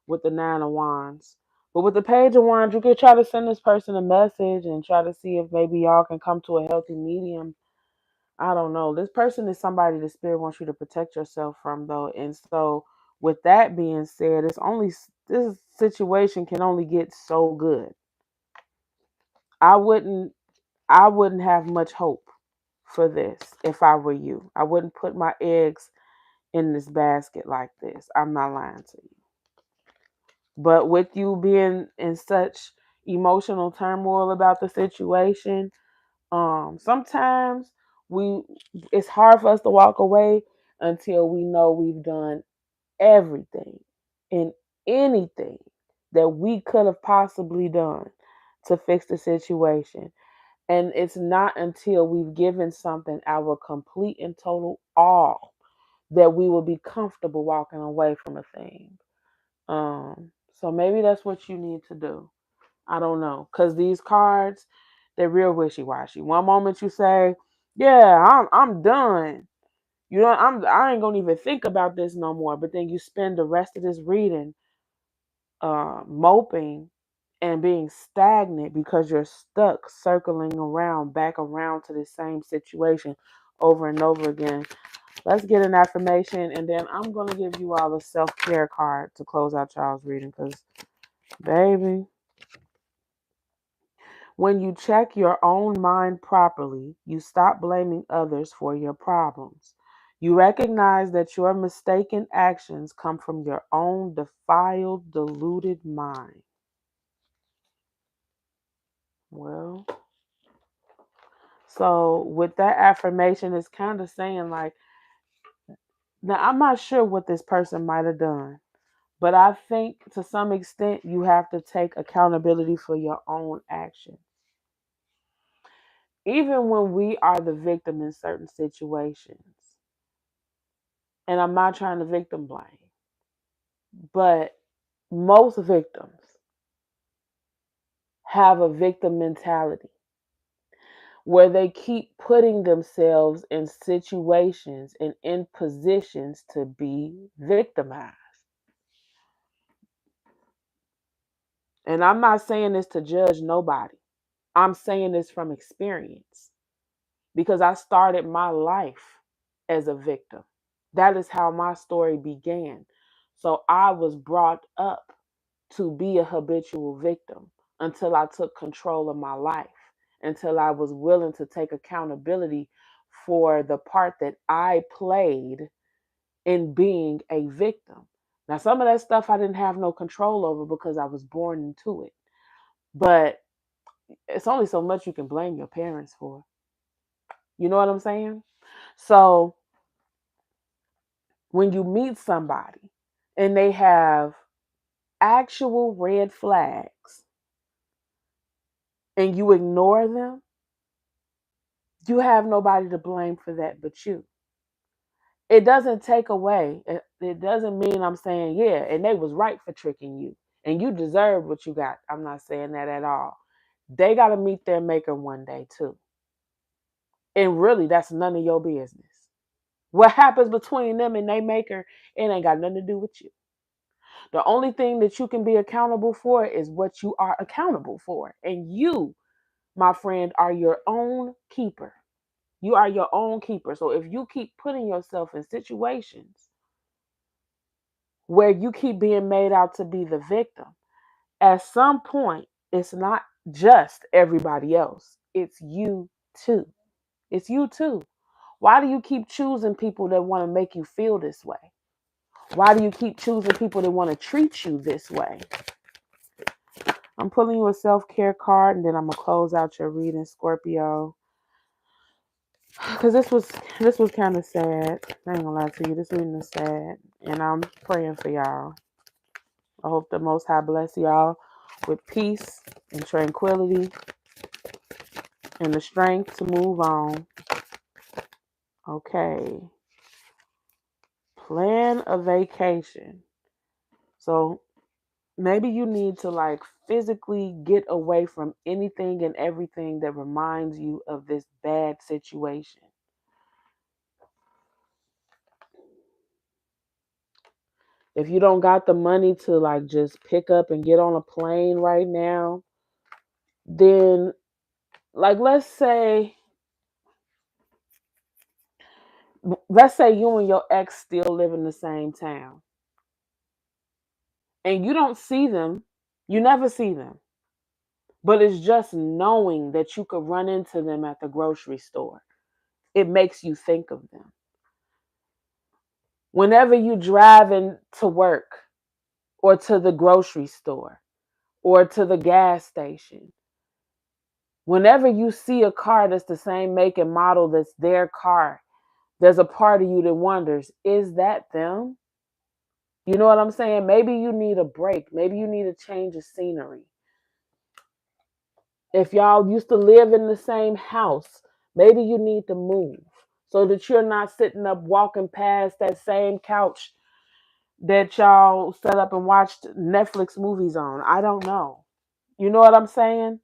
with the Nine of Wands. But with the Page of Wands, you could try to send this person a message and try to see if maybe y'all can come to a healthy medium. I don't know. This person is somebody the spirit wants you to protect yourself from, though. And so, with that being said, this situation can only get so good. I wouldn't have much hope for this if I were you. I wouldn't put my eggs in this basket like this. I'm not lying to you. But with you being in such emotional turmoil about the situation, sometimes it's hard for us to walk away until we know we've done everything and anything that we could have possibly done to fix the situation. And it's not until we've given something our complete and total all that we will be comfortable walking away from a thing. So maybe that's what you need to do. I don't know, because these cards, they're real wishy-washy. One moment you say, "Yeah, I'm done. You know, I ain't gonna even think about this no more." But then you spend the rest of this reading, moping and being stagnant because you're stuck circling around, back around to the same situation over and over again. Let's get an affirmation, and then I'm gonna give you all a self-care card to close out y'all's reading, because baby. When you check your own mind properly, you stop blaming others for your problems. You recognize that your mistaken actions come from your own defiled, deluded mind. Well, so with that affirmation, it's kind of saying like, now I'm not sure what this person might have done, but I think to some extent you have to take accountability for your own actions. Even when we are the victim in certain situations, and I'm not trying to victim blame, but most victims have a victim mentality where they keep putting themselves in situations and in positions to be victimized. And I'm not saying this to judge nobody. I'm saying this from experience because I started my life as a victim. That is how my story began. So I was brought up to be a habitual victim until I took control of my life, until I was willing to take accountability for the part that I played in being a victim. Now, some of that stuff I didn't have no control over because I was born into it. But it's only so much you can blame your parents for. You know what I'm saying? So when you meet somebody and they have actual red flags and you ignore them, you have nobody to blame for that but you. It doesn't take away, it doesn't mean I'm saying, yeah, and they was right for tricking you and you deserve what you got. I'm not saying that at all. They got to meet their maker one day too. And really, that's none of your business. What happens between them and their maker, it ain't got nothing to do with you. The only thing that you can be accountable for is what you are accountable for. And you, my friend, are your own keeper. You are your own keeper. So if you keep putting yourself in situations where you keep being made out to be the victim, at some point, it's not just everybody else. It's you too. It's you too. Why do you keep choosing people that want to make you feel this way? Why do you keep choosing people that want to treat you this way? I'm pulling you a self-care card, and then I'm going to close out your reading, Scorpio. Because this was kind of sad. I ain't gonna lie to you. This reading is sad. And I'm praying for y'all. I hope the Most High bless y'all with peace and tranquility and the strength to move on. Okay. Plan a vacation. So maybe you need to like physically get away from anything and everything that reminds you of this bad situation. If you don't got the money to like just pick up and get on a plane right now, then like let's say you and your ex still live in the same town and you don't see them, you never see them. But it's just knowing that you could run into them at the grocery store. It makes you think of them. Whenever you drive into work or to the grocery store or to the gas station, whenever you see a car that's the same make and model that's their car, there's a part of you that wonders, is that them? You know what I'm saying? Maybe you need a break. Maybe you need a change of scenery. If y'all used to live in the same house, maybe you need to move so that you're not sitting up walking past that same couch that y'all set up and watched Netflix movies on. I don't know. You know what I'm saying?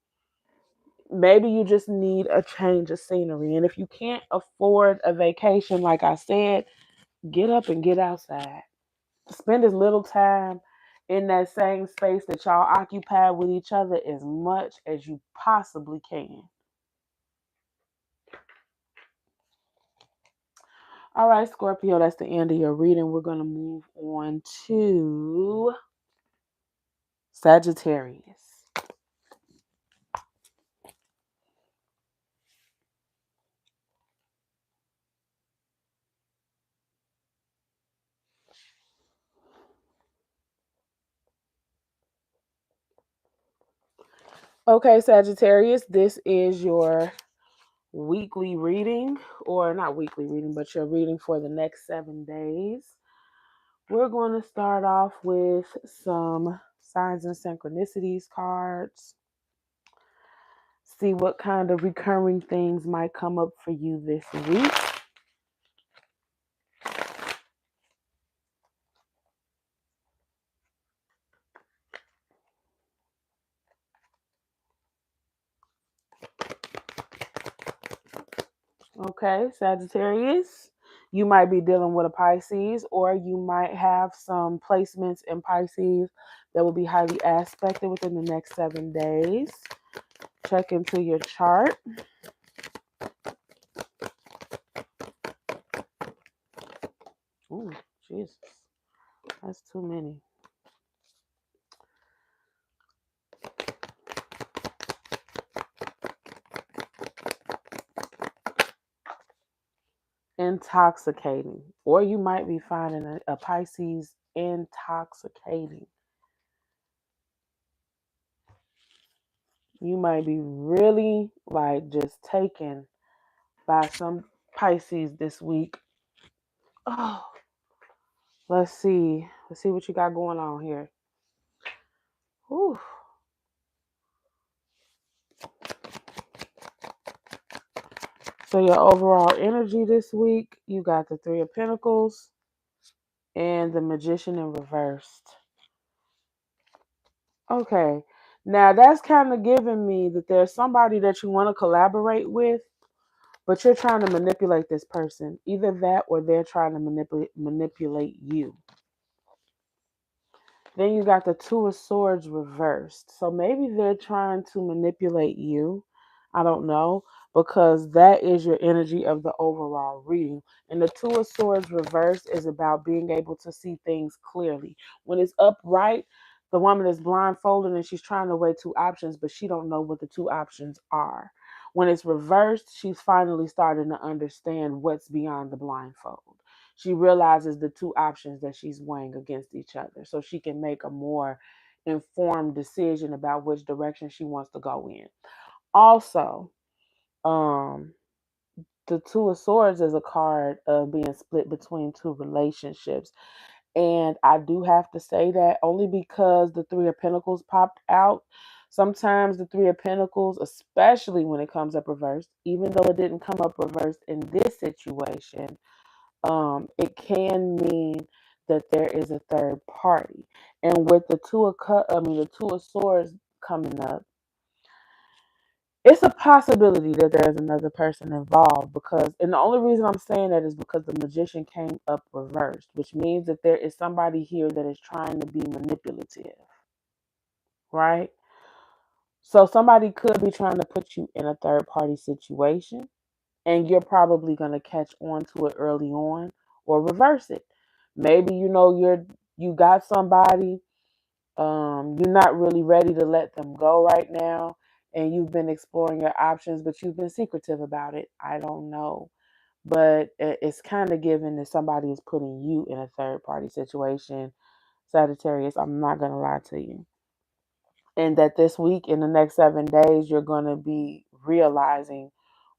Maybe you just need a change of scenery. And if you can't afford a vacation, like I said, get up and get outside. Spend as little time in that same space that y'all occupy with each other as much as you possibly can. All right, Scorpio, that's the end of your reading. We're going to move on to Sagittarius. Okay, Sagittarius, this is your weekly reading, or not weekly reading, but your reading for the next 7 days. We're going to start off with some signs and synchronicities cards. See what kind of recurring things might come up for you this week. Okay, Sagittarius, you might be dealing with a Pisces, or you might have some placements in Pisces that will be highly aspected within the next 7 days. Check into your chart. Oh, Jesus. That's too many. Intoxicating. Or you might be finding a Pisces intoxicating. You might be really like just taken by some Pisces this week. Oh, let's see. Let's see what you got going on here. Whew. So your overall energy this week, you got the Three of Pentacles and the Magician in reversed. Okay. Now that's kind of giving me that there's somebody that you want to collaborate with, but you're trying to manipulate this person. Either that or they're trying to manipulate you. Then you got the Two of Swords reversed. So maybe they're trying to manipulate you. I don't know, because that is your energy of the overall reading. And the Two of Swords reversed is about being able to see things clearly. When it's upright, the woman is blindfolded and she's trying to weigh two options, but she don't know what the two options are. When it's reversed, she's finally starting to understand what's beyond the blindfold. she realizes the two options that she's weighing against each other, so she can make a more informed decision about which direction she wants to go in. Also, um, the Two of Swords is a card of being split between two relationships. And I do have to say that only because the Three of Pentacles popped out. Sometimes the Three of Pentacles, especially when it comes up reversed, even though it didn't come up reversed in this situation, it can mean that there is a third party. And with the the Two of Swords coming up, it's a possibility that there's another person involved, because, and the only reason I'm saying that is because the Magician came up reversed, which means that there is somebody here that is trying to be manipulative, right? So somebody could be trying to put you in a third party situation, and you're probably going to catch on to it early on, or reverse it. Maybe you got somebody, you're not really ready to let them go right now, and you've been exploring your options, but you've been secretive about it. I don't know. But it's kind of given that somebody is putting you in a third party situation, Sagittarius. I'm not going to lie to you. And that this week, in the next 7 days, you're going to be realizing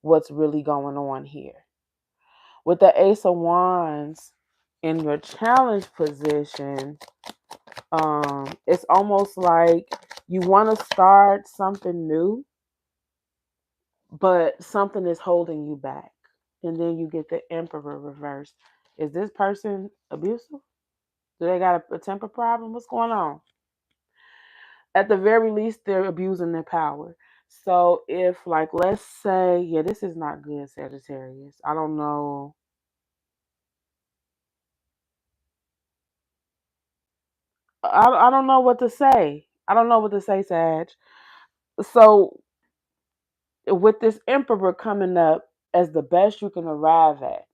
what's really going on here. With the Ace of Wands in your challenge position, it's almost like you want to start something new, but something is holding you back. And then you get the Emperor reversed. Is this person abusive? Do they got a temper problem? What's going on? At the very least, they're abusing their power. So if, like, let's say, yeah, this is not good, Sagittarius. I don't know. I don't know what to say. I don't know what to say, Sag. So with this Emperor coming up as the best you can arrive at,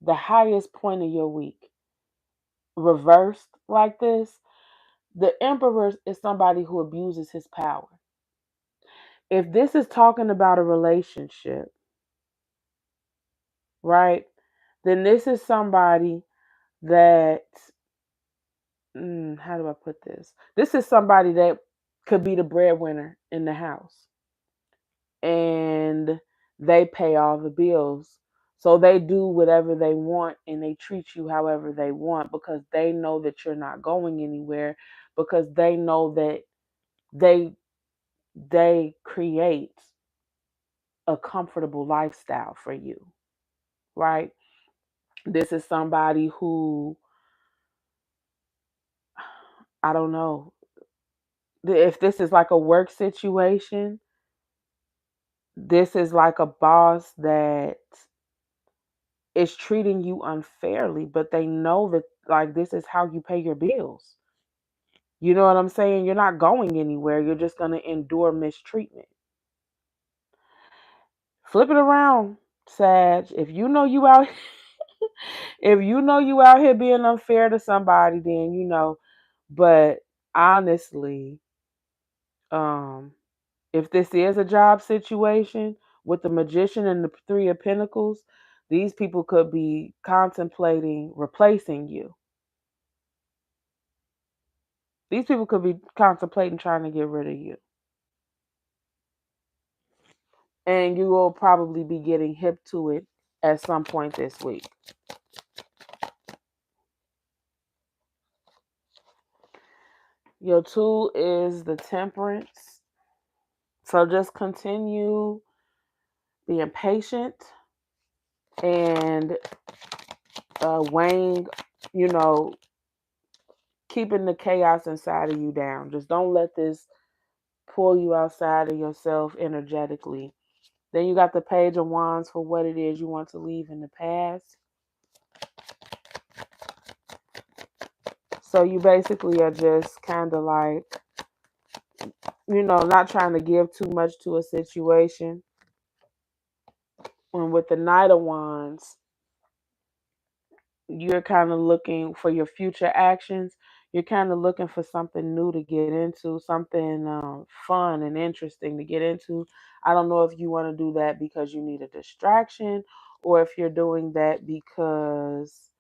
the highest point of your week, reversed like this, the Emperor is somebody who abuses his power. If this is talking about a relationship, right, then this is somebody that, how do I put this? This is somebody that could be the breadwinner in the house, and they pay all the bills. So they do whatever they want, and they treat you however they want, because they know that you're not going anywhere, because they know that they create a comfortable lifestyle for you, right? This is somebody who, I don't know, if this is like a work situation, this is like a boss that is treating you unfairly, but they know that, like, this is how you pay your bills. You know what I'm saying? You're not going anywhere. You're just going to endure mistreatment. Flip it around, Sag. If you know you out if you know you out here being unfair to somebody, then you know. But honestly, um, if this is a job situation with the Magician and the Three of Pentacles, these people could be contemplating replacing you. These people could be contemplating trying to get rid of you. And you will probably be getting hip to it at some point this week. Your tool is the Temperance. So just continue being patient and weighing, you know, keeping the chaos inside of you down. Just don't let this pull you outside of yourself energetically. Then you got the Page of Wands for what it is you want to leave in the past. So you basically are just kind of like, not trying to give too much to a situation. And with the Knight of Wands, you're kind of looking for your future actions. You're kind of looking for something new to get into, something fun and interesting to get into. I don't know if you want to do that because you need a distraction, or if you're doing that because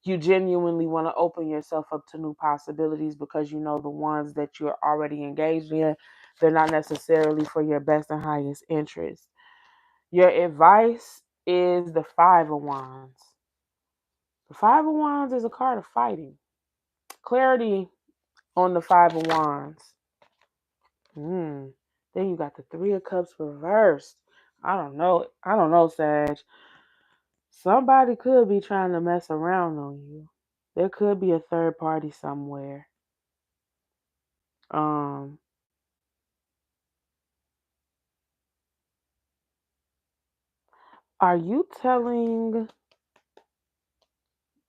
you genuinely want to open yourself up to new possibilities because you know the ones that you're already engaged in, they're not necessarily for your best and highest interest. Your advice is the Five of Wands. The Five of Wands is a card of fighting. Clarity on the Five of Wands. Then you got the Three of Cups reversed. I don't know. Sag. Somebody could be trying to mess around on you. There could be a third party somewhere. Um, are you telling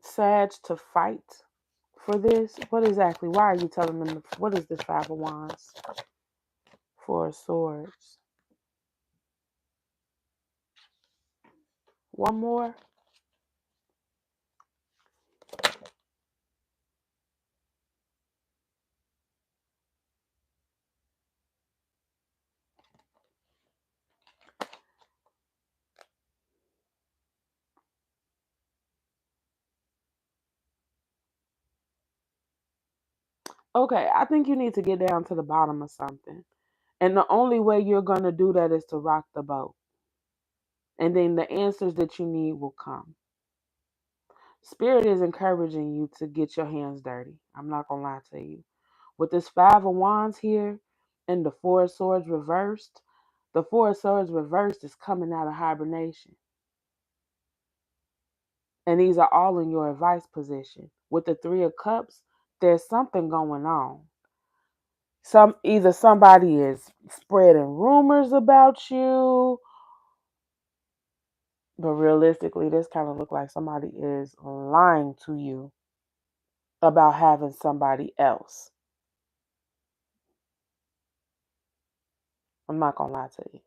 Sag to fight for this? What exactly? Why are you telling them? What is this Five of Wands? Four of Swords. One more. Okay, I think you need to get down to the bottom of something. And the only way you're going to do that is to rock the boat. And then the answers that you need will come. Spirit is encouraging you to get your hands dirty. I'm not going to lie to you. With this Five of Wands here and the Four of Swords reversed, the Four of Swords reversed is coming out of hibernation. And these are all in your advice position. With the Three of Cups, there's something going on. Either somebody is spreading rumors about you, but realistically, this kind of look like somebody is lying to you about having somebody else. I'm not gonna lie to you.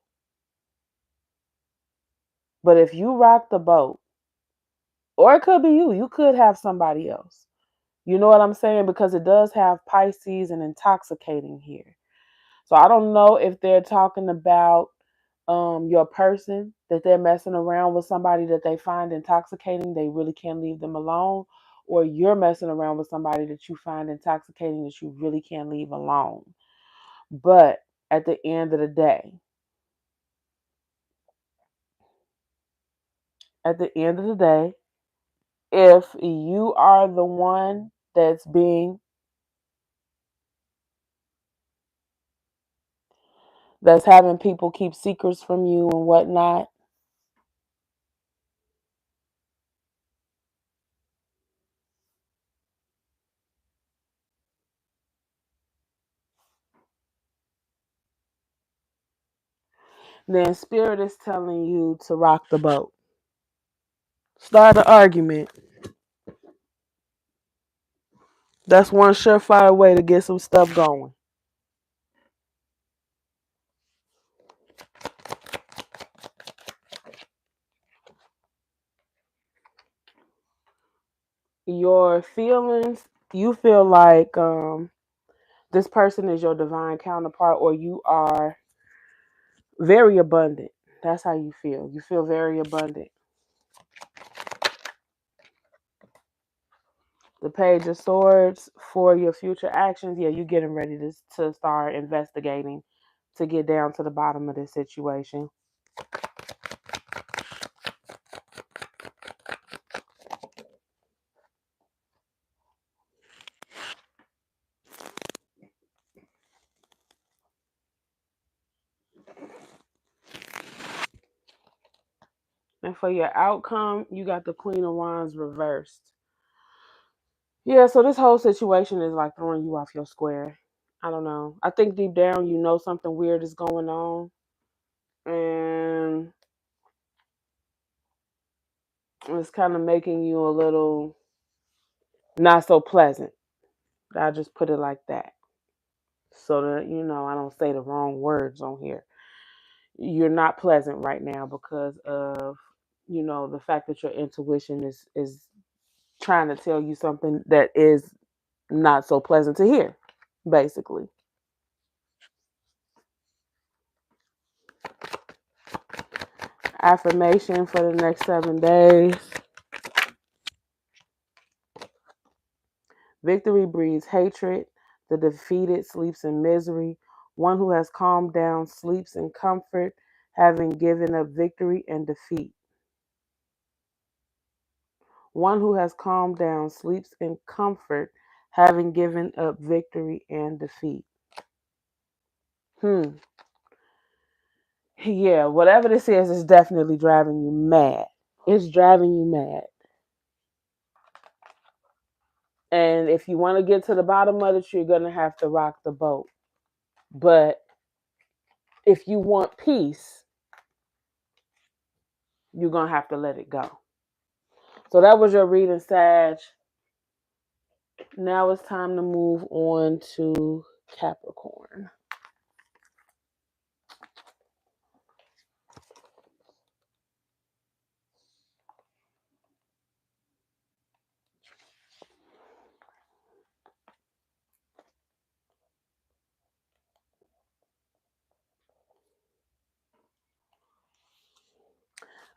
But if you rock the boat, or it could be you could have somebody else. You know what I'm saying? Because it does have Pisces and intoxicating here. So I don't know if they're talking about your person, that they're messing around with somebody that they find intoxicating, they really can't leave them alone, or you're messing around with somebody that you find intoxicating that you really can't leave alone. But at the end of the day, if you are the one that's having people keep secrets from you and whatnot, then Spirit is telling you to rock the boat. Start an argument. That's one surefire way to get some stuff going. Your feelings, you feel like this person is your divine counterpart, or you are very abundant. That's how you feel. You feel very abundant. The Page of Swords for your future actions. Yeah, you're getting ready to start investigating to get down to the bottom of this situation. And for your outcome, you got the Queen of Wands reversed. Yeah, so this whole situation is like throwing you off your square. I don't know. I think deep down you know something weird is going on. And it's kind of making you a little not so pleasant. I'll just put it like that. So that, I don't say the wrong words on here. You're not pleasant right now because of, the fact that your intuition is trying to tell you something that is not so pleasant to hear, basically. Affirmation for the next 7 days. Victory breeds hatred. The defeated sleeps in misery. One who has calmed down sleeps in comfort, having given up victory and defeat. One who has calmed down sleeps in comfort, having given up victory and defeat. Yeah, whatever this is definitely driving you mad. It's driving you mad. And if you want to get to the bottom of it, you're going to have to rock the boat. But if you want peace, you're going to have to let it go. So that was your reading, Sag. Now it's time to move on to Capricorn.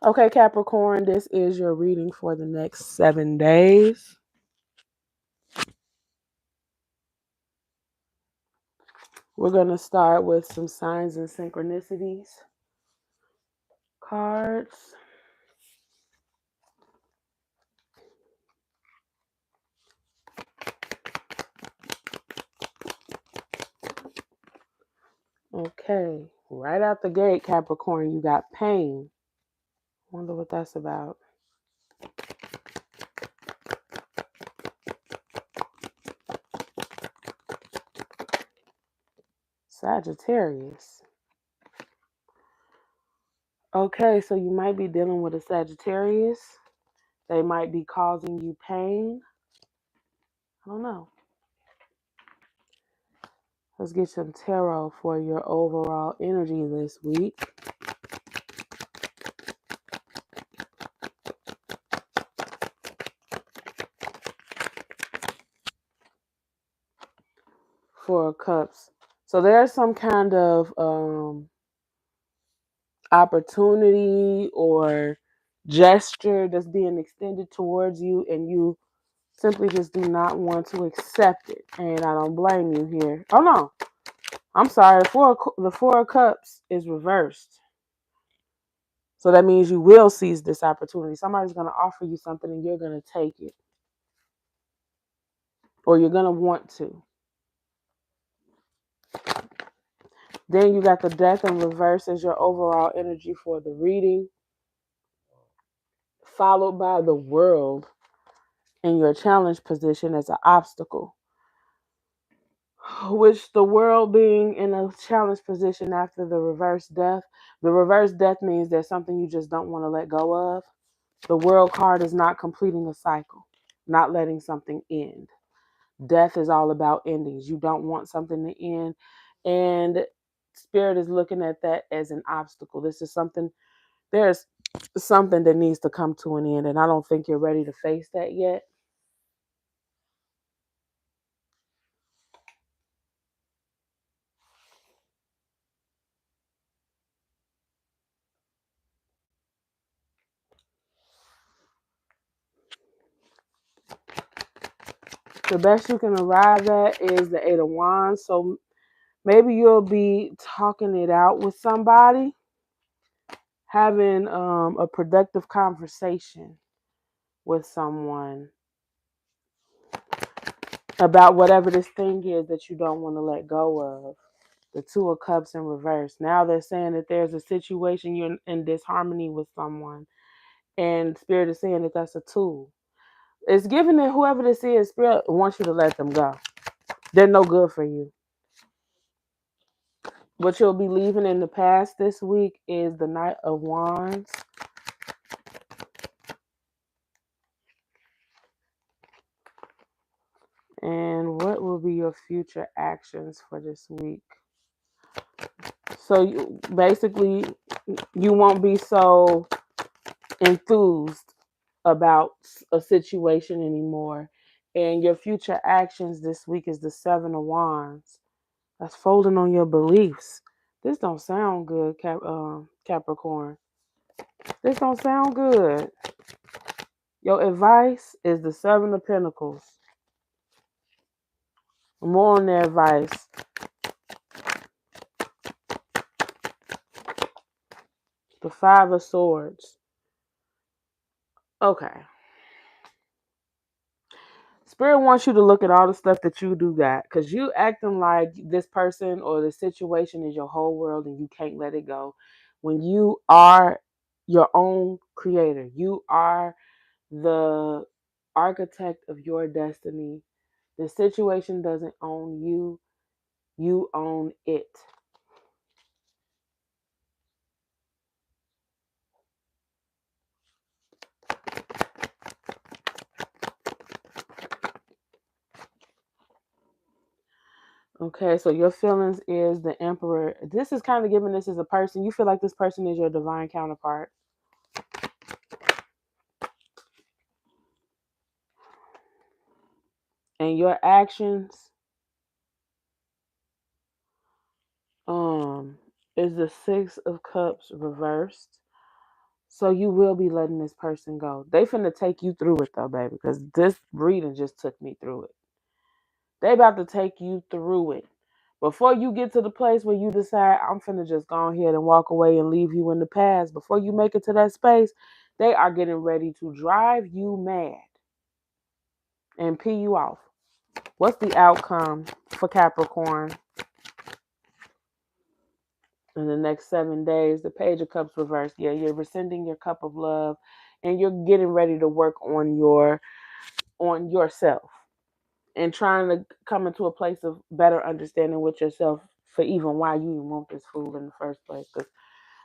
Okay, Capricorn, this is your reading for the next 7 days. We're going to start with some signs and synchronicities cards. Okay, right out the gate, Capricorn, you got pain. Wonder what that's about. Sagittarius. Okay, so you might be dealing with a Sagittarius. They might be causing you pain. I don't know. Let's get some tarot for your overall energy this week. Four of Cups. So there's some kind of opportunity or gesture that's being extended towards you, and you simply just do not want to accept it. And I don't blame you here. Oh no, I'm sorry. The Four of Cups is reversed. So that means you will seize this opportunity. Somebody's going to offer you something and you're going to take it. Or you're going to want to. Then you got the Death in reverse as your overall energy for the reading. Followed by the World in your challenge position as an obstacle. Which the World being in a challenge position after the reverse death. The reverse death means there's something you just don't want to let go of. The World card is not completing a cycle, not letting something end. Death is all about endings. You don't want something to end. And Spirit is looking at that as an obstacle. There's something that needs to come to an end. And I don't think you're ready to face that yet. The best you can arrive at is the 8 of Wands. So maybe you'll be talking it out with somebody, having a productive conversation with someone about whatever this thing is that you don't want to let go of. The Two of Cups in reverse. Now they're saying that there's a situation you're in disharmony with someone, and Spirit is saying that that's a tool. It's giving that whoever this is, Spirit wants you to let them go. They're no good for you. What you'll be leaving in the past this week is the Knight of Wands. And what will be your future actions for this week? So basically, you won't be so enthused about a situation anymore. And your future actions this week is the 7 of Wands. That's folding on your beliefs. This don't sound good, Capricorn. This don't sound good. Your advice is the Seven of Pentacles. More on their advice. The Five of Swords. Okay. Spirit wants you to look at all the stuff that you do got. Because you acting like this person or the situation is your whole world and you can't let it go. When you are your own creator. You are the architect of your destiny. The situation doesn't own you. You own it. Okay, so your feelings is the Emperor. This is kind of giving this as a person. You feel like this person is your divine counterpart. And your actions is the Six of Cups reversed. So you will be letting this person go. They finna take you through it though, baby, because this reading just took me through it. They about to take you through it. Before you get to the place where you decide, I'm finna just go ahead and walk away and leave you in the past. Before you make it to that space, they are getting ready to drive you mad and pee you off. What's the outcome for Capricorn in the next 7 days? The Page of Cups reversed. Yeah, you're rescinding your cup of love and you're getting ready to work on yourself and trying to come into a place of better understanding with yourself for even why you even want this fool in the first place. Because,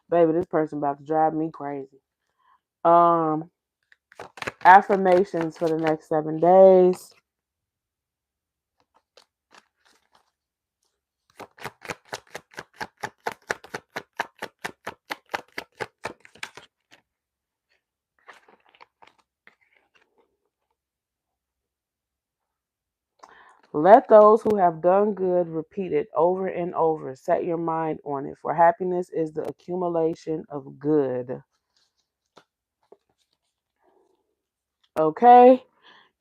baby, this person about to drive me crazy. Affirmations for the next 7 days. Let those who have done good repeat it over and over. Set your mind on it. For happiness is the accumulation of good. Okay?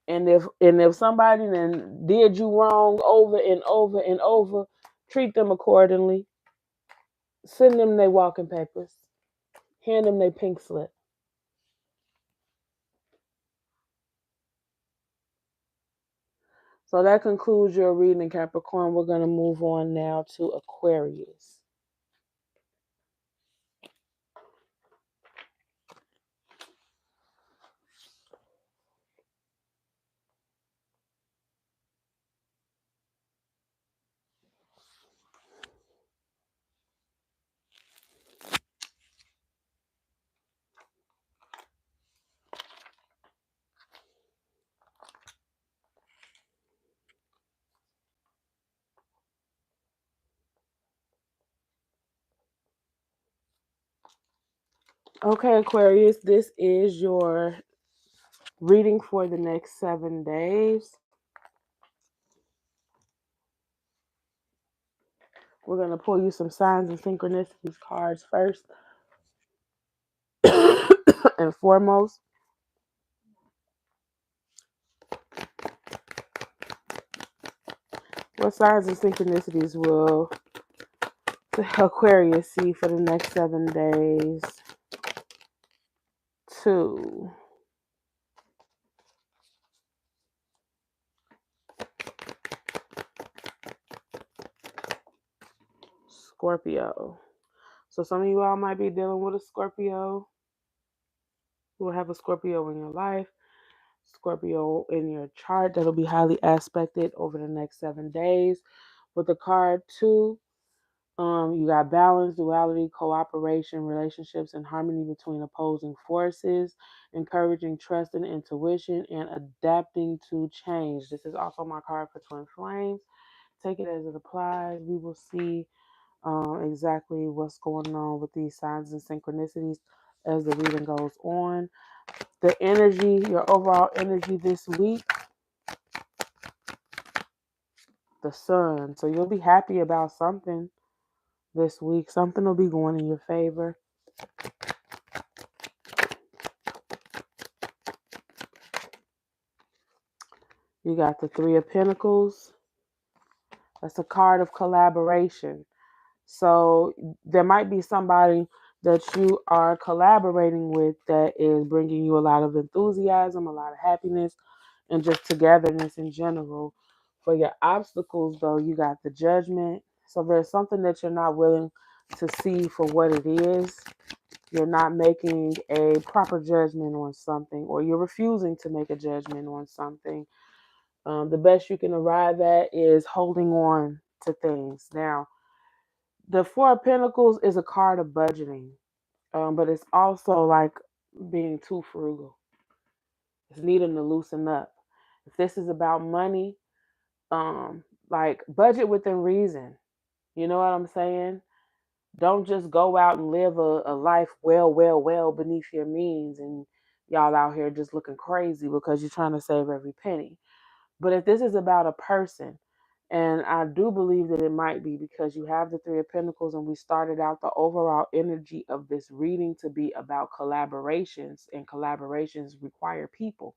And if somebody then did you wrong over and over and over, treat them accordingly. Send them their walking papers. Hand them their pink slip. So that concludes your reading, Capricorn. We're going to move on now to Aquarius. Okay, Aquarius, this is your reading for the next 7 days. We're going to pull you some signs and synchronicities cards first and foremost. What signs and synchronicities will the Aquarius see for the next 7 days? 2. Scorpio. So some of you all might be dealing with a Scorpio. You will have a Scorpio in your life. Scorpio in your chart that'll be highly aspected over the next 7 days. With the card 2, you got balance, duality, cooperation, relationships, and harmony between opposing forces, encouraging trust and intuition, and adapting to change. This is also my card for Twin Flames. Take it as it applies. We will see exactly what's going on with these signs and synchronicities as the reading goes on. The energy, your overall energy this week, the Sun. So you'll be happy about something this week. Something will be going in your favor. You got the Three of Pentacles. That's a card of collaboration. So there might be somebody that you are collaborating with that is bringing you a lot of enthusiasm, a lot of happiness, and just togetherness in general. For your obstacles, though, you got the Judgment. So there's something that you're not willing to see for what it is. You're not making a proper judgment on something, or you're refusing to make a judgment on something. The best you can arrive at is holding on to things. Now, the Four of Pentacles is a card of budgeting, but it's also like being too frugal. It's needing to loosen up. If this is about money, like budget within reason. You know what I'm saying? Don't just go out and live a life well beneath your means, and y'all out here just looking crazy because you're trying to save every penny. But if this is about a person, and I do believe that it might be because you have the Three of Pentacles, and we started out the overall energy of this reading to be about collaborations, and collaborations require people.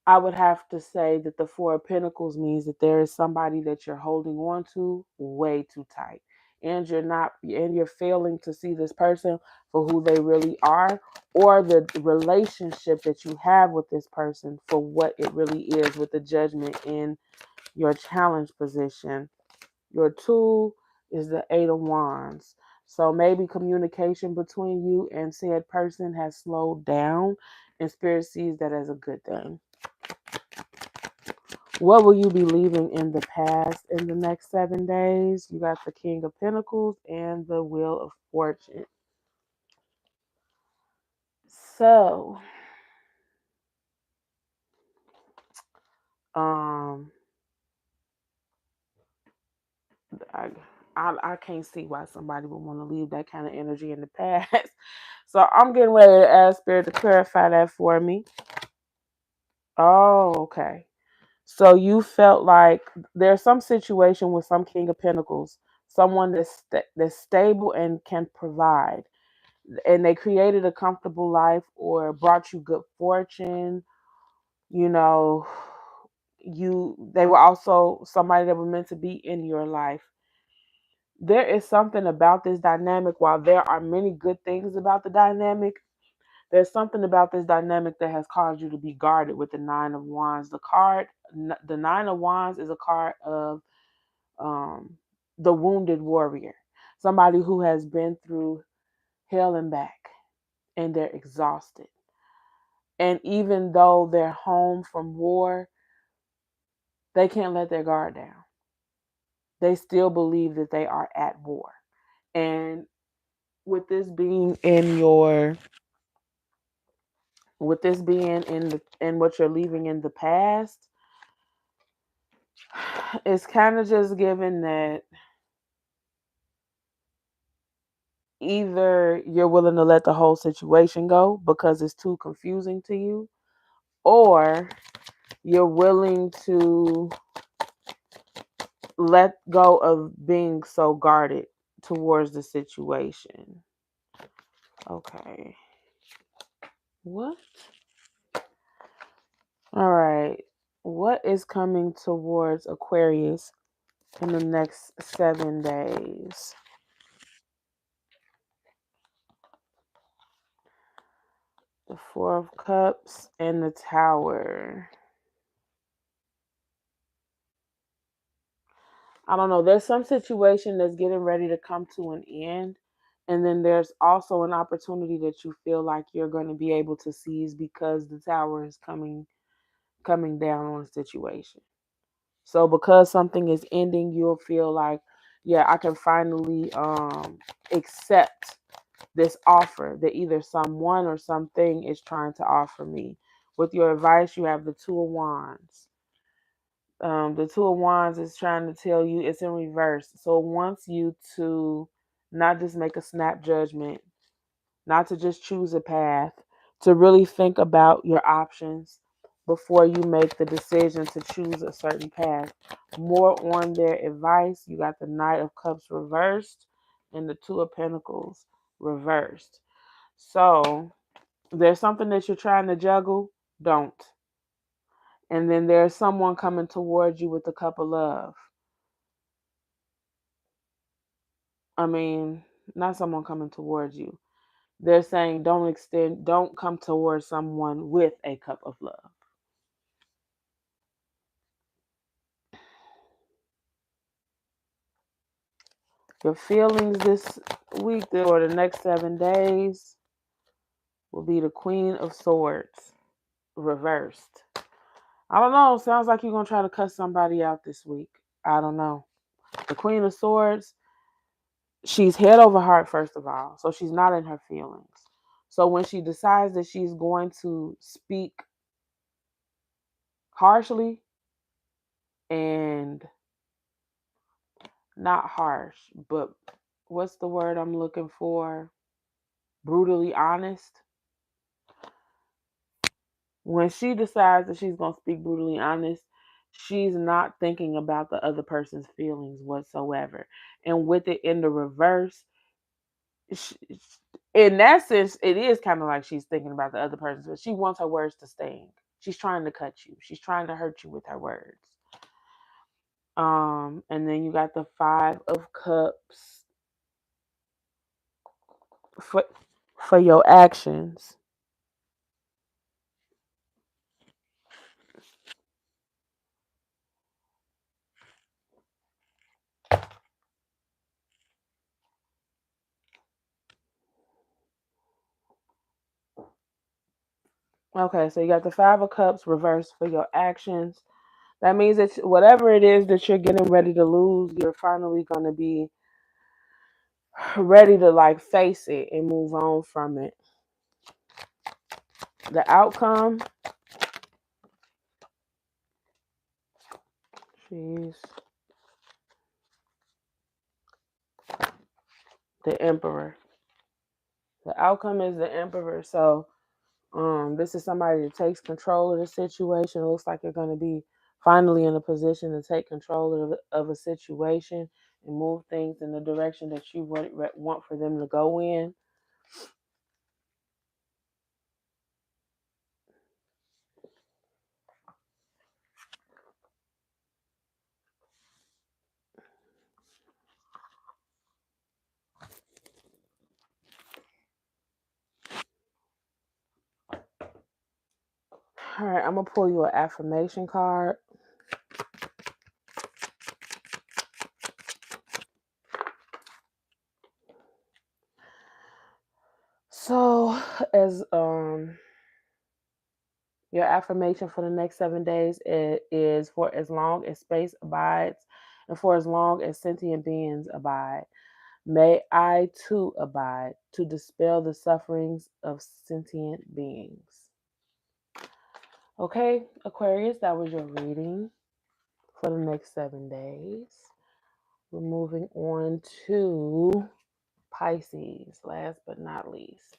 I would have to say that the Four of Pentacles means that there is somebody that you're holding on to way too tight. And you're failing to see this person for who they really are, or the relationship that you have with this person for what it really is, with the Judgment in your challenge position. Your tool is the Eight of Wands. So maybe communication between you and said person has slowed down, and Spirit sees that as a good thing. What will you be leaving in the past in the next 7 days? You got the King of Pentacles and the Wheel of Fortune. So, um, I, I can't see why somebody would want to leave that kind of energy in the past. So I'm getting ready to ask Spirit to clarify that for me. Oh, okay. So you felt like there's some situation with some King of Pentacles, someone that's stable and can provide, and they created a comfortable life or brought you good fortune. You know, they were also somebody that was meant to be in your life. There is something about this dynamic. While there are many good things about the dynamic, there's something about this dynamic that has caused you to be guarded with the Nine of Wands. The Nine of Wands is a card of um, the wounded warrior, somebody who has been through hell and back, and they're exhausted. And even though they're home from war, they can't let their guard down. They still believe that they are at war. And with this being in your with this being in what you're leaving in the past, it's kind of just given that either you're willing to let the whole situation go because it's too confusing to you, or you're willing to let go of being so guarded towards the situation. Okay. What? All right. What is coming towards Aquarius in the next 7 days? The Four of Cups and the Tower. I don't know. There's some situation that's getting ready to come to an end. And then there's also an opportunity that you feel like you're going to be able to seize because the Tower is coming down on a situation. So because something is ending, you'll feel like, yeah, I can finally accept this offer that either someone or something is trying to offer me. With your advice, you have the Two of Wands. The Two of Wands is trying to tell you it's in reverse. So it wants you to not just make a snap judgment, not to just choose a path, to really think about your options before you make the decision to choose a certain path. More on their advice, you got the Knight of Cups reversed and the Two of Pentacles reversed. So there's something that you're trying to juggle. Don't. And then there's someone coming towards you with the cup of love. I mean, not someone coming towards you. They're saying don't come towards someone with a cup of love. Your feelings this week or the next 7 days will be the Queen of Swords reversed. I don't know. Sounds like you're going to try to cuss somebody out this week. I don't know. The Queen of Swords, she's head over heart, first of all. So she's not in her feelings. So when she decides that she's going to speak harshly and not harsh, but what's the word I'm looking for? Brutally honest. When she decides that she's going to speak brutally honest, she's not thinking about the other person's feelings whatsoever. And with it in the reverse, in that sense, it is kind of like she's thinking about the other person, but she wants her words to sting. She's trying to cut you. She's trying to hurt you with her words. And then you got the 5 of Cups for your actions. Okay, so you got the 5 of Cups reversed for your actions. That means that whatever it is that you're getting ready to lose, you're finally going to be ready to like face it and move on from it. The outcome, jeez, the Emperor. The outcome is the Emperor. So this is somebody that takes control of the situation. It looks like you're going to be finally in a position to take control of a situation and move things in the direction that you want for them to go in. All right, I'm going to pull you an affirmation card. So, as your affirmation for the next 7 days is for as long as space abides and for as long as sentient beings abide. May I too abide to dispel the sufferings of sentient beings. Okay, Aquarius, that was your reading for the next 7 days. We're moving on to Pisces, last but not least.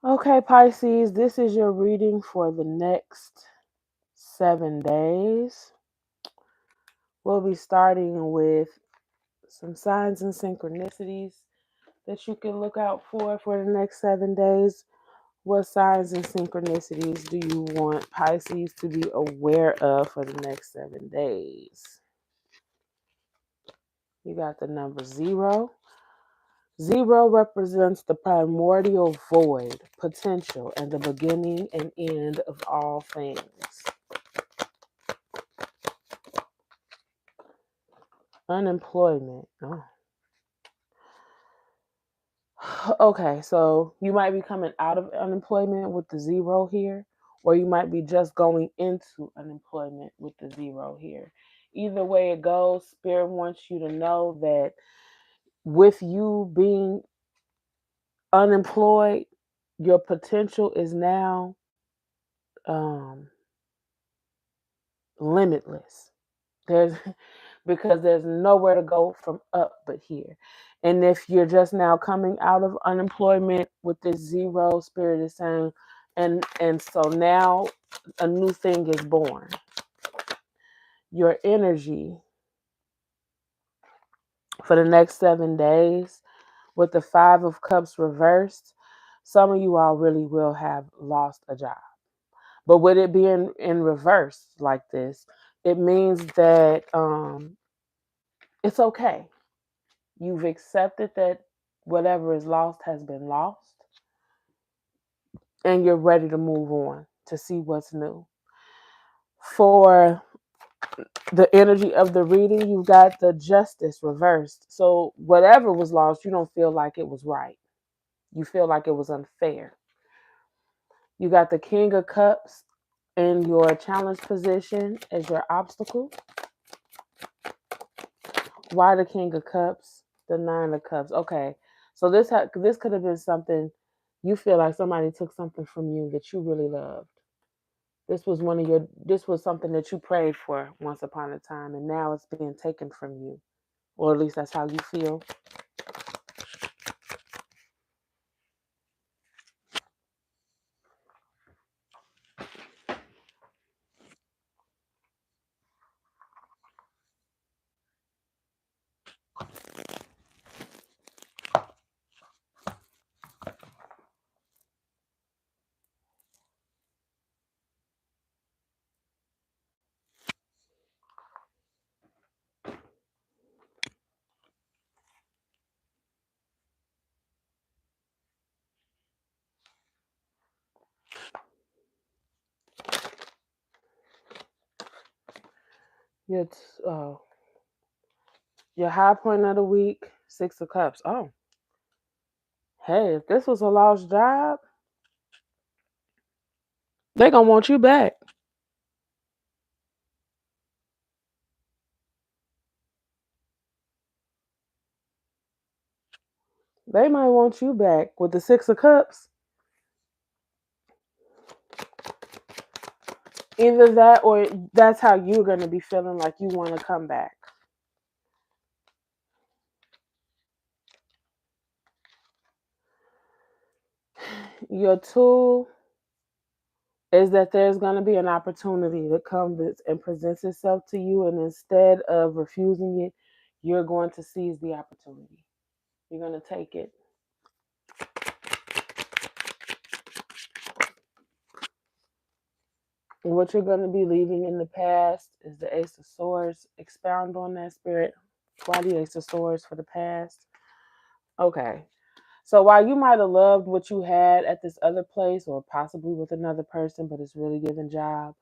Okay, Pisces, this is your reading for the next 7 days. We'll be starting with some signs and synchronicities that you can look out for the next 7 days. What signs and synchronicities do you want Pisces to be aware of for the next 7 days? You got the number 0. 0 represents the primordial void, potential, and the beginning and end of all things. Unemployment. Oh. Okay, so you might be coming out of unemployment with the 0 here, or you might be just going into unemployment with the 0 here. Either way it goes, Spirit wants you to know that with you being unemployed, your potential is now um, limitless. There's because there's nowhere to go from up but here. And if you're just now coming out of unemployment with this zero, spirit is saying, and so now a new thing is born. Your energy for the next 7 days with the 5 of Cups reversed, some of you all really will have lost a job. But with it being in reverse like this, it means that it's okay. You've accepted that whatever is lost has been lost, and you're ready to move on to see what's new. For the energy of the reading, you've got the Justice reversed. So whatever was lost, you don't feel like it was right. You feel like it was unfair. You got the King of Cups in your challenge position as your obstacle. Why the King of Cups? The Nine of Cups. Okay, so this could have been something you feel like somebody took something from you that you really loved. This was something that you prayed for once upon a time, and now it's being taken from you, or at least that's how you feel. Your your high point of the week, 6 of Cups. Oh, hey, if this was a lost job, they gonna want you back. They might want you back with the 6 of Cups. Either that or that's how you're going to be feeling like you want to come back. Your tool is that there's going to be an opportunity that comes and presents itself to you, and instead of refusing it, you're going to seize the opportunity. You're going to take it. And what you're going to be leaving in the past is the Ace of Swords. Expound on that, Spirit. Why the Ace of Swords for the past? Okay. So while you might have loved what you had at this other place or possibly with another person, but it's really giving job,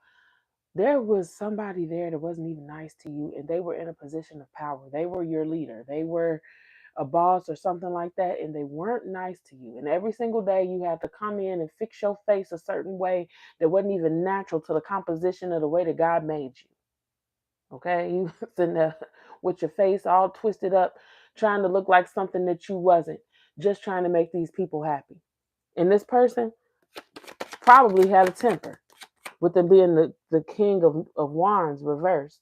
there was somebody there that wasn't even nice to you, and they were in a position of power. They were your leader. They were a boss or something like that, and they weren't nice to you. And every single day you had to come in and fix your face a certain way that wasn't even natural to the composition of the way that God made you. Okay? You was in there with your face all twisted up, trying to look like something that you wasn't, just trying to make these people happy. And this person probably had a temper, with them being the King of Wands reversed.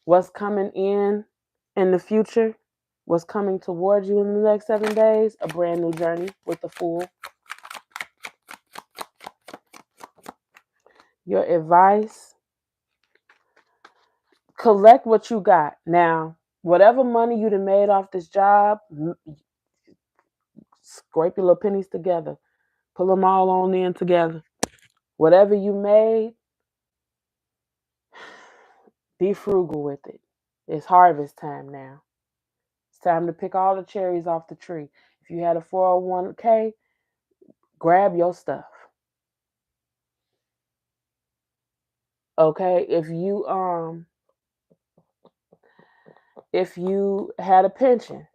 What's coming in the future, what's coming towards you in the next 7 days, a brand new journey with the Fool. Your advice, collect what you got. Now, whatever money you done made off this job, scrape your little pennies together. Pull them all on in together. Whatever you made, be frugal with it. It's harvest time now. It's time to pick all the cherries off the tree. If you had a 401k, grab your stuff. Okay? If you had a pension,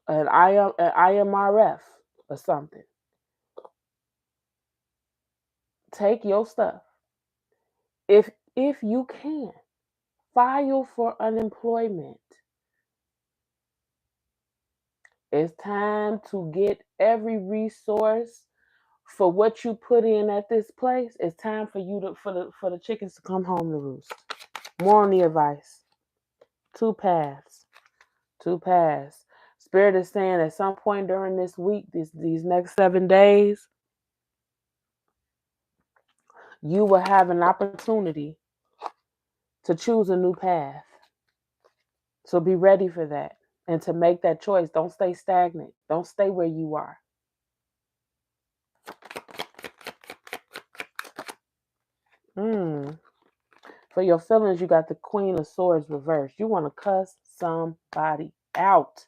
an IMRF or something, take your stuff. If you can, file for unemployment. It's time to get every resource for what you put in at this place. It's time for you to for the chickens to come home to roost. More on the advice. Two paths. Two paths. Spirit is saying at some point during this week, these next 7 days, you will have an opportunity to choose a new path. So be ready for that and to make that choice. Don't stay stagnant. Don't stay where you are. For your feelings, you got the Queen of Swords reversed. You want to cuss somebody out.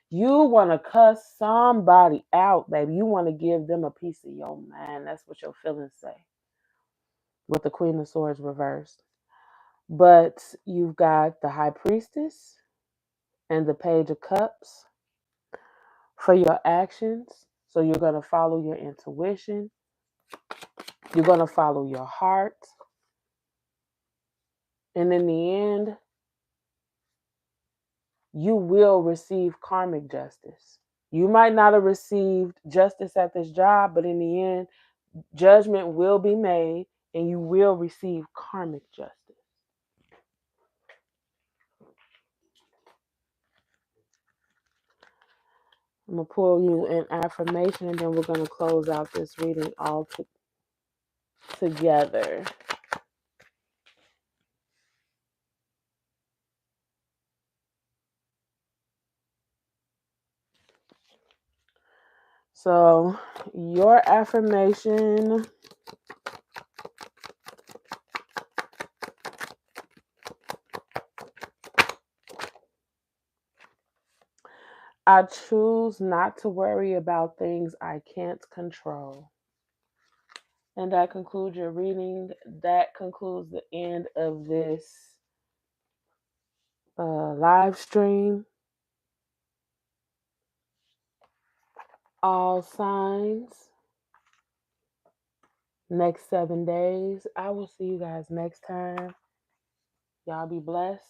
You want to cuss somebody out, baby. You want to give them a piece of your mind. That's what your feelings say. With the Queen of Swords reversed. But you've got the High Priestess and the Page of Cups for your actions. So you're going to follow your intuition. You're going to follow your heart. And in the end, you will receive karmic justice. You might not have received justice at this job, but in the end, judgment will be made and you will receive karmic justice. I'm going to pull you an affirmation and then we're going to close out this reading all together. So, your affirmation I choose not to worry about things I can't control. And that concludes your reading. That concludes the end of this live stream. All signs. Next 7 days. I will see you guys next time. Y'all be blessed.